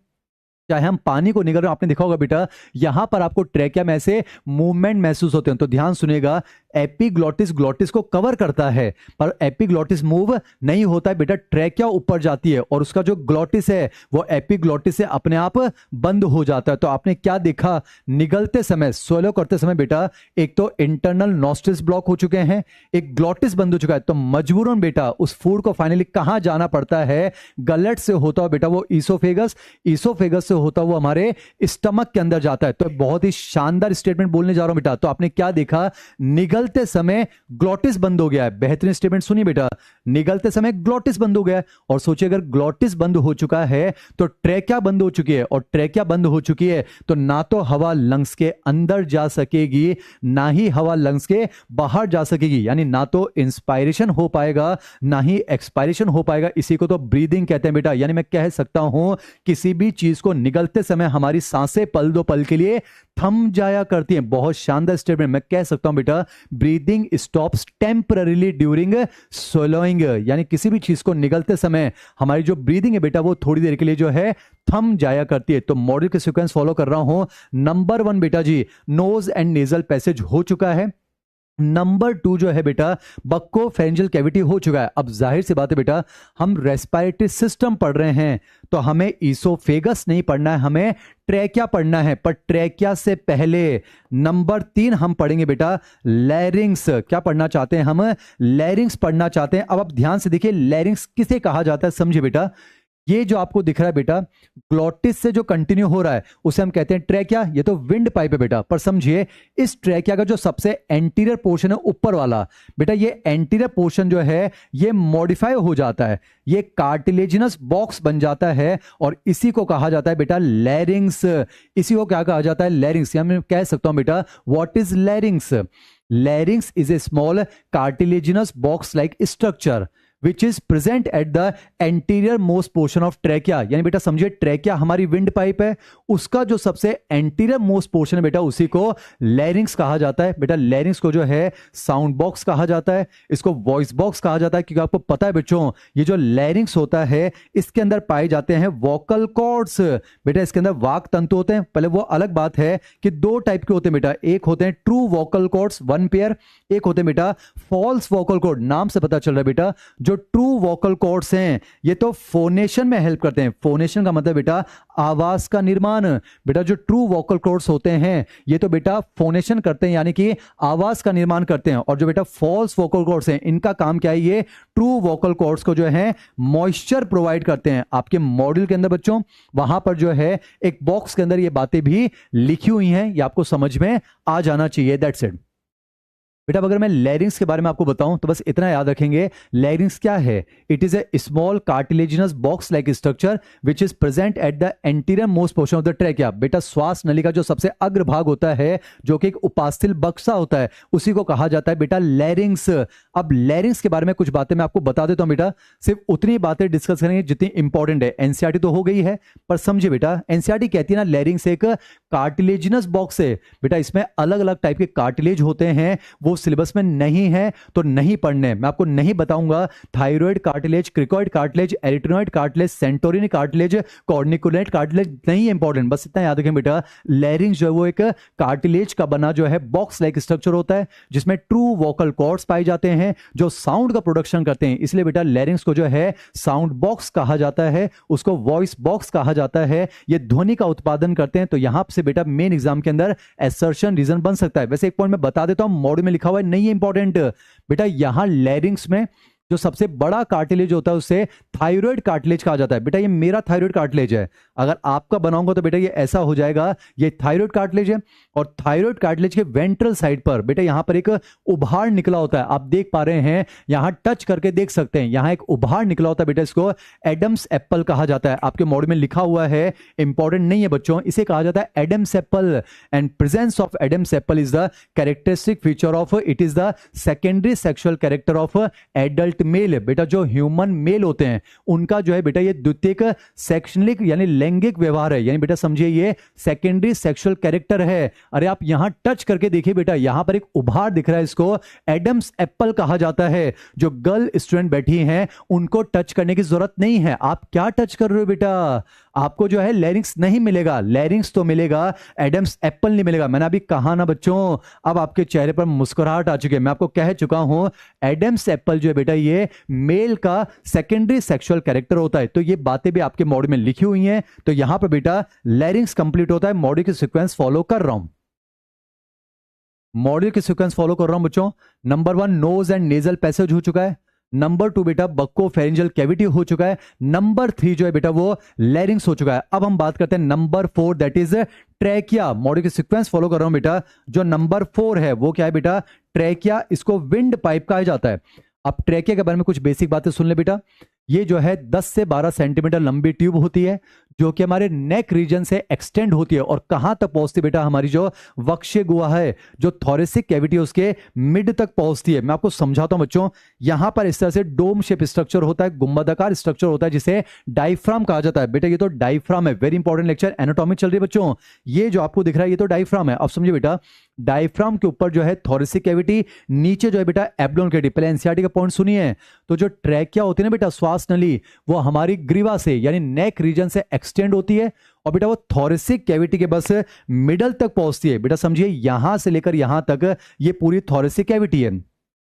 चाहे हम पानी को निगल रहे हो, आपने देखा होगा बेटा यहां पर आपको ट्रेकिया में ऐसे मूवमेंट महसूस होते हैं। तो ध्यान सुनिएगा, एपिग्लॉटिस ग्लॉटिस को कवर करता है, पर एपिग्लॉटिस मूव नहीं होता है बेटा, ट्रेकिया ऊपर जाती है और उसका जो ग्लॉटिस है वो एपिग्लॉटिस से अपने आप बंद हो जाता है। तो आपने क्या देखा, निगलते समय, स्वेलो करते समय बेटा, एक तो इंटरनल नॉस्ट्रिल्स ब्लॉक हो चुके हैं, एक ग्लॉटिस बंद हो चुका है, तो मजबूरन बेटा उस फूड को फाइनली कहां जाना पड़ता है, गलेट से होता हो बेटा वो ईसोफेगस, ईसोफेगस से होता हुआ हमारे स्टमक के अंदर जाता है। तो बहुत ही शानदार स्टेटमेंट बोलने जा रहा हूं बेटा। तो आपने क्या देखा, निगलते समय ग्लॉटिस बंद हो गया है। बेहतरीन स्टेटमेंट सुनिए बेटा, निगलते समय ग्लॉटिस बंद हो गया है। और सोचिए अगर ग्लॉटिस बंद हो चुका है तो ट्रेकिया बंद हो चुकी है, और ट्रेकिया बंद हो चुकी है तो ना तो हवा लंग्स के अंदर जा सकेगी, ना ही हवा लंग्स के बाहर जा सकेगी, यानी ना तो इंस्पायरेशन हो पाएगा ना ही एक्सपायरेशन हो पाएगा। इसी को तो ब्रीदिंग कहते हैं बेटा। यानी मैं कह सकता हूं किसी भी चीज को निगलते समय हमारी सांसें पल दो पल के लिए थम जाया करती हैं। बहुत शानदार स्टेटमेंट, मैं कह सकता हूं बेटा, breathing stops temporarily during swallowing, यानी किसी भी चीज को निगलते समय हमारी जो ब्रीदिंग है बेटा वो थोड़ी देर के लिए जो है थम जाया करती है। तो मॉडल के सीक्वेंस फॉलो कर रहा हूं। नंबर 1 बेटा जी, नोज एंड नेजल पैसेज हो चुका है। नंबर 2 जो है बेटा, बक्को फेरेंजियल कैविटी हो चुका है। अब जाहिर सी बात है बेटा, हम रेस्पिरेटरी सिस्टम पढ़ रहे हैं तो हमें ईसोफेगस नहीं पढ़ना है, हमें ट्रेकिया पढ़ना है। पर ट्रेकिया से पहले नंबर 3 हम पढ़ेंगे बेटा लैरिंग्स। क्या पढ़ना चाहते हैं हम, लैरिंग्स पढ़ना चाहते हैं। अब आप ध्यान से देखिए, लैरिंग्स किसे कहा जाता है समझिए बेटा। ये जो आपको दिख रहा है बेटा, ग्लॉटिस से जो कंटिन्यू हो रहा है उसे हम कहते हैं ट्रेकिया। ये तो विंड पाइप है बेटा, पर समझिए इस ट्रेकिया का जो सबसे एंटीरियर पोर्शन है ऊपर वाला बेटा, ये एंटीरियर पोर्शन जो है ये मॉडिफाई हो जाता है, ये कार्टिलेजिनस बॉक्स बन जाता है, और इसी को कहा जाता है बेटा लैरिंग्स। इसी को क्या कहा जाता है, लैरिंग्स। या मैं कह सकता हूं बेटा, what is लैरिंग्स? लैरिंग्स is a small cartilaginous box like structure which is present at the anterior most portion of trachea। यानी बेटा समझिए, ट्रेकिया हमारी विंड पाइप है, उसका जो सबसे एंटीरियर मोस्ट पोर्शन है बेटा उसी को लैरिंग्स कहा जाता है। बेटा लैरिंग्स को जो है साउंड बॉक्स कहा जाता है, इसको वॉइस बॉक्स कहा जाता है, क्योंकि आपको पता है बच्चों ये जो लैरिंग्स होता है इसके अंदर पाए जाते हैं वोकल कॉर्ड्स। बेटा इसके अंदर वाक तंतु होते हैं। पहले वो अलग बात है कि 2 टाइप के होते हैं बेटा, एक होते हैं ट्रू वोकल कॉर्ड्स 1 पेयर, एक होते हैं बेटा फॉल्स वोकल कॉर्ड। नाम से पता चल रहा है बेटा, जो ट्रू वोकल कॉर्ड्स हैं ये तो फोनेशन में हेल्प करते हैं। फोनेशन का मतलब बेटा आवाज का निर्माण। बेटा जो ट्रू वोकल कॉर्ड्स होते हैं ये तो बेटा फोनेशन करते हैं, यानी कि आवाज का निर्माण करते हैं। और जो बेटा फॉल्स वोकल कॉर्ड्स हैं इनका काम क्या है, ये ट्रू वोकल कॉर्ड्स को जो है मॉइस्चर प्रोवाइड करते हैं। आपके मॉड्यूल के अंदर बच्चों वहां पर जो है एक बॉक्स के अंदर ये बातें भी लिखी हुई हैं, ये आपको समझ में आ जाना चाहिए। दैट्स इट बेटा। अगर मैं लैरिंग्स के बारे में आपको बताऊं तो बस इतना याद रखेंगे, लैरिंग्स क्या है, it is a small cartilaginous box like structure which is present at the anterior most portion of the trachea. बेटा श्वास नली का जो सबसे अग्र भाग होता है, जो कि एक उपास्थल बक्सा होता है, उसी को कहा जाता है बेटा लैरिंग्स। अब लैरिंग्स के बारे में कुछ बातें मैं आपको बता देता हूं बेटा, सिर्फ उतनी बातें डिस्कस करेंगे जितनी इंपॉर्टेंट है। एनसीईआरटी तो हो गई है, पर समझिए बेटा, एनसीईआरटी कहती है ना लैरिंग्स एक कार्टिलेजिनस बॉक्स है। बेटा इसमें अलग अलग टाइप के कार्टिलेज होते हैं, वो सिलेबस में नहीं है तो नहीं पढ़ने, मैं आपको नहीं बताऊंगा। Thyroid cartilage, cricoid cartilage, arytenoid cartilage, Santorini cartilage, corniculate cartilage नहीं इंपॉर्टेंट, बस इतना याद रखें बेटा। लैरिंग्स जो है वो एक कार्टिलेज का बना जो है बॉक्स लाइक स्ट्रक्चर होता है, जिसमें ट्रू वोकल कॉर्ड्स पाए जाते हैं जो साउंड का प्रोडक्शन करते हैं। इसलिए बेटा लैरिंग्स को जो है साउंड बॉक्स कहा जाता है, उसको वॉइस बॉक्स कहा जाता है। ये ध्वनि का उत्पादन करते हैं। तो यहां से बेटा मेन एग्जाम के अंदर असर्शन रीजन बन सकता है। वैसे एक पॉइंट मैं बता देता हूं, मॉड्यूल में लिखा हुआ है, नहीं है इंपॉर्टेंट बेटा। यहां लैरिंग्स में जो सबसे बड़ा कार्टिलेज होता है उसे थायराइड कार्टिलेज कहा जाता है। बेटा ये मेरा थायराइड कार्टिलेज है, अगर आपका बनाऊंगा तो बेटा ये ऐसा हो जाएगा, ये थायराइड कार्टिलेज है। और थायराइड कार्टिलेज के वेंट्रल साइड पर बेटा यहां पर एक उभार निकला होता है, आप देख पा रहे हैं, यहां टच करके देख सकते हैं, यहां एक उभार निकला होता है बेटा, इसको एडम्स एप्पल कहा जाता है। आपके मॉड्यूल में लिखा हुआ है, इंपॉर्टेंट नहीं है बच्चों, इसे कहा जाता है Adam's apple. And presence of Adam's apple is the characteristic feature of, it is the secondary sexual character of adult adult mail, बेटा जो ह्यूमन मेल होते हैं उनका जो है बेटा ये द्वितीयक सेक्शनलिक यानी लैंगिक व्यवहार है, यानी बेटा समझिए ये सेकेंडरी सेक्सुअल कैरेक्टर है। अरे आप यहां टच करके देखिए बेटा, यहां पर एक उभार दिख रहा है, इसको एडम्स एप्पल कहा जाता है। जो गर्ल स्टूडेंट बैठी हैं उनको टच करने की जरूरत नहीं है। आप क्या टच कर रहे हो बेटा, आपको जो है लैरिंक्स नहीं मिलेगा, लैरिंक्स तो मिलेगा, एडम्स एप्पल नहीं मिलेगा। मैंने अभी कहा ना बच्चों, अब आपके चेहरे पर मुस्कुराहट आ चुकी है। मैं आपको कह चुका हूं एडम्स एप्पल जो है बेटा ये मेल का सेकेंडरी सेक्सुअल कैरेक्टर होता है। तो ये बातें भी आपके मॉड्यूल में लिखी हुई हैं। तो यहां पर बेटा लैरिंक्स कंप्लीट होता है। मॉड्यूल की सीक्वेंस फॉलो कर रहा हूं, मॉड्यूल की सीक्वेंस फॉलो कर रहा हूं बच्चों। Number 1 nose and nasal passage हो चुका है। नंबर 2 बेटा बक्को फेरेंजियल कैविटी हो चुका है। नंबर 3 जो है बेटा वो लैरिंक्स हो चुका है। अब हम बात करते हैं number 4 that is trachea. Module की सीक्वेंस फॉलो कर रहा हूं बेटा। जो नंबर 4 है वो क्या है बेटा, ट्रैकिया। इसको विंड पाइप कहा जाता है। अब ट्रैकिया के बारे में कुछ बेसिक बातें सुन ले बेटा। ये जो है 10 से 12 सेंटीमीटर लंबी ट्यूब होती है जो कि हमारे नेक रीजन से एक्सटेंड होती है। और कहां तक पहुंचती है बेटा, हमारी जो वक्ष्य गुहा है, जो थोरेसिक कैविटी है उसके मिड तक पहुंचती है। मैं आपको समझाता हूं बच्चों। यहां पर इस तरह से डोम शेप स्ट्रक्चर होता है, गुंबदाकार स्ट्रक्चर होता है जिसे डायफ्राम कहा जाता है। बेटा ये तो डायफ्राम है, वेरी इंपॉर्टेंट लेक्चर, एनाटॉमी चल रही है बच्चों। ये जो आपको दिख रहा है ये तो डायफ्राम है। अब समझिए बेटा, डायफ्राम के ऊपर जो है थोरेसिक कैविटी, नीचे जो है बेटा एब्डोमेन कैविटी। पहले एनसीईआरटी का पॉइंट सुनिए। तो जो ट्रैकिया होती है ना बेटा, श्वास नली, वो हमारी ग्रीवा से यानी नेक रीजन से एक्सटेंड होती है और बेटा वो थोरेसिक कैविटी के बस मिडल तक पहुंचती है। बेटा समझिए यहां से लेकर यहां तक ये पूरी थोरेसिक कैविटी है।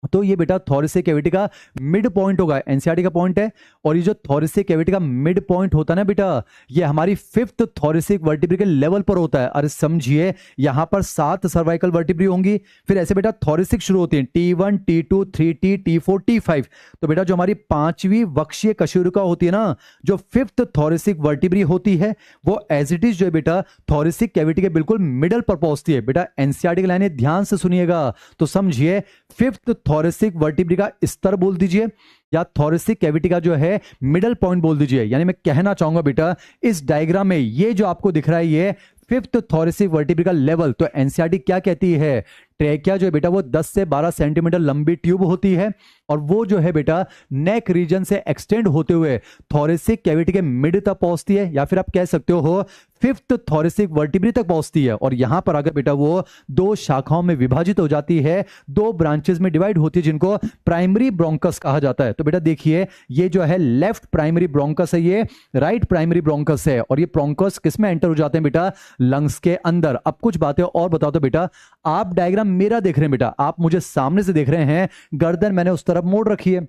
तो ये बेटा थोरेसिक कैविटी का मिड पॉइंट होगा, एनसीईआरटी का पॉइंट है। और ये जो थोरेसिक कैविटी का मिड पॉइंट होता है ना बेटा, ये हमारी 5th थोरेसिक वर्टिब्री के लेवल पर होता है। अरे समझिए यहां पर 7 सर्वाइकल वर्टिब्री होंगी, फिर ऐसे बेटा थोरेसिक शुरू होती है, T1 T2 3T T4 T5। तो बेटा जो हमारी 5वीं वक्षीय कशेरुका होती है ना, जो 5th थोरेसिक वर्टिब्री होती है, वो एज इट इज जो है बेटा थोरेसिक कैविटी के बिल्कुल मिडल पर पहुंचती है। बेटा एनसीईआरटी की लाइनें ध्यान से सुनिएगा। तो समझिए 5th थोरेसिक वर्टिब्री का स्तर बोल दीजिए या थोरेसिक कैविटी का जो है मिडल पॉइंट बोल दीजिए। यानी मैं कहना चाहूंगा बेटा इस डायग्राम में ये जो आपको दिख रहा है ये 5th थोरेसिक वर्टिब्री का लेवल। तो एनसीईआरटी क्या कहती है, ट्रैकिया जो है बेटा वो 10 से 12 सेंटीमीटर लंबी ट्यूब होती है और वो जो है बेटा नेक रीजन से एक्सटेंड होते हुए थोरेसिक कैविटी के मिड तक पहुंचती है, या फिर आप कह सकते हो 5th थोरेसिक वर्टिब्री तक पहुंचती है। और यहां पर अगर बेटा वो 2 शाखाओं में विभाजित हो जाती है, 2 ब्रांचेस में डिवाइड होती है जिनको प्राइमरी ब्रोंकस कहा जाता है। तो बेटा देखिए ये जो है लेफ्ट प्राइमरी ब्रोंकस है, ये राइट प्राइमरी ब्रोंकस है। और ये ब्रोंकस किस में एंटर हो जाते हैं बेटा, लंग्स के अंदर। अब कुछ बातें और बताओ तो बेटा, आप डायग्राम मेरा देख रहे हैं बेटा, आप मुझे सामने से देख रहे हैं, गर्दन मैंने उस तरफ मोड़ रखी है,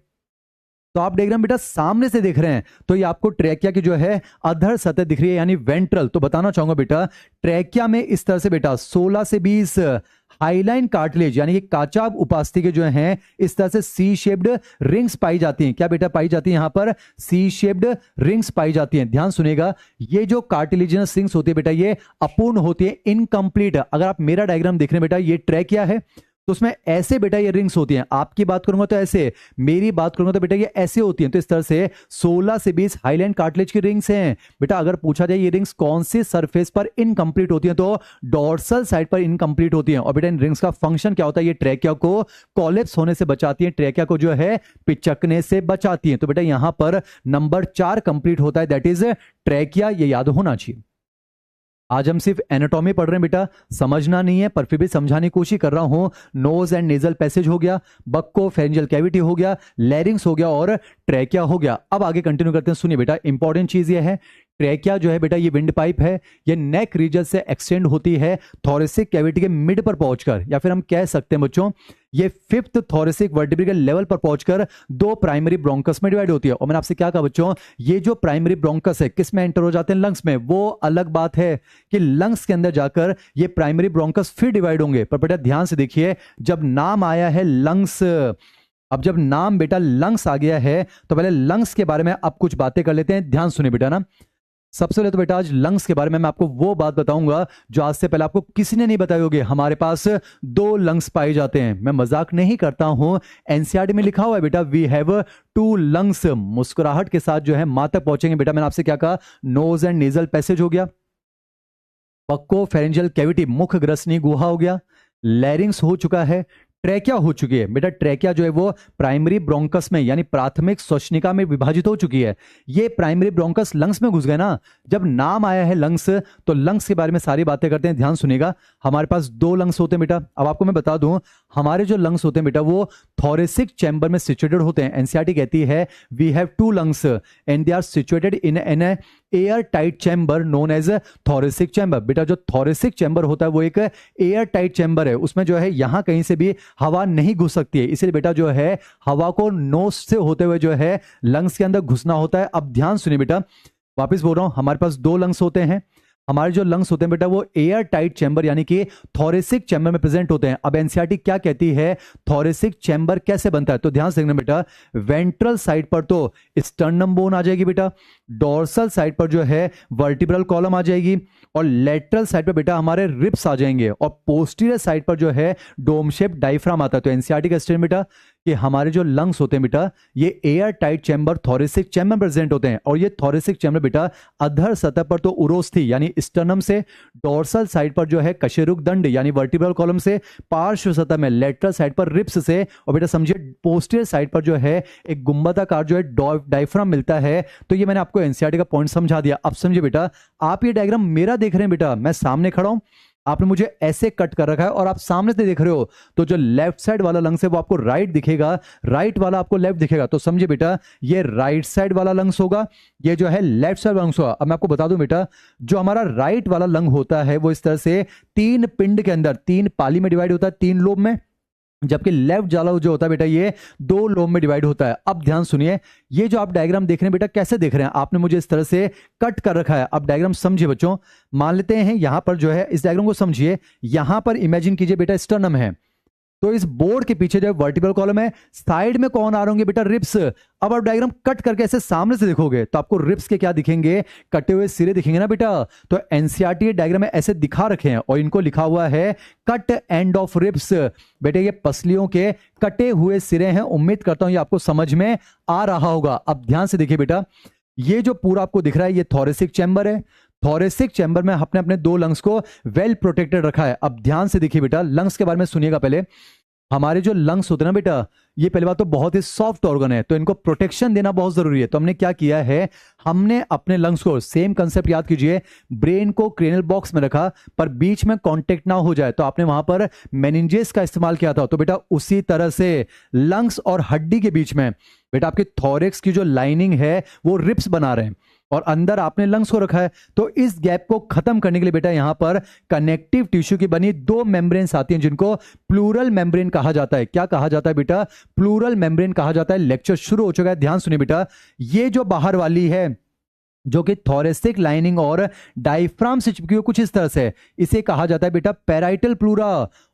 तो आप डायग्राम बेटा सामने से देख रहे हैं। तो ये आपको ट्रैकिया की जो है अधर सतह दिख रही है यानी वेंट्रल। तो बताना चाहूंगा बेटा ट्रैकिया में इस तरह से बेटा 16 से 20 हाईलाइन कार्टिलेज यानी कि काचाभ उपास्थि के जो हैं इस तरह से सी शेप्ड रिंग्स पाई जाती हैं। क्या बेटा पाई जाती है, यहां पर सी शेप्ड रिंग्स पाई जाती हैं। ध्यान सुनिएगा, ये जो कार्टिलेजिनस रिंग्स होती है बेटा ये अपूर्ण होती है, इनकम्प्लीट। अगर आप मेरा डायग्राम देख रहे हैं बेटा, ये ट्रैकिया है तो उसमें ऐसे बेटा ये रिंग्स होती हैं। आपकी बात करूंगा तो ऐसे, मेरी बात करूंगा तो बेटा ये ऐसे होती हैं। तो इस तरह से 16 से 20 हाईलाइन कार्टिलेज की रिंग्स हैं। बेटा अगर पूछा जाए ये रिंग्स कौन सी सरफेस पर इनकम्प्लीट होती हैं, तो डोर्सल साइड पर इनकम्प्लीट होती हैं। और बेटा इन रिंग्स का फंक्शन क्या होता है, ये ट्रैकिया को कोलैप्स होने से बचाती है, ट्रैकिया को जो है पिचकने से बचाती है। तो बेटा यहां पर नंबर 4 कंप्लीट होता है, दैट इज ट्रैकिया, ये याद होना चाहिए। आज हम सिर्फ एनाटॉमी पढ़ रहे हैं बेटा, समझना नहीं है पर फिर भी समझाने की कोशिश कर रहा हूं। नोज एंड नेजल पैसेज हो गया, बक्को फेरेंजियल कैविटी हो गया, लैरिंग्स हो गया और ट्रैकिया हो गया। अब आगे कंटिन्यू करते हैं। सुनिए बेटा इंपॉर्टेंट चीज ये है, ट्रैकिया जो है बेटा ये विंड पाइप है, ये नेक रीजन से एक्सटेंड होती है थोरेसिक कैविटी के मिड पर पहुंचकर, या फिर हम कह सकते हैं बच्चों ये 5th थोरेसिक वर्टिब्री के लेवल पर पहुंचकर 2 प्राइमरी ब्रोंकस में डिवाइड होती है। और मैंने आपसे क्या कहा बच्चों, ये जो प्राइमरी ब्रोंकस है किस में एंटर हो जाते हैं, लंग्स में। वो अलग बात है कि लंग्स के अंदर जाकर ये प्राइमरी ब्रोंकस फिर डिवाइड होंगे। पर बेटा ध्यान से देखिए, जब नाम आया है लंग्स, अब जब नाम बेटा लंग्स आ गया है तो पहले लंग्स के बारे में अब कुछ बातें कर लेते हैं। ध्यान सुनिए बेटा ना, सबसे पहले तो बेटा आज लंग्स के बारे में मैं आपको वो बात बताऊंगा जो आज से पहले आपको किसी ने नहीं बताई होगी। हमारे पास 2 लंग्स पाए जाते हैं, मैं मजाक नहीं करता हूं, एनसीईआरटी में लिखा हुआ है बेटा वी हैव 2 लंग्स। मुस्कुराहट के साथ जो है मां तक पहुंचेंगे बेटा। मैंने आपसे क्या कहा, नोज एंड नेजल पैसेज हो गया, बक्को फेरेंजियल कैविटी मुख ग्रसनी गुहा हो गया, लैरिंग्स हो चुका है, ट्रैकिया हो चुकी है बेटा। ट्रैकिया जो है वो प्राइमरी ब्रोंकस में यानी प्राथमिक श्वसनिका में विभाजित हो चुकी है। ये प्राइमरी ब्रोंकस लंग्स में घुस गए ना। जब नाम आया है लंग्स, तो लंग्स के बारे में सारी बातें करते हैं, ध्यान सुनिएगा। हमारे पास दो लंग्स होते हैं बेटा। अब आपको मैं बता दूं, हमारे जो लंग्स होते हैं बेटा वो थोरेसिक चैम्बर में सिचुएटेड होते हैं। एनसीईआरटी कहती है we have two lungs and they are situated in an air tight chamber known as thoracic chamber. बेटा जो थोरेसिक चैम्बर होता है वो एक एयर टाइट चैम्बर है, उसमें जो है यहां कहीं से भी हवा नहीं घुस सकती है, इसलिए बेटा जो है हवा को नोज से होते हुए जो है लंग्स के अंदर घुसना होता है। अब ध्यान सुनिए बेटा, वापस बोल रहा हूं, हमारे पास दो लंग्स होते हैं। हमारे जो लंग्स होते हैं बेटा वो एयर टाइट चैम्बर यानी कि थोरेसिक चैम्बर में प्रेजेंट होते हैं। अब एनसीईआरटी क्या कहती है, थोरेसिक चैम्बर कैसे बनता है, तो ध्यान से देखना बेटा। वेंट्रल साइड पर तो स्टर्नम बोन आ जाएगी बेटा, डोर्सल साइड पर जो है वर्टिब्रल कॉलम आ जाएगी, और लेटरल साइड पर बेटा हमारे रिब्स आ जाएंगे, और पोस्टीरियर साइड पर जो है डोम शेप डायफ्राम आता है। तो एनसीईआरटी का स्टेटमेंट बेटा कि हमारे जो लंग्स होते हैं बेटा ये air tight chamber thoracic chamber में प्रेजेंट होते हैं, और ये थोरेसिक चैम्बर बेटा अधर सतह पर तो उरोस्थी यानी स्टर्नम से, डोर्सल साइड पर जो है कशेरुक दंड यानी वर्टिब्रल कॉलम से, पार्श्व सतह में लेटरल साइड पर रिब्स से, और बेटा समझिए पोस्टीरियर साइड पर जो है एक गुंबदाकार जो है डायफ्राम मिलता है। तो ये मैंने आपको एनसीईआरटी का पॉइंट समझा दिया। अब समझिए बेटा, आप ये डायग्राम मेरा देख रहे हैं बेटा, मैं सामने खड़ा हूं, आपने मुझे ऐसे कट कर रखा है और आप सामने से देख रहे हो, तो जो लेफ्ट साइड वाला लंग्स है वो आपको राइट दिखेगा, राइट वाला आपको लेफ्ट दिखेगा। तो समझिए बेटा ये राइट साइड वाला लंग्स होगा, ये जो है लेफ्ट साइड वाला लंग्स होगा। अब मैं आपको बता दूं बेटा, जो हमारा राइट वाला लंग होता है वो इस तरह से तीन पिंड के अंदर, तीन पाली में डिवाइड होता है, तीन लोब में, जबकि लेफ्ट वाला जो होता है बेटा ये दो लोब में डिवाइड होता है। अब ध्यान सुनिए, ये जो आप डायग्राम देख रहे हैं बेटा कैसे देख रहे हैं, आपने मुझे इस तरह से कट कर रखा है। अब डायग्राम समझिए बच्चों, मान लेते हैं यहां पर जो है, इस डायग्राम को समझिए, यहां पर इमेजिन कीजिए बेटा स्टर्नम है, तो इस बोर्ड के पीछे जो वर्टिब्रल कॉलम है, साइड में कौन आ रहे होंगे बेटा, रिब्स। अब आप डायग्राम कट करके ऐसे सामने से देखोगे तो आपको रिब्स के क्या दिखेंगे, कटे हुए सिरे दिखेंगे ना बेटा। तो एनसीईआरटी डायग्राम में ऐसे दिखा रखे हैं और इनको लिखा हुआ है कट एंड ऑफ रिब्स। बेटे ये पसलियों के कटे हुए सिरे हैं, उम्मीद करता हूं ये आपको समझ में आ रहा होगा। अब ध्यान से देखिए बेटा, ये जो पूरा आपको दिख रहा है ये थोरेसिक चैम्बर है। थोरेसिक चैम्बर में अपने अपने दो लंग्स को वेल प्रोटेक्टेड रखा है। अब ध्यान से देखिए बेटा, लंग्स के बारे में सुनिएगा पहले। हमारे जो लंग्स होते हैं ना बेटा, ये पहली बात तो बहुत ही सॉफ्ट ऑर्गन है, तो इनको प्रोटेक्शन देना बहुत जरूरी है। तो हमने क्या किया है, हमने अपने लंग्स को, सेम कंसेप्ट याद कीजिए, ब्रेन को क्रेनियल बॉक्स में रखा पर बीच में कांटेक्ट ना हो जाए, तो आपने वहां पर मेनिंजेस का इस्तेमाल किया था। तो बेटा उसी तरह से लंग्स और हड्डी के बीच में बेटा आपके थोरेक्स की जो लाइनिंग है वो रिब्स बना रहे हैं, और अंदर आपने लंग्स को रखा है। तो इस गैप को खत्म करने के लिए बेटा यहां पर कनेक्टिव टिश्यू की बनी दो मेम्ब्रेन्स आती हैं, जिनको प्लूरल मेम्ब्रेन कहा जाता है। क्या कहा जाता है बेटा, प्लूरल मेम्ब्रेन कहा जाता है। लेक्चर शुरू हो चुका है, ध्यान सुनिए बेटा। ये जो बाहर वाली है जो कि थोरेसिक लाइनिंग और डायफ्राम से चिपकी हुई कुछ इस तरह से, इसे कहा जाता है बेटा पैराइटल प्लूरा,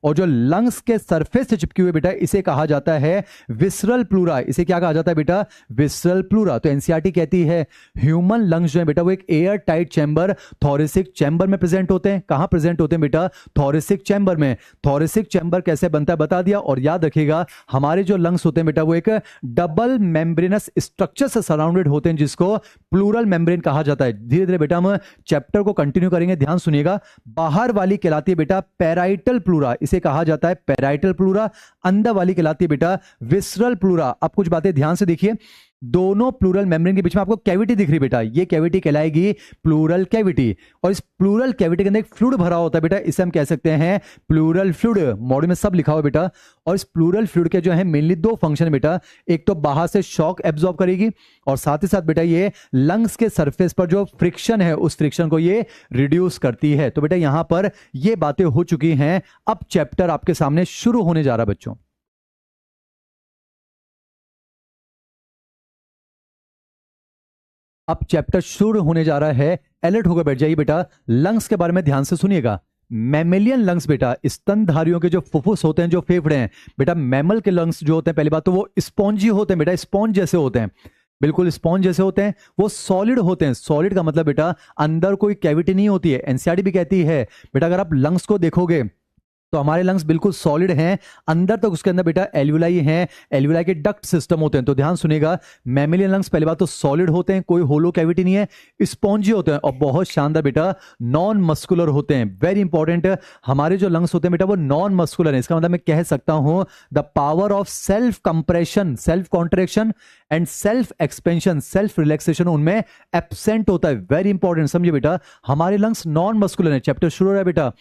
और जो लंग्स के सरफेस से चिपकी हुई बेटा इसे कहा जाता है विसरल प्लूरा। इसे क्या कहा जाता है बेटा, विसरल प्लूरा। तो एनसीईआरटी कहती है ह्यूमन लंग्स जो है बेटा वो एक air tight chamber thoracic chamber में प्रेजेंट होते हैं। कहां प्रेजेंट होते हैं बेटा, थोरेसिक चैम्बर में। थोरेसिक चैम्बर कैसे बनता है बता दिया, और याद रखिएगा हमारे जो लंग्स होते हैं बेटा वो एक डबल मेम्ब्रेनस स्ट्रक्चर से सराउंडेड होते हैं, जिसको प्लूरल मेम्ब्रेन कहा जाता है। धीरे धीरे बेटा हम चैप्टर को कंटिन्यू करेंगे, ध्यान सुनिएगा। बाहर वाली कहलाती है बेटा पैराइटल प्लूरा, इसे कहा जाता है पैराइटल प्लूरा। अंदर वाली कहलाती है बेटा विसरल प्लूरा। अब कुछ बातें ध्यान से देखिए, दोनों प्लूरल मेम्ब्रेन के बीच में आपको कैविटी दिख रही बेटा, ये कैविटी कहलाएगी प्लूरल कैविटी, और इस प्लूरल कैविटी के अंदर एक फ्लूइड भरा होता है बेटा, इसे हम कह सकते हैं प्लूरल फ्लूइड। मॉड्यूल में सब लिखा हुआ बेटा। और इस प्लूरल फ्लूइड के जो है मेनली दो फंक्शन बेटा, एक तो बाहर से शॉक एब्जॉर्ब करेगी, और साथ ही साथ बेटा ये लंग्स के सरफेस पर जो फ्रिक्शन है उस फ्रिक्शन को ये रिड्यूस करती है। तो बेटा यहां पर ये बातें हो चुकी हैं। अब चैप्टर आपके सामने शुरू होने जा रहा है बच्चों। अब चैप्टर शुरू होने जा रहा है, अलर्ट होकर बैठ जाइए बेटा। लंग्स के बारे में ध्यान से सुनिएगा। मैमेलियन लंग्स बेटा, स्तनधारियों के जो फुफ्फुस होते हैं, जो फेफड़े हैं बेटा, मैमल के लंग्स जो होते हैं पहली बात तो वो स्पॉन्जी होते हैं बेटा, स्पॉन्ज जैसे होते हैं, बिल्कुल स्पॉन्ज जैसे होते हैं। वो सॉलिड होते हैं। सॉलिड का मतलब बेटा अंदर कोई कैविटी नहीं होती है। एनसीईआरटी भी कहती है बेटा अगर आप लंग्स को देखोगे तो हमारे लंग्स बिल्कुल सॉलिड हैं, अंदर तक उसके अंदर बेटा एल्वुलाई हैं, एल्वुलाई के डक्ट सिस्टम होते हैं। तो ध्यान सुनिएगा, मैमिलियन लंग्स पहली बात तो सॉलिड होते हैं, कोई होलो कैविटी नहीं है, स्पॉन्जी होते हैं और बहुत शानदार बेटा नॉन मस्कुलर होते हैं। वेरी इंपॉर्टेंट, हमारे जो लंग्स होते हैं बेटा वो नॉन मस्कुलर है। इसका मतलब मैं कह सकता हूं the power of self compression, self contraction and self expansion, self relaxation उनमें एब्सेंट होता है। वेरी इंपॉर्टेंट, समझिए बेटा हमारे लंग्स नॉन मस्कुलर है। चैप्टर शुरू हो रहा है बेटा,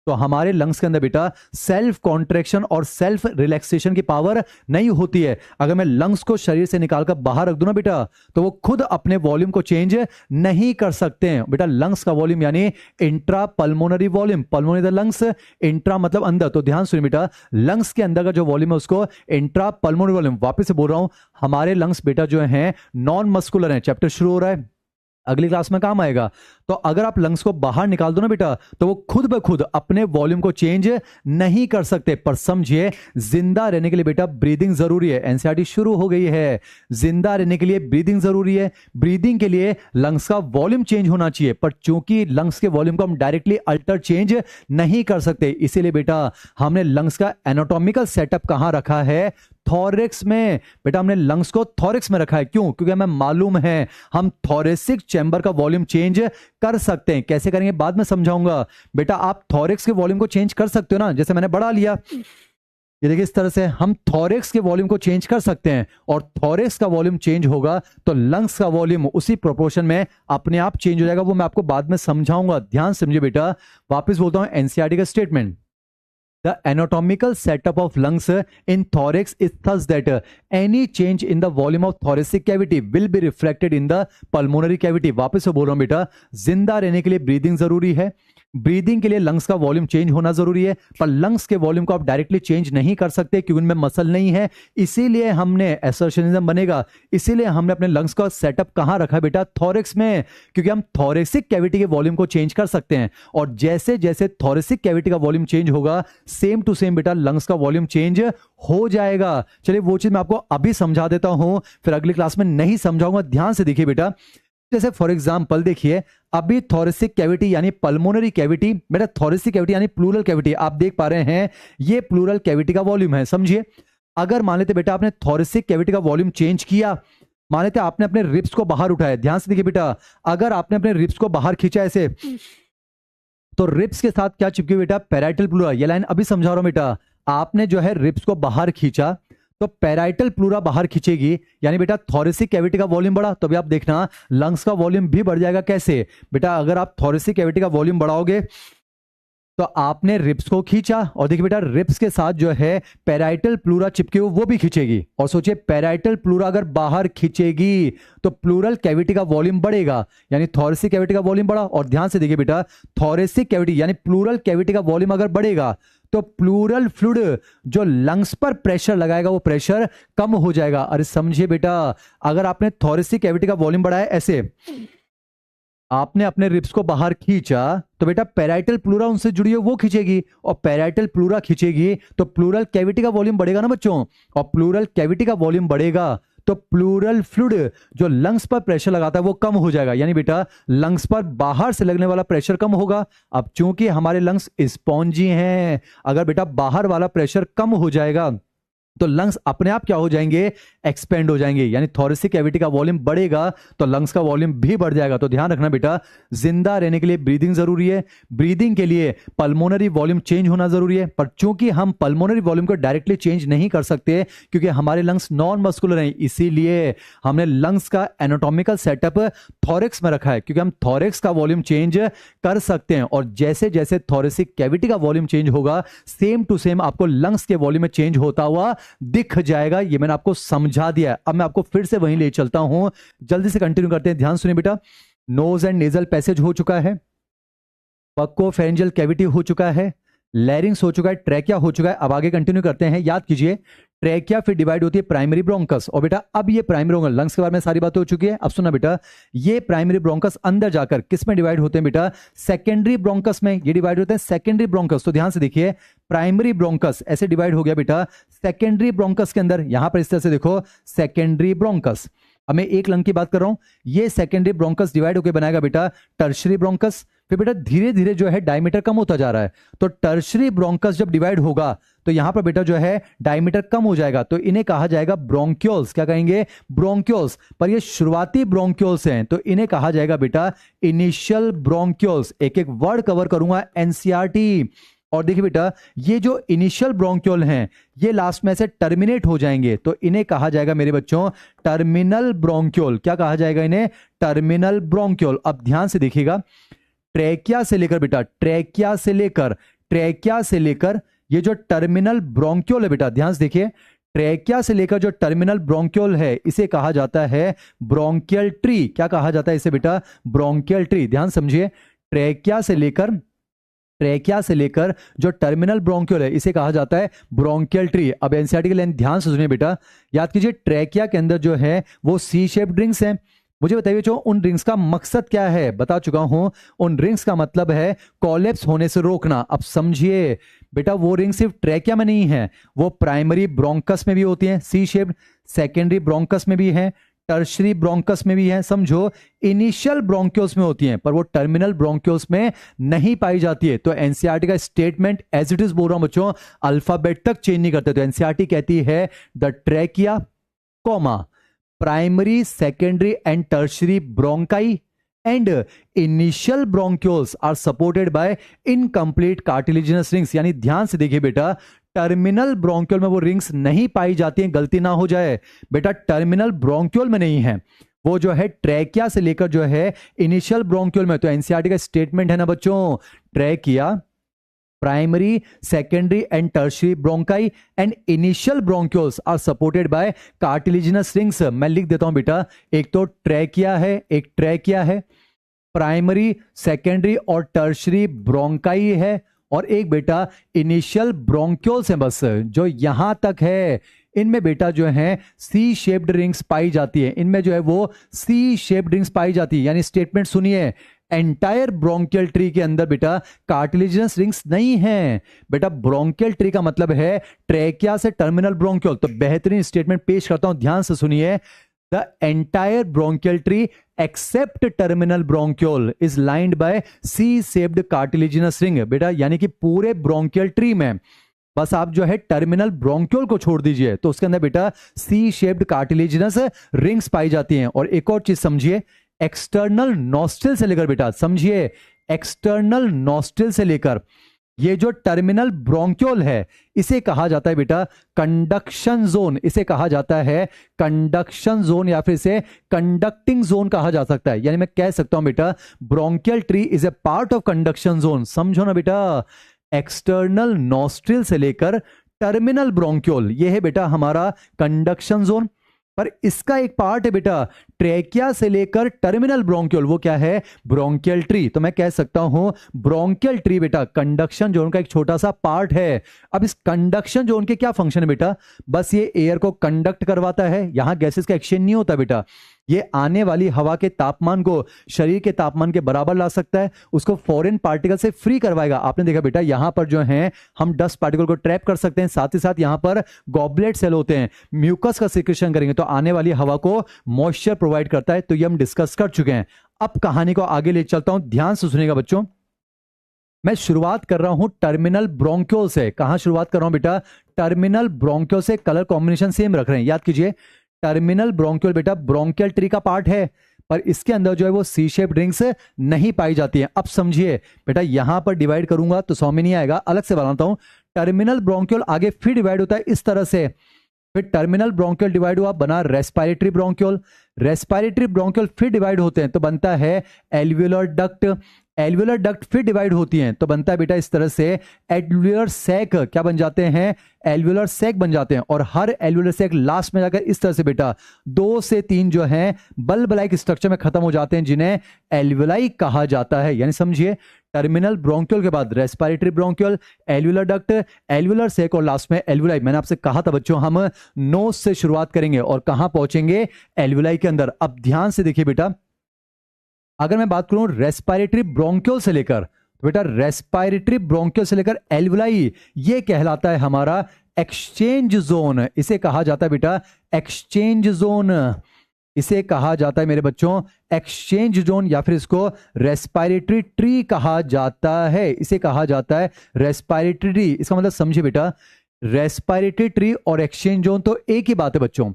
तो हमारे लंग्स के अंदर बेटा सेल्फ कॉन्ट्रैक्शन और सेल्फ रिलैक्सेशन की पावर नहीं होती है। अगर मैं लंग्स को शरीर से निकालकर बाहर रख दूं ना बेटा, तो वो खुद अपने वॉल्यूम को चेंज नहीं कर सकते हैं। बेटा लंग्स का वॉल्यूम यानी intra pulmonary volume, pulmonary the lungs, intra मतलब अंदर। तो ध्यान सुनिए बेटा, लंग्स के अंदर का जो वॉल्यूम है उसको इंट्रा पल्मोनरी वॉल्यूम। वापस से बोल रहा हूं, हमारे लंग्स बेटा जो है नॉन मस्कुलर है। चैप्टर शुरू हो रहा है, अगली क्लास में काम आएगा। तो अगर आप लंग्स को बाहर निकाल दो ना बेटा, तो वो खुद ब खुद अपने वॉल्यूम को चेंज नहीं कर सकते। पर समझिए, जिंदा रहने के लिए बेटा ब्रीदिंग जरूरी है। एनसीईआरटी शुरू हो गई है, जिंदा रहने के लिए ब्रीदिंग जरूरी है। ब्रीदिंग के लिए लंग्स का वॉल्यूम चेंज होना चाहिए, पर चूंकि लंग्स के वॉल्यूम को हम डायरेक्टली अल्टर चेंज नहीं कर सकते, इसीलिए बेटा हमने लंग्स का एनाटॉमिकल सेटअप कहां रखा है? थॉरिक्स में। बेटा हमने लंग्स को थॉरिक्स में रखा है, क्यों? क्योंकि हमें मालूम है हम थॉरेसिक चैम्बर का वॉल्यूम चेंज कर सकते हैं। कैसे करेंगे बाद में समझाऊंगा। बेटा आप थॉरिक्स के वॉल्यूम को चेंज कर सकते हो ना, जैसे मैंने बढ़ा लिया, ये देखिए इस तरह से हम थॉरिक्स के वॉल्यूम को चेंज कर सकते हैं, और थॉरिक्स का वॉल्यूम चेंज होगा तो लंग्स का वॉल्यूम उसी प्रोपोर्शन में अपने आप चेंज हो जाएगा। वो मैं आपको बाद में समझाऊंगा, ध्यान समझिए बेटा। वापस बोलता हूं एनसीईआरटी का statement, the anatomical setup of lungs in thorax is thus that any change in the volume of thoracic cavity will be reflected in the pulmonary cavity। वापस से बोल रहा हूं बेटा, जिंदा रहने के लिए ब्रीदिंग जरूरी है, ब्रीदिंग के लिए लंग्स का वॉल्यूम चेंज होना जरूरी है, पर लंग्स के वॉल्यूम को आप डायरेक्टली चेंज नहीं कर सकते क्योंकि उनमें मसल नहीं है। इसीलिए हमने एसर्शनिज्म बनेगा, इसीलिए हमने अपने लंग्स का सेटअप कहां रखा है बेटा? थॉरिक्स में, क्योंकि हम थॉरेसिक कैविटी के वॉल्यूम को चेंज कर सकते हैं। और जैसे जैसे थॉरेसिक कैविटी का वॉल्यूम चेंज होगा, सेम टू सेम बेटा लंग्स का वॉल्यूम चेंज हो जाएगा। चलिए वो चीज मैं आपको अभी समझा देता हूं, फिर अगली क्लास में नहीं समझाऊंगा। ध्यान से देखिए बेटा, जैसे फॉर एग्जांपल देखिए, अभी थॉरेसिक कैविटी यानी पल्मोनरी कैविटी, बेटा थॉरेसिक कैविटी यानी प्लूरल कैविटी, आप देख पा रहे हैं ये प्लूरल कैविटी का वॉल्यूम है। समझिए, अगर मान लेते बेटा आपने थॉरेसिक कैविटी का वॉल्यूम चेंज किया, मान लेते आपने अपने रिब्स को बाहर उठाया, ध्यान से देखिए बेटा, अगर आपने अपने रिब्स को बाहर खींचा ऐसे, तो रिब्स के साथ क्या चिपकी बेटा? Parietal pleura. ये लाइन अभी समझा रहा हूं बेटा, आपने जो है रिब्स को बाहर खींचा तो पैराइटल प्लूरा बाहर खींचेगी, यानी बेटा थॉरेसिक कैविटी का वॉल्यूम बढ़ा, तो अभी आप देखना लंग्स का वॉल्यूम भी बढ़ जाएगा। कैसे बेटा? अगर आप थॉरेसिक कैविटी का वॉल्यूम बढ़ाओगे तो आपने रिब्स को खींचा, और देखिए बेटा रिब्स के साथ जो है पैराइटल प्लूरा चिपके हुए वो भी खींचेगी। और सोचिए पैराइटल प्लूरा अगर बाहर खींचेगी तो प्लूरल कैविटी का वॉल्यूम बढ़ेगा, यानी थॉरेसिक कैविटी का वॉल्यूम बढ़ा। और ध्यान से देखिए बेटा, थॉरेसिक कैविटी यानी प्लूरल कैविटी का वॉल्यूम अगर बढ़ेगा तो प्लूरल फ्लूइड जो लंग्स पर प्रेशर लगाएगा वो प्रेशर कम हो जाएगा। अरे समझिए बेटा, अगर आपने थॉरेसिक कैविटी का वॉल्यूम बढ़ाया ऐसे, आपने अपने रिब्स को बाहर खींचा, तो बेटा पैराइटल प्लूरा उनसे जुड़ी है वो खींचेगी, और पैराइटल प्लूरा खींचेगी तो प्लूरल कैविटी का वॉल्यूम बढ़ेगा ना बच्चों, और प्लूरल कैविटी का वॉल्यूम बढ़ेगा तो प्लूरल फ्लूइड जो लंग्स पर प्रेशर लगाता है वो कम हो जाएगा, यानी बेटा लंग्स पर बाहर से लगने वाला प्रेशर कम होगा। अब चूंकि हमारे लंग्स स्पॉन्जी हैं, अगर बेटा बाहर वाला प्रेशर कम हो जाएगा तो लंग्स अपने आप क्या हो जाएंगे? एक्सपेंड हो जाएंगे, यानी थॉरेसिक कैविटी का वॉल्यूम बढ़ेगा तो लंग्स का वॉल्यूम भी बढ़ जाएगा। तो ध्यान रखना बेटा, जिंदा रहने के लिए ब्रीदिंग जरूरी है, ब्रीदिंग के लिए पल्मोनरी वॉल्यूम चेंज होना जरूरी है, पर चूंकि हम पल्मोनरी वॉल्यूम को डायरेक्टली चेंज नहीं कर सकते क्योंकि हमारे लंग्स नॉन मस्कुलर हैं, इसीलिए हमने लंग्स का एनाटॉमिकल सेटअप थॉरिक्स में रखा है, क्योंकि हम थॉरिक्स का वॉल्यूम चेंज कर सकते हैं। और जैसे जैसे थॉरेसिक कैविटी का वॉल्यूम चेंज होगा, सेम टू सेम आपको लंग्स के वॉल्यूम में चेंज होता हुआ दिख जाएगा। ये मैंने आपको समझा दिया। अब मैं आपको फिर से वहीं ले चलता हूं, जल्दी से कंटिन्यू करते हैं। ध्यान सुनिए बेटा, नोज एंड नेजल पैसेज हो चुका है, बक्कोफेरेंजियल कैविटी हो चुका है, लैरिंग्स हो चुका है, ट्रैकिया हो चुका है। अब आगे कंटिन्यू करते हैं। याद कीजिए, ट्रैकिया फिर डिवाइड होती है प्राइमरी ब्रोंकस, और बेटा अब ये प्राइमरी ब्रोंकस, लंग्स के बारे में सारी बातें हो चुकी है। अब सुना बेटा, ये प्राइमरी ब्रोंकस अंदर जाकर किस में डिवाइड होते हैं बेटा? सेकेंडरी ब्रोंकस में ये डिवाइड होते हैं, सेकेंडरी ब्रोंकस। तो ध्यान से देखिए, प्राइमरी ब्रोंकस ऐसे डिवाइड हो गया बेटा, सेकेंडरी ब्रोंकस के अंदर यहां पर इस तरह से देखो, सेकेंडरी ब्रोंकस। अब मैं एक लंग की बात कर रहा हूं, ये सेकेंडरी ब्रोंकस डिवाइड होकर बनाएगा बेटा टर्शरी ब्रोंकस, फिर बेटा धीरे धीरे जो है डायमीटर कम होता जा रहा है, तो टर्शरी ब्रोंकस जब डिवाइड होगा तो यहां पर बेटा जो है डायमीटर कम हो जाएगा, तो इन्हें कहा जाएगा ब्रोंक्यूल्स। क्या कहेंगे? ब्रोंक्यूल्स। पर ये शुरुआती ब्रोंक्यूल्स हैं तो इन्हें कहा जाएगा बेटा इनिशियल ब्रोंक्यूल्स। एक एक वर्ड कवर करूंगा एनसीईआरटी। और देखिए बेटा ये जो इनिशियल ब्रोंक्यूल हैं ये लास्ट में से टर्मिनेट हो जाएंगे तो इन्हें कहा जाएगा मेरे बच्चों टर्मिनल ब्रोंक्यूल। क्या कहा जाएगा इन्हें? Terminal bronchiole. अब ध्यान से देखिएगा, ट्रैकिया से लेकर बेटा ट्रैकिया से लेकर ये जो टर्मिनल ब्रोंक्यूल है बेटा, ध्यान से देखिए, ट्रैकिया से लेकर जो टर्मिनल ब्रोंक्यूल है इसे कहा जाता है ब्रोंकियल ट्री। क्या कहा जाता है इसे बेटा? Bronchial tree. ध्यान समझिए, ट्रैकिया से लेकर जो टर्मिनल ब्रोंक्यूल है इसे कहा जाता है ब्रोंकियल ट्री। अब एनसीईआरटी की लाइन ध्यान से सुनिए बेटा, याद कीजिए ट्रैकिया के अंदर जो है वो सी शेप्ड रिंग्स हैं। मुझे बताइए जो उन रिंग्स का मकसद क्या है? बता चुका हूं, उन रिंग्स का मतलब है कोलैप्स होने से रोकना। अब समझिए बेटा वो रिंग सिर्फ ट्रैकिया में नहीं है, वो प्राइमरी ब्रोंकस में भी होती है सी शेप्ड, सेकेंडरी ब्रोंकस में भी है, टर्शरी ब्रोंकस में भी है, समझो इनिशियल ब्रोंक्यूल्स में होती हैं पर वो टर्मिनल ब्रोंक्यूल्स में नहीं पाई जाती है। तो एनसीईआरटी का स्टेटमेंट एज इट इज बोल रहा हूं बच्चों, अल्फाबेट तक चेंज नहीं करते। तो एनसीईआरटी कहती है the trachea comma primary secondary and tertiary bronchi and initial bronchioles are supported by incomplete cartilaginous rings. यानी ध्यान से देखिए बेटा टर्मिनल ब्रोंक्यूल में वो रिंग्स नहीं पाई जाती हैं, गलती ना हो जाए बेटा, टर्मिनल ब्रोंक्यूल में नहीं है, वो जो है ट्रैकिया से लेकर जो है इनिशियल ब्रोंक्यूल में। तो एनसीईआरटी का स्टेटमेंट है ना बच्चों, trachea primary secondary and tertiary bronchi and initial bronchioles are supported by cartilaginous rings. मैं लिख देता हूं बेटा, एक तो ट्रैकिया है, एक ट्रैकिया है, प्राइमरी सेकेंडरी और टर्शरी ब्रोंकाई है, और एक बेटा इनिशियल ब्रोंक्यूल्स है बस जो यहां तक है। इनमें बेटा जो है सी शेप्ड रिंग्स पाई जाती है, इनमें जो है वो सी शेप्ड रिंग्स पाई जाती है। यानी स्टेटमेंट सुनिए, एंटायर ब्रोंकियल ट्री के अंदर बेटा कार्टिलेजिनस रिंग्स नहीं है। बेटा ब्रोंकियल ट्री का मतलब है ट्रैकिया से टर्मिनल ब्रोंक्यूल। तो बेहतरीन स्टेटमेंट पेश करता हूं, ध्यान से सुनिए, the entire bronchial tree except terminal bronchiole is lined by C shaped cartilaginous ring. बेटा यानी कि पूरे ब्रोंकियल ट्री में बस आप जो है टर्मिनल ब्रोंक्यूल को छोड़ दीजिए तो उसके अंदर बेटा सी शेप्ड कार्टिलेजिनस रिंग्स पाई जाती हैं। और एक और चीज समझिए, एक्सटर्नल नॉस्ट्रिल से लेकर बेटा समझिए, एक्सटर्नल नॉस्ट्रिल से लेकर ये जो टर्मिनल ब्रोंक्यूल है इसे कहा जाता है बेटा कंडक्शन जोन। इसे कहा जाता है कंडक्शन जोन या फिर इसे कंडक्टिंग जोन कहा जा सकता है। यानी मैं कह सकता हूं बेटा bronchial tree is a part of conduction zone. समझो ना बेटा, एक्सटर्नल नॉस्ट्रिल से लेकर टर्मिनल ब्रोंक्यूल ये है बेटा हमारा कंडक्शन जोन, पर इसका एक पार्ट है बेटा ट्रैकिया से लेकर टर्मिनल ब्रोंक्यूल, वो क्या है? Bronchial tree. तो मैं कह सकता हूं ब्रोंकियल ट्री बेटा कंडक्शन जोन का एक छोटा सा पार्ट है। अब इस कंडक्शन जोन के क्या फंक्शन है बेटा? बस ये एयर को कंडक्ट करवाता है, यहां गैसेस का एक्सचेंज नहीं होता बेटा, ये आने वाली हवा के तापमान को शरीर के तापमान के बराबर ला सकता है, उसको फॉरेन पार्टिकल से फ्री करवाएगा। आपने देखा बेटा यहां पर जो है हम डस्ट पार्टिकल को ट्रैप कर सकते हैं, साथ ही साथ यहां पर गॉबलेट सेल होते हैं, म्यूकस का सिक्रेशन करेंगे तो आने वाली हवा को मॉइस्चर प्रोवाइड करता है। तो ये हम डिस्कस कर चुके हैं। अब कहानी को आगे ले चलता हूं, ध्यान से सुनिएगा बच्चों। मैं शुरुआत कर रहा हूं टर्मिनल ब्रोंक्यूल से। कहां शुरुआत कर रहा हूं बेटा? टर्मिनल ब्रोंक्यूल से। कलर कॉम्बिनेशन सेम रख रहे हैं, याद कीजिए टर्मिनल ब्रोंक्यूल बेटा ब्रोंकियल ट्री का पार्ट है पर इसके अंदर जो है वो सी शेप रिंग्स नहीं पाई जाती है। अब समझिए बेटा यहां पर डिवाइड करूंगा तो 100 में नहीं आएगा, अलग से बनाता हूं। टर्मिनल ब्रोंक्यूल आगे फिर डिवाइड होता है इस तरह से, फिर टर्मिनल ब्रोंक्यूल डिवाइड हुआ बना रेस्पिरेटरी ब्रोंक्यूल, रेस्पिरेटरी ब्रोंक्यूल फिर डिवाइड होते हैं तो बनता है एल्वियोलर डक्ट, एल्वियोलर डक्ट फिर डिवाइड होती हैं तो बनता है बेटा इस तरह से एल्वियोलर सैक। क्या बन जाते हैं? एल्वियोलर सैक बन जाते हैं। और हर एल्वियोलर सैक लास्ट में जाकर इस तरह से बेटा 2 से 3 जो हैं बल्ब लाइक स्ट्रक्चर में खत्म हो जाते हैं जिन्हें एल्वियोलाई कहा जाता है। यानी समझिए टर्मिनल ब्रोंक्यूल के बाद respiratory bronchiole, alveolar duct, alveolar sac और लास्ट में एल्वियोलाई। मैंने आपसे कहा था बच्चों हम नोज से शुरुआत करेंगे और कहां पहुंचेंगे? एल्वियोलाई के अंदर। अब ध्यान से देखिए बेटा, अगर मैं बात करूं रेस्पिरेटरी ब्रोंक्यूल से लेकर तो बेटा रेस्पिरेटरी ब्रोंक्यूल से लेकर एल्वियोलाई ये कहलाता है हमारा एक्सचेंज जोन। इसे कहा जाता है बेटा एक्सचेंज जोन। इसे कहा जाता है मेरे बच्चों एक्सचेंज जोन, या फिर इसको रेस्पिरेटरी ट्री कहा जाता है। इसे कहा जाता है रेस्पिरेटरी ट्री। इसका मतलब समझिए बेटा, रेस्पिरेटरी ट्री और एक्सचेंज जोन तो एक ही बात है बच्चों,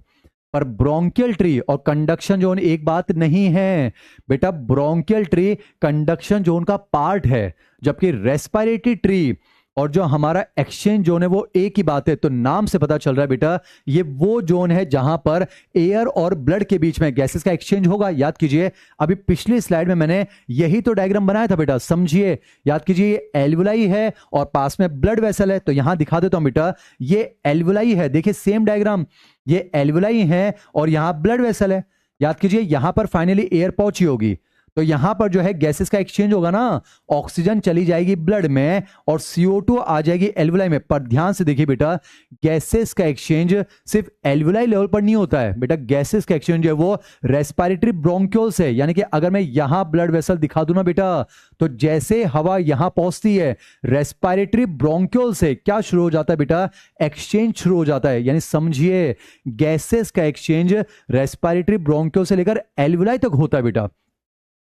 पर ब्रोंकियल ट्री और कंडक्शन जोन एक बात नहीं है बेटा। ब्रोंकियल ट्री कंडक्शन जोन का पार्ट है, जबकि रेस्पिरेटरी ट्री और जो हमारा एक्सचेंज जोन है वो एक ही बात है। तो नाम से पता चल रहा है बेटा, ये वो जोन है जहां पर एयर और ब्लड के बीच में गैसेस का एक्सचेंज होगा। याद कीजिए, अभी पिछली स्लाइड में मैंने यही तो डायग्राम बनाया था बेटा, समझिए। याद कीजिए, ये एल्वुलाई है और पास में ब्लड वेसल है। तो यहां दिखा देता हूं बेटा, ये एल्वुलाई है, देखिए सेम डायग्राम, ये एल्वुलाई है और यहां ब्लड वेसल है। याद कीजिए, यहां पर फाइनली एयर पहुंची होगी, तो यहां पर जो है गैसेस का एक्सचेंज होगा ना, ऑक्सीजन चली जाएगी ब्लड में और CO2 आ जाएगी एल्वुलाई में। पर ध्यान से देखिए बेटा, गैसेस का एक्सचेंज सिर्फ एल्वुलाई लेवल पर नहीं होता है बेटा। गैसेस का एक्सचेंज है वो रेस्पिरेटरी ब्रोंक्यूल्स है। यानी कि अगर मैं यहां ब्लड वेसल दिखा दूं ना बेटा, तो जैसे हवा यहां पहुंचती है, रेस्पिरेटरी ब्रोंक्यूल से क्या शुरू हो जाता है बेटा, एक्सचेंज शुरू हो जाता है। यानी समझिए, गैसेस का एक्सचेंज रेस्पिरेटरी ब्रोंक्यूल से लेकर एल्वुलाई तक होता है बेटा।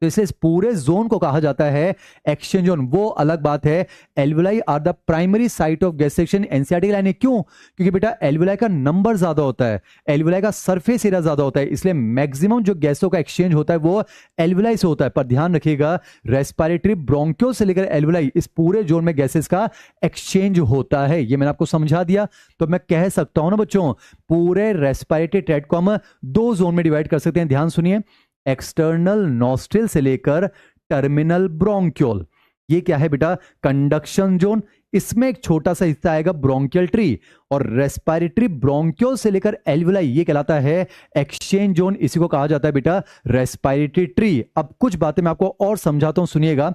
तो इस पूरे जोन को कहा जाता है एक्सचेंज जोन। वो अलग बात है, alveoli are the primary site of gas section NCERT line. क्यों? क्योंकि बेटा एल्वुलाई का नंबर ज्यादा होता है, एल्वुलाई का सरफेस एरिया ज्यादा होता है, इसलिए मैक्सिमम जो गैसों का एक्सचेंज होता है वो एल्वुलाई से होता है। पर ध्यान रखिएगा, रेस्पिरेटरी ब्रोंक्यूल से लेकर एल्वुलाई, इस पूरे जोन में गैसेस का एक्सचेंज होता है। ये मैंने आपको समझा दिया। तो मैं कह सकता हूं ना बच्चों, पूरे रेस्पिरेटरी ट्रैक्ट को हम दो जोन में डिवाइड कर सकते हैं। ध्यान सुनिए, एक्सटर्नल नॉस्ट्रिल से लेकर टर्मिनल ब्रोंक्यूल। ये क्या है बेटा, कंडक्शन जोन। इसमें एक छोटा सा हिस्सा आएगा ब्रोंकियल ट्री, और रेस्पिरेटरी ब्रोंक्यूल से लेकर एल्वुलाई ये कहलाता है एक्सचेंज जोन। इसी को कहा जाता है बेटा रेस्पिरेटरी ट्री। अब कुछ बातें मैं आपको और समझाता हूं, सुनिएगा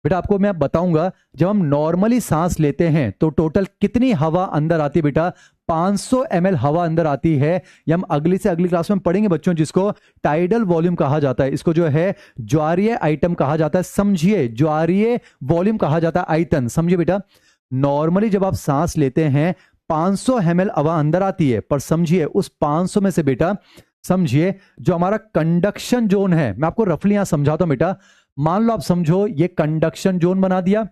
बेटा। आपको मैं बताऊंगा, जब हम नॉर्मली सांस लेते हैं तो टोटल कितनी हवा अंदर आती है बेटा, 500 ml हवा अंदर आती है। ये हम अगली से अगली क्लास में पढ़ेंगे बच्चों, जिसको टाइडल वॉल्यूम कहा जाता है। इसको जो है ज्वारीय आइटम कहा जाता है। समझिए, ज्वारीय वॉल्यूम कहा जाता है आयतन। समझिए बेटा, नॉर्मली जब आप सांस लेते हैं 500 ml हवा अंदर आती है, पर समझिए उस 500 में से बेटा, समझिए जो हमारा कंडक्शन जोन है, मैं आपको रफली यहां समझाता हूं बेटा। मान लो आप समझो ये कंडक्शन जोन बना दिया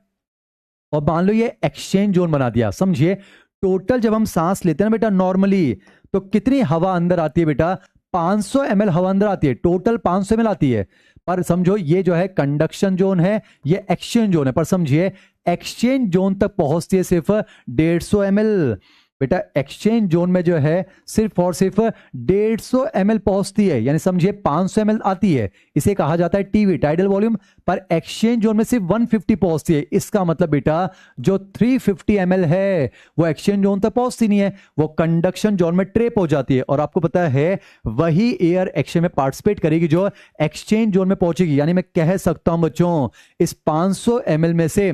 और मान लो ये एक्सचेंज जोन बना दिया। समझिए, टोटल जब हम सांस लेते हैं ना बेटा नॉर्मली, तो कितनी हवा अंदर आती है बेटा, 500 ml हवा अंदर आती है, टोटल 500 ml आती है। पर समझो ये जो है कंडक्शन जोन है, ये एक्सचेंज जोन है। पर समझिए, एक्सचेंज जोन तक पहुंचती है सिर्फ 150 ml बेटा। एक्सचेंज जोन में जो है सिर्फ और सिर्फ 150 ml पहुंचती है। यानी समझिए 500 ml आती है, इसे कहा जाता है टीवी, टाइडल वॉल्यूम। पर एक्सचेंज जोन में सिर्फ 150 पहुंचती है। इसका मतलब बेटा जो 350 ml है वो एक्सचेंज जोन तक पहुंचती नहीं है, वो कंडक्शन जोन में ट्रेप हो जाती है। और आपको पता है वही एयर एक्सचेंज में पार्टिसिपेट करेगी जो एक्सचेंज जोन में पहुंचेगी। यानी मैं कह सकता हूं बच्चों, इस 500 ml में से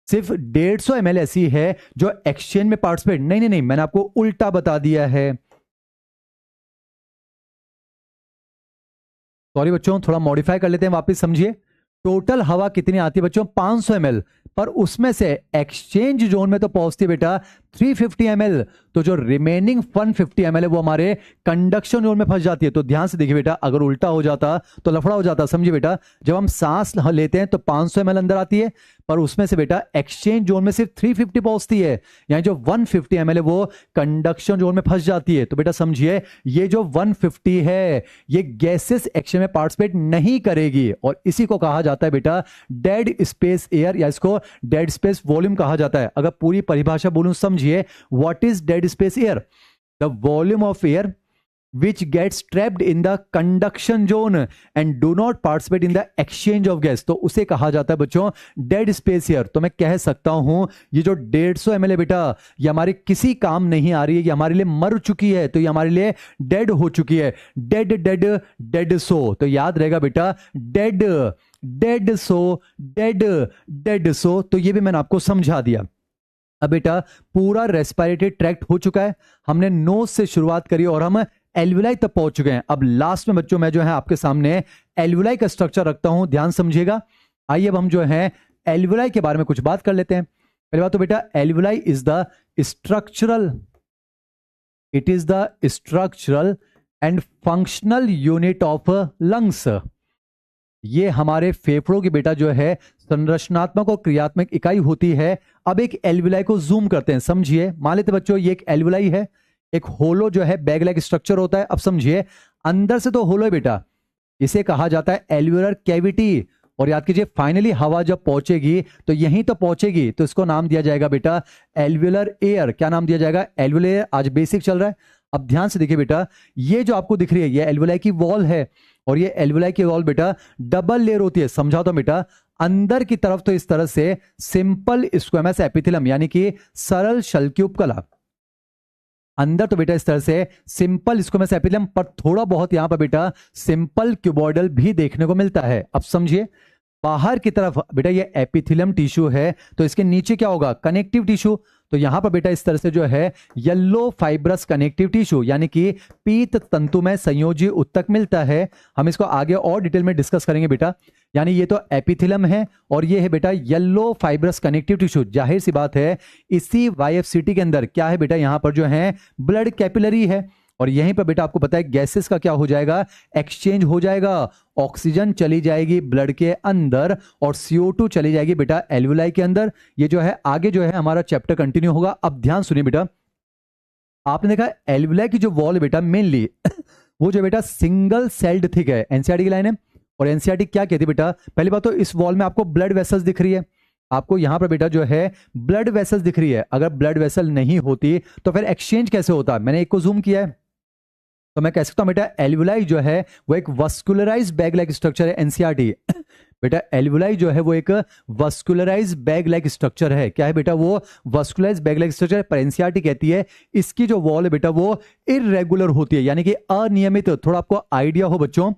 सिर्फ 150 ml ऐसी है जो एक्सचेंज में पार्टिसिपेट नहीं, मैंने आपको उल्टा बता दिया है। सॉरी बच्चों, थोड़ा मॉडिफाई कर लेते हैं वापस। समझिए, टोटल हवा कितनी आती है बच्चों, 500 ml, पर उसमें से एक्सचेंज जोन में तो पहुंचती है बेटा 350 ml। तो जो रिमेनिंग 150 ml है वो हमारे कंडक्शन जोन में फंस जाती है। तो ध्यान से देखिए बेटा, अगर उल्टा हो जाता तो लफड़ा हो जाता। समझिए बेटा, जब हम सांस लेते हैं तो 500 ml अंदर आती है, पर उसमें से बेटा एक्सचेंज जोन में सिर्फ 350 पहुंचती है। यानी जो 150 ml है वो कंडक्शन जोन में फंस जाती है। तो बेटा समझिए, ये जो 150 है ये गैसेस एक्सचेंज में पार्टिसिपेट नहीं करेगी, और इसी को कहा जाता है बेटा डेड स्पेस एयर, या इसको डेड स्पेस वॉल्यूम कहा जाता है। अगर पूरी परिभाषा बोलूं, समझिए, what is dead space air, the volume of air which gets trapped in the conduction zone and do not participate in the exchange of gas, तो उसे कहा जाता है बच्चों डेड स्पेस एयर। तो मैं कह सकता हूं ये जो 150 ml है बेटा, ये हमारे किसी काम नहीं आ रही है, ये हमारे लिए मर चुकी है, तो ये हमारे लिए डेड हो चुकी है। डेड डेड डेड सो, तो याद रहेगा बेटा, डेड डेड सो, डेड डेड सो। तो ये भी मैंने आपको समझा दिया। अब बेटा पूरा रेस्पिरेटरी ट्रैक्ट हो चुका है, हमने नोज से शुरुआत करी और हम एल्वुलाई तक पहुंच चुके हैं। अब लास्ट में बच्चों मैं जो है आपके सामने एल्वुलाई का स्ट्रक्चर रखता हूं, ध्यान समझिएगा। आइए अब हम जो है एल्वुलाई के बारे में कुछ बात कर लेते हैं। पहली बात तो बेटा alveoli is the structural, it is the structural and functional unit of lungs. ये हमारे फेफड़ों की बेटा जो है संरचनात्मक और क्रियात्मक इकाई होती है। अब एक एल्विलाई को जूम करते हैं, समझिए। मान लेते बच्चों ये एक एल्विलाई है, एक होलो जो है बैग लाइक स्ट्रक्चर होता है। अब समझिए अंदर से तो होलो है बेटा, इसे कहा जाता है एल्वियुलर कैविटी। और याद कीजिए फाइनली हवा जब पहुंचेगी तो यहीं तो पहुंचेगी, तो इसको नाम दिया जाएगा बेटा एल्वियुलर एयर। क्या नाम दिया जाएगा? एल्वियुलर एयर। आज बेसिक चल रहा है। अब ध्यान से देखिए बेटा, ये जो आपको दिख रही है ये एल्वियुलाई की वॉल है, और ये एल्वियुलाई की वॉल बेटा डबल लेयर होती है। समझा तो बेटा, अंदर की तरफ तो इस तरह से सिंपल स्क्वेमस एपिथेलियम यानी कि सरल शल्क्यूब कला, अंदर तो बेटा इस तरह से सिंपल स्क्वेमस एपिथेलियम, पर थोड़ा बहुत यहां पर बेटा सिंपल क्यूबॉइडल भी देखने को मिलता है। अब समझिए बाहर की तरफ बेटा ये एपिथेलियम टिश्यू है, तो इसके नीचे क्या होगा? Connective tissue. तो यहां पर बेटा इस तरह से जो है येलो फाइब्रस कनेक्टिव टिश्यू यानी कि पीत तंतु में संयोजी उत्तक मिलता है। हम इसको आगे और डिटेल में डिस्कस करेंगे बेटा। यानी ये तो एपिथेलियम है और ये है बेटा येलो फाइब्रस कनेक्टिव टिश्यू। जाहिर सी बात है इसी वाईएफसीटी के अंदर क्या है बेटा, यहां पर जो है ब्लड कैपिलरी है, और यहीं पर बेटा आपको पता है गैसेस का क्या हो जाएगा? एक्सचेंज हो जाएगा। ऑक्सीजन चली जाएगी ब्लड के अंदर और CO2 चली जाएगी बेटा एल्वियुलाई के अंदर। ये जो है आगे जो है हमारा चैप्टर कंटिन्यू होगा। अब ध्यान सुनिए बेटा, आपने देखा एल्वियुलाई की जो वॉल है बेटा मेनली वो जो बेटा सिंगल सेल्ड थिक है। एनसीईआरटी की लाइन है, और एनसीईआरटी क्या कहती है बेटा? पहली बात तो इस वॉल में आपको ब्लड वेसल्स दिख रही है, आपको यहां पर बेटा जो है ब्लड वेसल्स दिख रही है। अगर ब्लड वेसल नहीं होती तो फिर एक्सचेंज कैसे होता? मैंने एक को जूम किया है, तो मैं कह सकता हूं बेटा एल्वियुलाई जो है वो एक वस्कुलराइज बैग लाइक स्ट्रक्चर है। एनसीईआरटी बेटा एल्वियुलाई जो है वो एक वस्कुलराइज बैग लाइक स्ट्रक्चर है। क्या है बेटा? वो वस्कुलराइज बैग लाइक स्ट्रक्चर। पर एनसीईआरटी कहती है इसकी जो वॉल है बेटा वो इरेगुलर होती है, यानी कि अनियमित। थोड़ा आपको आइडिया हो बच्चों,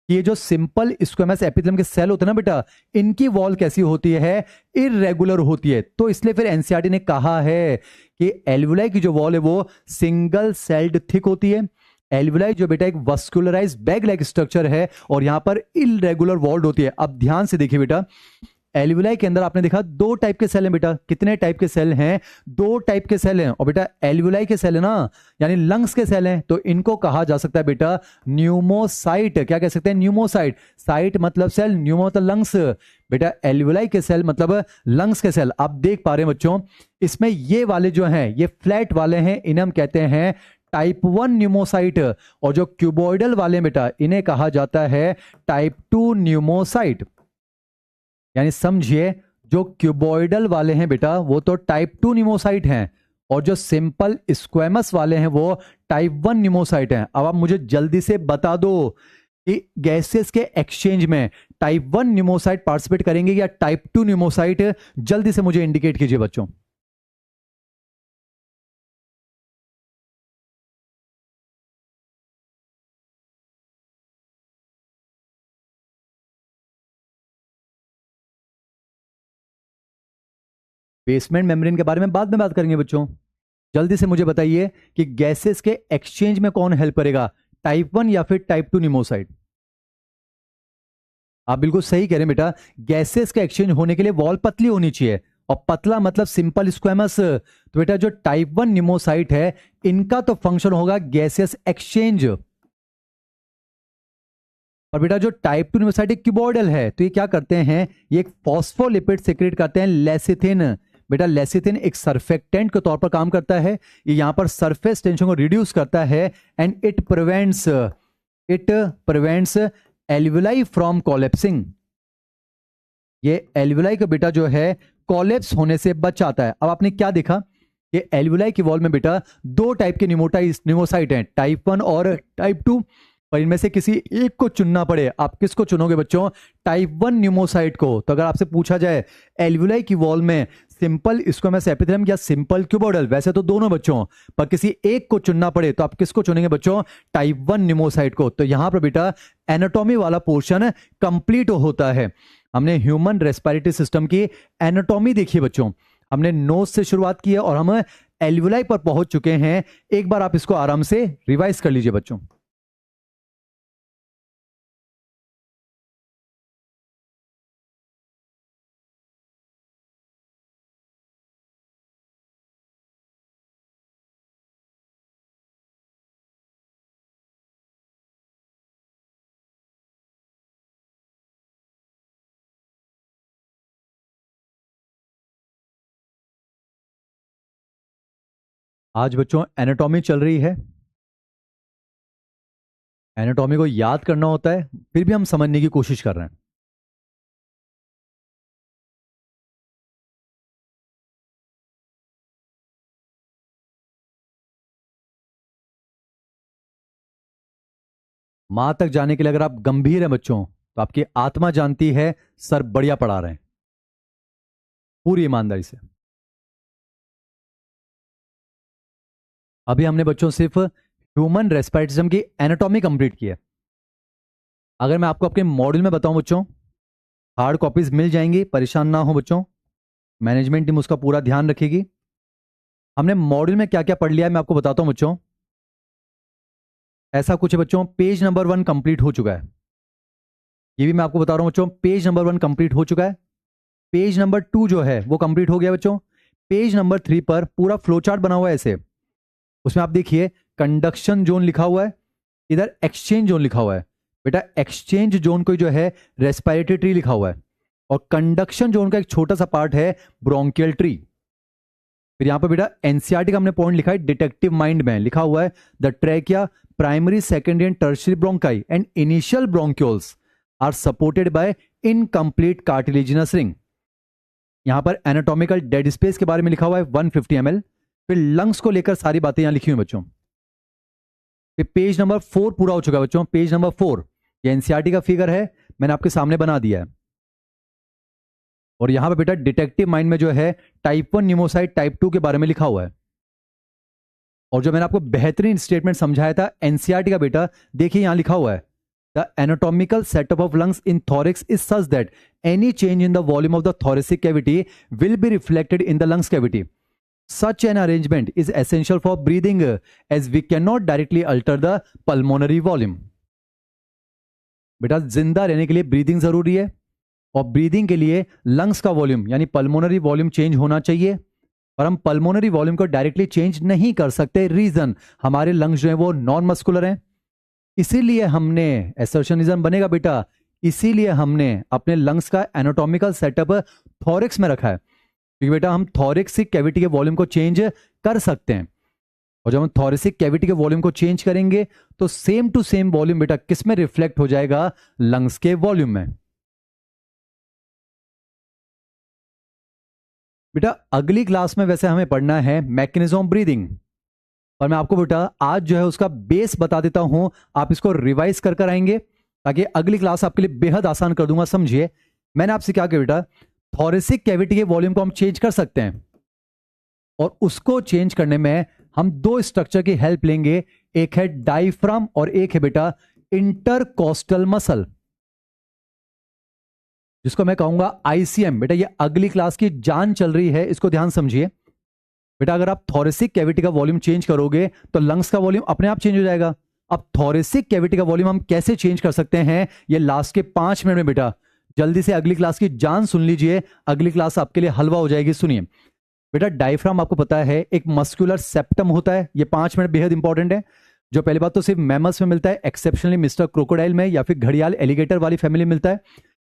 ये जो सिंपल स्क्वेमस एपिथेलियम के सेल होते हैं ना बेटा, इनकी वॉल कैसी होती है? इरेगुलर होती है। तो इसलिए फिर एनसीईआरटी ने कहा है कि एल्वियुलाई की जो वॉल है वो सिंगल सेल्ड थिक होती है। एल्वियुलाई जो बेटा एक वस्कुलराइज बैग लाइक स्ट्रक्चर है और यहां पर इरेगुलर वॉल्ड होती है। अब ध्यान से देखिए बेटा, एल्वियुलाई के अंदर आपने देखा दो टाइप के सेल हैं बेटा। कितने टाइप के सेल हैं? दो टाइप के सेल हैं। और बेटा एल्वियुलाई के सेल है ना, यानी लंग्स के सेल हैं, तो इनको कहा जा सकता है बेटा न्यूमोसाइट। क्या कह सकते हैं? न्यूमोसाइट। साइट मतलब सेल, न्यूमो मतलब लंग्स। बेटा एल्वियुलाई के सेल मतलब लंग्स के सेल। आप देख पा रहे हैं बच्चों, इसमें ये वाले जो हैं ये फ्लैट वाले हैं, इन्हें हम कहते हैं टाइप 1 न्यूमोसाइट, और जो क्यूबॉइडल वाले बेटा इन्हें कहा जाता है टाइप 2 न्यूमोसाइट। यानी समझिए जो क्यूबॉइडल वाले हैं बेटा वो तो टाइप 2 न्यूमोसाइट हैं, और जो सिंपल स्क्वेमस वाले हैं वो टाइप 1 न्यूमोसाइट हैं। अब आप मुझे जल्दी से बता दो कि गैसेस के एक्सचेंज में टाइप 1 न्यूमोसाइट पार्टिसिपेट करेंगे या टाइप 2 न्यूमोसाइट? जल्दी से मुझे इंडिकेट कीजिए बच्चों। बेसमेंट मेम्ब्रेन के बारे में बाद में बात करेंगे बच्चों। जल्दी से मुझे बताइए कि गैसेस के एक्सचेंज में कौन हेल्प करेगा, टाइप 1 या फिर टाइप 2 न्यूमोसाइट? आप बिल्कुल सही कह रहे हैं बेटा, गैसेस का एक्सचेंज होने के लिए वॉल पतली होनी चाहिए, और पतला मतलब सिंपल स्क्वेमस। तो बेटा जो टाइप 1 न्यूमोसाइट है इनका तो फंक्शन होगा गैसेस एक्सचेंज। और बेटा जो टाइप 2 न्यूमोसाइट क्यूबॉइडल है, तो ये क्या करते हैं? ये एक फॉस्फोलिपिड सिक्रेट करते हैं, लेसिथिन। बेटा लेसिथिन एक सर्फेक्टेंट के तौर पर काम करता है। ये यहां पर सरफेस टेंशन को रिड्यूस करता है, and it prevents alveoli from collapsing. ये एल्वियुलाई का बेटा जो है कोलेप्स होने से बच जाता है। अब आपने क्या देखा? ये एल्वियुलाई की वॉल में बेटा दो टाइप के न्यूमोसाइट हैं, टाइप 1 और टाइप 2। पर इनमें से किसी एक को चुनना पड़े, आप किसको चुनोगे बच्चों? टाइप 1 न्यूमोसाइट को। तो अगर आपसे पूछा जाए एल्वियुलाई की वॉल में सिंपल स्क्वेमस एपिथेलियम या सिंपल क्यूबॉइडल, वैसे तो दोनों बच्चों, पर किसी एक को चुनना पड़े तो आप किसको चुनेंगे बच्चों? टाइप 1 न्यूमोसाइट को। तो यहां पर बेटा एनाटॉमी वाला पोर्शन कंप्लीट होता है। हमने ह्यूमन रेस्पिरेटरी सिस्टम की एनाटॉमी देखी बच्चों, हमने नोज से शुरुआत की है और हम एल्वियुलाई पर पहुंच चुके हैं। एक बार आप इसको आराम से रिवाइज कर लीजिए बच्चों। आज बच्चों एनाटॉमी चल रही है। एनाटॉमी को याद करना होता है, फिर भी हम समझने की कोशिश कर रहे हैं। मां तक जाने के लिए अगर आप गंभीर हैं बच्चों, तो आपकी आत्मा जानती है सर बढ़िया पढ़ा रहे हैं, पूरी ईमानदारी से। अभी हमने बच्चों सिर्फ ह्यूमन रेस्पिरेटरी सिस्टम की एनाटॉमी कंप्लीट की है। अगर मैं आपको अपने मॉड्यूल में बताऊं बच्चों, हार्ड कॉपीज मिल जाएंगी, परेशान ना हो बच्चों, मैनेजमेंट टीम उसका पूरा ध्यान रखेगी। हमने मॉड्यूल में क्या क्या पढ़ लिया है मैं आपको बताता हूं बच्चों। ऐसा कुछ है बच्चों, पेज नंबर 1 कंप्लीट हो चुका है। ये भी मैं आपको बता रहा हूं बच्चों, पेज नंबर 1 कंप्लीट हो चुका है। पेज नंबर 2 जो है वो कंप्लीट हो गया बच्चों। पेज नंबर 3 पर पूरा फ्लो चार्ट बना हुआ है ऐसे। उसमें आप देखिए कंडक्शन जोन लिखा हुआ है, इधर एक्सचेंज जोन लिखा हुआ है। बेटा एक्सचेंज जोन को जो है रेस्पिरेटरी ट्री लिखा हुआ है, और कंडक्शन जोन का एक छोटा सा पार्ट है ब्रोंकियल ट्री। फिर यहां पर बेटा एनसीईआरटी का हमने पॉइंट लिखा है, डिटेक्टिव माइंड में लिखा हुआ है the trachea, primary, secondary and tertiary bronchi and initial bronchioles are supported by incomplete cartilaginous ring. यहां पर एनाटॉमिकल डेड स्पेस के बारे में लिखा हुआ है 150 ml। फिर लंग्स को लेकर सारी बातें यहां लिखी हुई बच्चों। फिर पेज नंबर 4 पूरा हो चुका है बच्चों। पेज नंबर 4 ये एनसीईआरटी का फिगर है, मैंने आपके सामने बना दिया है। और यहां पे बेटा डिटेक्टिव माइंड में जो है टाइप 1 न्यूमोसाइट, टाइप 2 के बारे में लिखा हुआ है। और जो मैंने आपको बेहतरीन स्टेटमेंट समझाया था एनसीईआरटी का बेटा, देखिए यहां लिखा हुआ है the anatomical setup of lungs in thorax is such that any change in the volume of the thoracic cavity will be reflected in the lungs cavity. Such an arrangement is essential for breathing as we cannot directly alter the pulmonary volume। बेटा जिंदा रहने के लिए breathing जरूरी है, और breathing के लिए लंग्स का वॉल्यूम यानी पल्मोनरी वॉल्यूम चेंज होना चाहिए। और हम पल्मोनरी वॉल्यूम को डायरेक्टली चेंज नहीं कर सकते, रीजन हमारे लंग्स जो है वो नॉन मस्कुलर हैं। इसीलिए हमने एसर्शनिज्म बनेगा बेटा, इसीलिए हमने अपने लंग्स का एनाटॉमिकल सेटअप थोरिक्स में रखा है, क्योंकि बेटा हम थोरिसिक कैविटी के वॉल्यूम को चेंज कर सकते हैं। और जब हम थोरेसिक कैविटी के वॉल्यूम को चेंज करेंगे तो सेम टू सेम वॉल्यूम बेटा किस में रिफ्लेक्ट हो जाएगा, लंग्स के वॉल्यूम में। बेटा अगली क्लास में वैसे हमें पढ़ना है मैकेनिज्म ऑफ ब्रीदिंग, और मैं आपको बेटा आज जो है उसका बेस बता देता हूं, आप इसको रिवाइज कर कर आएंगे ताकि अगली क्लास आपके लिए बेहद आसान कर दूंगा। समझिए मैंने आपसे क्या किया बेटा, थोरेसिक कैविटी के वॉल्यूम को हम चेंज कर सकते हैं, और उसको चेंज करने में हम दो स्ट्रक्चर की हेल्प लेंगे, एक है डायफ्राम और एक है बेटा इंटरकोस्टल मसल, जिसको मैं कहूंगा आईसीएम। बेटा ये अगली क्लास की जान चल रही है, इसको ध्यान समझिए। बेटा अगर आप थोरेसिक कैविटी का वॉल्यूम चेंज करोगे तो लंग्स का वॉल्यूम अपने आप चेंज हो जाएगा। अब थोरेसिक कैविटी का वॉल्यूम हम कैसे चेंज कर सकते हैं, ये लास्ट के 5 मिनट में बेटा जल्दी से अगली क्लास की जान सुन लीजिए, अगली क्लास आपके लिए हलवा हो जाएगी। सुनिए बेटा, डायफ्राम आपको पता है एक मस्कुलर सेप्टम होता है, ये 5 मिनट बेहद इंपॉर्टेंट है। जो पहली बात तो सिर्फ मैमल्स में मिलता है, एक्सेप्शनली मिस्टर क्रोकोडाइल में या फिर घड़ियाल एलिगेटर वाली फैमिली में मिलता है।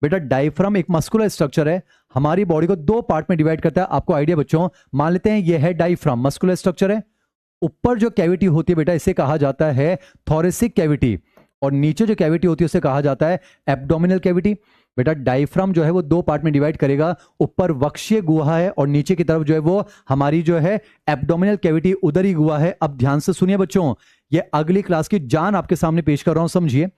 बेटा डायफ्राम एक मस्कुलर स्ट्रक्चर है, हमारी बॉडी को 2 पार्ट में डिवाइड करता है। आपको आइडिया बच्चों, मान लेते हैं ये है डायफ्राम, मस्कुलर स्ट्रक्चर है। ऊपर जो कैविटी होती है बेटा इसे कहा जाता है थोरेसिक कैविटी, और नीचे जो कैविटी होती है उसे कहा जाता है एब्डोमिनल कैविटी। बेटा डायफ्राम जो है वो 2 पार्ट में डिवाइड करेगा, ऊपर वक्षीय गुहा है और नीचे की तरफ जो है वो हमारी जो है एब्डोमिनल कैविटी, उदरी गुहा है। अब ध्यान से सुनिए बच्चों, ये अगली क्लास की जान आपके सामने पेश कर रहा हूं, समझिए।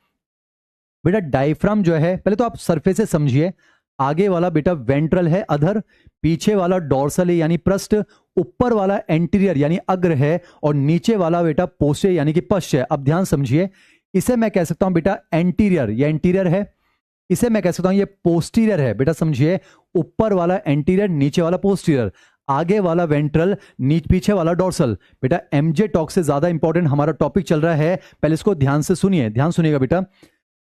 बेटा डायफ्राम जो है, पहले तो आप सरफेस से समझिए, आगे वाला बेटा वेंट्रल है, अधर, पीछे वाला डोर्सल है यानी पृष्ठ, ऊपर वाला एंटीरियर यानी अग्र है, और नीचे वाला बेटा पोस्टे यानी कि पश्च है। अब ध्यान समझिए, इसे मैं कह सकता हूं बेटा एंटीरियर, ये एंटीरियर है। इसे मैं कह सकता हूं ये पोस्टीरियर है। बेटा समझिए, ऊपर वाला एंटीरियर, नीचे वाला पोस्टीरियर, आगे वाला वेंट्रल, पीछे वाला डोर्सल। बेटा एमजे टॉक से ज्यादा इंपॉर्टेंट हमारा टॉपिक चल रहा है, पहले इसको ध्यान से सुनिए, ध्यान सुनिएगा बेटा।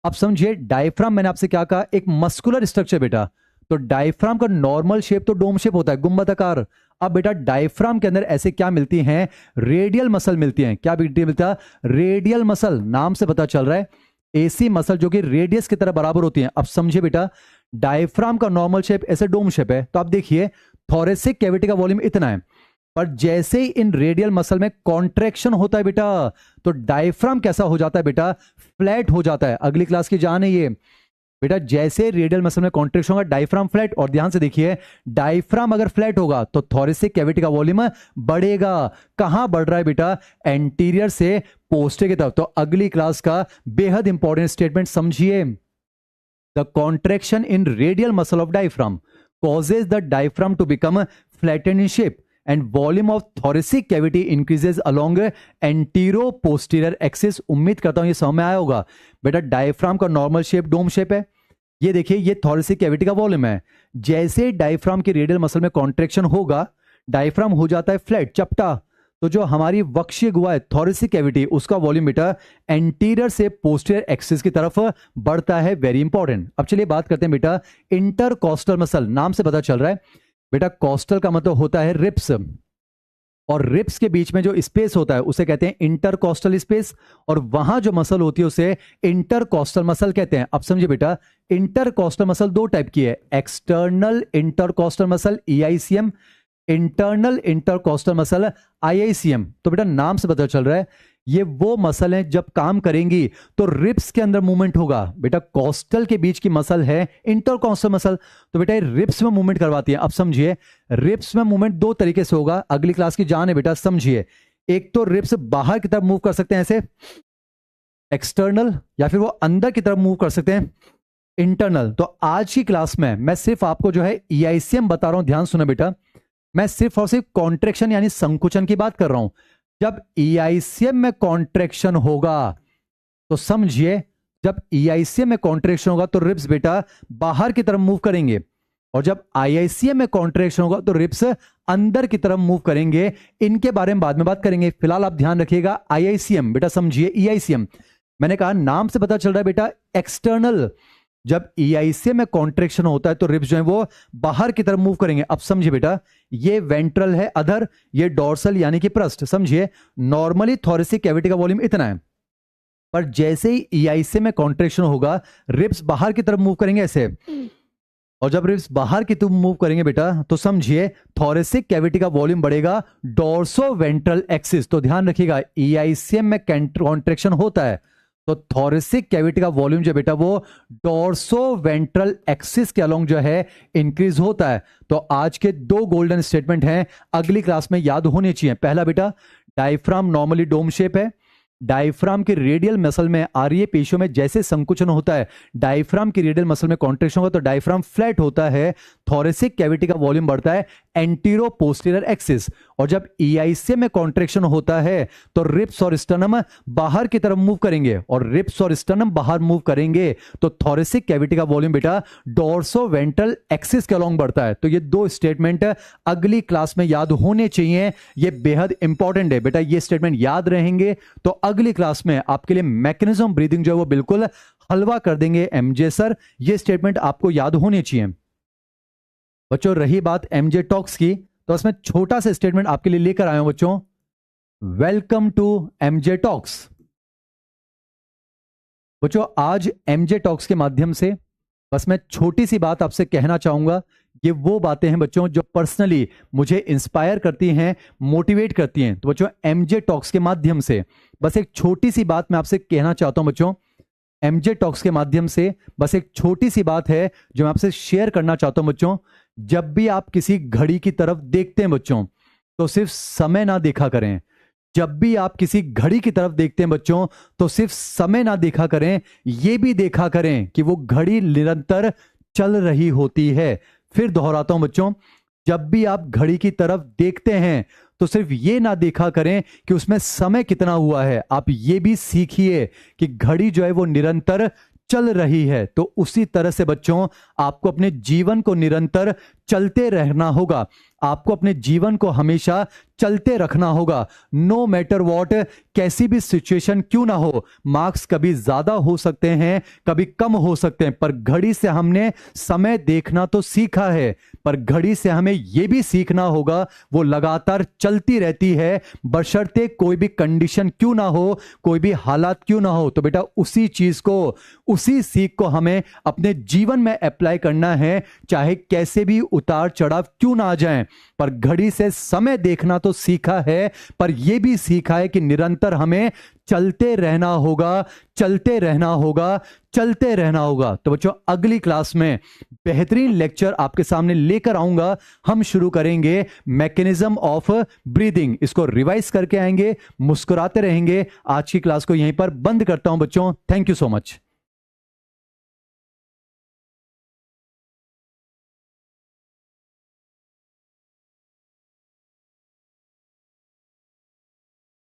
अब समझिए डायफ्राम, मैंने आपसे क्या कहा, एक मस्कुलर स्ट्रक्चर बेटा। तो डायफ्राम का नॉर्मल शेप तो डोम शेप होता है, गुंबदाकार। अब बेटा डायफ्राम के अंदर ऐसे क्या मिलती हैं, रेडियल मसल मिलती हैं। क्या मिलता है, रेडियल मसल, नाम से पता चल रहा है एसी मसल जो कि रेडियस की तरह बराबर होती हैं। अब समझिए बेटा, डायफ्राम का नॉर्मल शेप ऐसे डोम शेप है, तो आप देखिए थोरेसिक कैविटी का वॉल्यूम इतना है, पर जैसे ही इन रेडियल मसल में कॉन्ट्रैक्शन होता है बेटा, तो डायफ्राम कैसा हो जाता है बेटा, फ्लैट हो जाता है। अगली क्लास की जान है ये बेटा, जैसे रेडियल मसल में कॉन्ट्रैक्शन होगा डायफ्राम फ्लैट। और ध्यान से देखिए, डायफ्राम अगर फ्लैट होगा तो थोरेसिक कैविटी का वॉल्यूम बढ़ेगा। कहां बढ़ रहा है बेटा, एंटीरियर से पोस्टीरियर की तरफ। तो अगली क्लास का बेहद इंपॉर्टेंट स्टेटमेंट समझिए, the contraction in radial muscle of diaphragm causes the diaphragm to become flattened in shape and volume of thoracic cavity increases along anterior-posterior axis। उम्मीद करता हूं ये समझ में आया होगा बेटा। डायफ्राम का नॉर्मल शेप डोम शेप है। ये देखिए, ये थोरेसिक कैविटी का वॉल्यूम है। जैसे डायफ्राम की रेडियल मसल में कॉन्ट्रैक्शन होगा, डायफ्राम हो जाता है फ्लैट, चपटा। तो जो हमारी वक्षीय गुहा है, थोरेसिक कैविटी, उसका वॉल्यूम बेटा एंटीरियर से पोस्टीरियर एक्सिस की तरफ बढ़ता है। Very important. अब चलिए बात करते हैं बेटा इंटरकॉस्टल मसल। नाम से पता चल रहा है बेटा, कॉस्टल का मतलब होता है रिप्स, और रिप्स के बीच में जो स्पेस होता है उसे कहते हैं इंटरकॉस्टल स्पेस, और वहां जो मसल होती है उसे इंटरकॉस्टल मसल कहते हैं। अब समझिए बेटा, इंटरकॉस्टल मसल दो टाइप की है, external intercostal muscle EICM, internal intercostal muscle IICM। तो बेटा नाम से पता चल रहा है ये वो मसल है जब काम करेंगी तो रिप्स के अंदर मूवमेंट होगा। बेटा कॉस्टल के बीच की मसल है इंटरकॉस्टल मसल, तो बेटा ये रिप्स में मूवमेंट करवाती है। अब समझिए, रिप्स में मूवमेंट दो तरीके से होगा, अगली क्लास की जान है बेटा, समझिए। एक तो रिप्स बाहर की तरफ मूव कर सकते हैं ऐसे एक्सटर्नल, या फिर वो अंदर की तरफ मूव कर सकते हैं इंटरनल। तो आज की क्लास में मैं सिर्फ आपको जो है EICM बता रहा हूं, ध्यान सुनो बेटा। मैं सिर्फ और सिर्फ कॉन्ट्रैक्शन यानी संकुचन की बात कर रहा हूं। जब EICM में कॉन्ट्रैक्शन होगा तो समझिए, जब EICM में कॉन्ट्रैक्शन होगा तो रिब्स बेटा बाहर की तरफ मूव करेंगे, और जब IICM में कॉन्ट्रैक्शन होगा तो रिब्स अंदर की तरफ मूव करेंगे। इनके बारे में बाद में बात करेंगे, फिलहाल आप ध्यान रखिएगा IICM। बेटा समझिए, EICM मैंने कहा नाम से पता चल रहा है बेटा एक्सटर्नल। जब EICM में कॉन्ट्रैक्शन होता है तो रिब्स जो है वो बाहर की तरफ मूव करेंगे। अब समझिए बेटा, ये वेंट्रल है अधर, ये डोर्सल यानी कि पृष्ठ। समझिए, नॉर्मली थोरेसिक कैविटी का वॉल्यूम इतना है, पर जैसे ही EICM में कॉन्ट्रैक्शन होगा रिब्स बाहर की तरफ मूव करेंगे ऐसे, और जब रिब्स बाहर की तरफ मूव करेंगे बेटा तो समझिए थोरेसिक कैविटी का वॉल्यूम बढ़ेगा डोर्सो वेंट्रल एक्सिस। तो ध्यान रखिएगा, EICM में कॉन्ट्रैक्शन होता है तो थोरेसिक कैविटी का वॉल्यूम जो बेटा वो डोर्सो वेंट्रल एक्सिस के अलोंग जो है इंक्रीज होता है। तो आज के दो गोल्डन स्टेटमेंट हैं, अगली क्लास में याद होने चाहिए। पहला बेटा, डायफ्राम नॉर्मली डोम शेप है। डायफ्राम के रेडियल मसल में आर्य पेशियों में जैसे संकुचन होता है, डायफ्राम की रेडियल मसल में कॉन्ट्रैक्शन होगा तो डायफ्राम फ्लैट होता है। थोरेसिक कैविटी का वॉल्यूम बढ़ता है एंटीरो पोस्टीरियर एक्सिस, और जब EICM में कॉन्ट्रैक्शन होता है तो रिब्स और स्टर्नम बाहर की तरफ मूव करेंगे, और रिब्स और स्टर्नम बाहर मूव करेंगे तो थोरेसिक कैविटी का वॉल्यूम बेटा डोर्सो वेंट्रल एक्सिस के अलोंग बढ़ता है। तो ये दो स्टेटमेंट अगली क्लास में याद होने चाहिए, ये बेहद इंपॉर्टेंट है बेटा। ये स्टेटमेंट याद रहेंगे तो अगली क्लास में आपके लिए मैकेनिज्म ब्रीदिंग जो है वो बिल्कुल हलवा कर देंगे MJ सर। ये स्टेटमेंट आपको याद होने चाहिए बच्चों। रही बात MJ टॉक्स की, तो उसमें छोटा सा स्टेटमेंट आपके लिए लेकर आया हूं बच्चों। Welcome to MJ talks. बच्चों आज MJ टॉक्स के माध्यम से बस मैं छोटी सी बात आपसे कहना चाहूंगा। ये वो बातें हैं बच्चों जो पर्सनली मुझे इंस्पायर करती हैं, मोटिवेट करती हैं। तो बच्चों MJ टॉक्स के माध्यम से बस एक छोटी सी बात मैं आपसे कहना चाहता हूं बच्चों। MJ टॉक्स के माध्यम से बस एक छोटी सी बात है जो मैं आपसे शेयर करना चाहता हूं बच्चों। जब भी आप किसी घड़ी की तरफ देखते हैं बच्चों तो सिर्फ समय ना देखा करें। जब भी आप किसी घड़ी की तरफ देखते हैं बच्चों तो सिर्फ समय ना देखा करें, यह भी देखा करें कि वो घड़ी निरंतर चल रही होती है। फिर दोहराता हूं बच्चों, जब भी आप घड़ी की तरफ देखते हैं तो सिर्फ ये ना देखा करें कि उसमें समय कितना हुआ है, आप ये भी सीखिए कि घड़ी जो है वो निरंतर चल रही है। तो उसी तरह से बच्चों आपको अपने जीवन को निरंतर चलते रहना होगा, आपको अपने जीवन को हमेशा चलते रखना होगा। नो मैटर वॉट, कैसी भी सिचुएशन क्यों ना हो। मार्क्स कभी ज्यादा हो सकते हैं, कभी कम हो सकते हैं, पर घड़ी से हमने समय देखना तो सीखा है, पर घड़ी से हमें यह भी सीखना होगा वो लगातार चलती रहती है, बशर्ते कोई भी कंडीशन क्यों ना हो, कोई भी हालात क्यों ना हो। तो बेटा उसी चीज को, उसी सीख को हमें अपने जीवन में अप्लाई करना है, चाहे कैसे भी उतार चढ़ाव क्यों ना आ जाए। पर घड़ी से समय देखना तो सीखा है, पर यह भी सीखा है कि निरंतर हमें चलते रहना होगा, चलते रहना होगा, चलते रहना होगा। तो बच्चों अगली क्लास में बेहतरीन लेक्चर आपके सामने लेकर आऊंगा। हम शुरू करेंगे मैकेनिज्म ऑफ ब्रीदिंग, इसको रिवाइज करके आएंगे, मुस्कुराते रहेंगे। आज की क्लास को यहीं पर बंद करता हूं बच्चों। Thank you so much.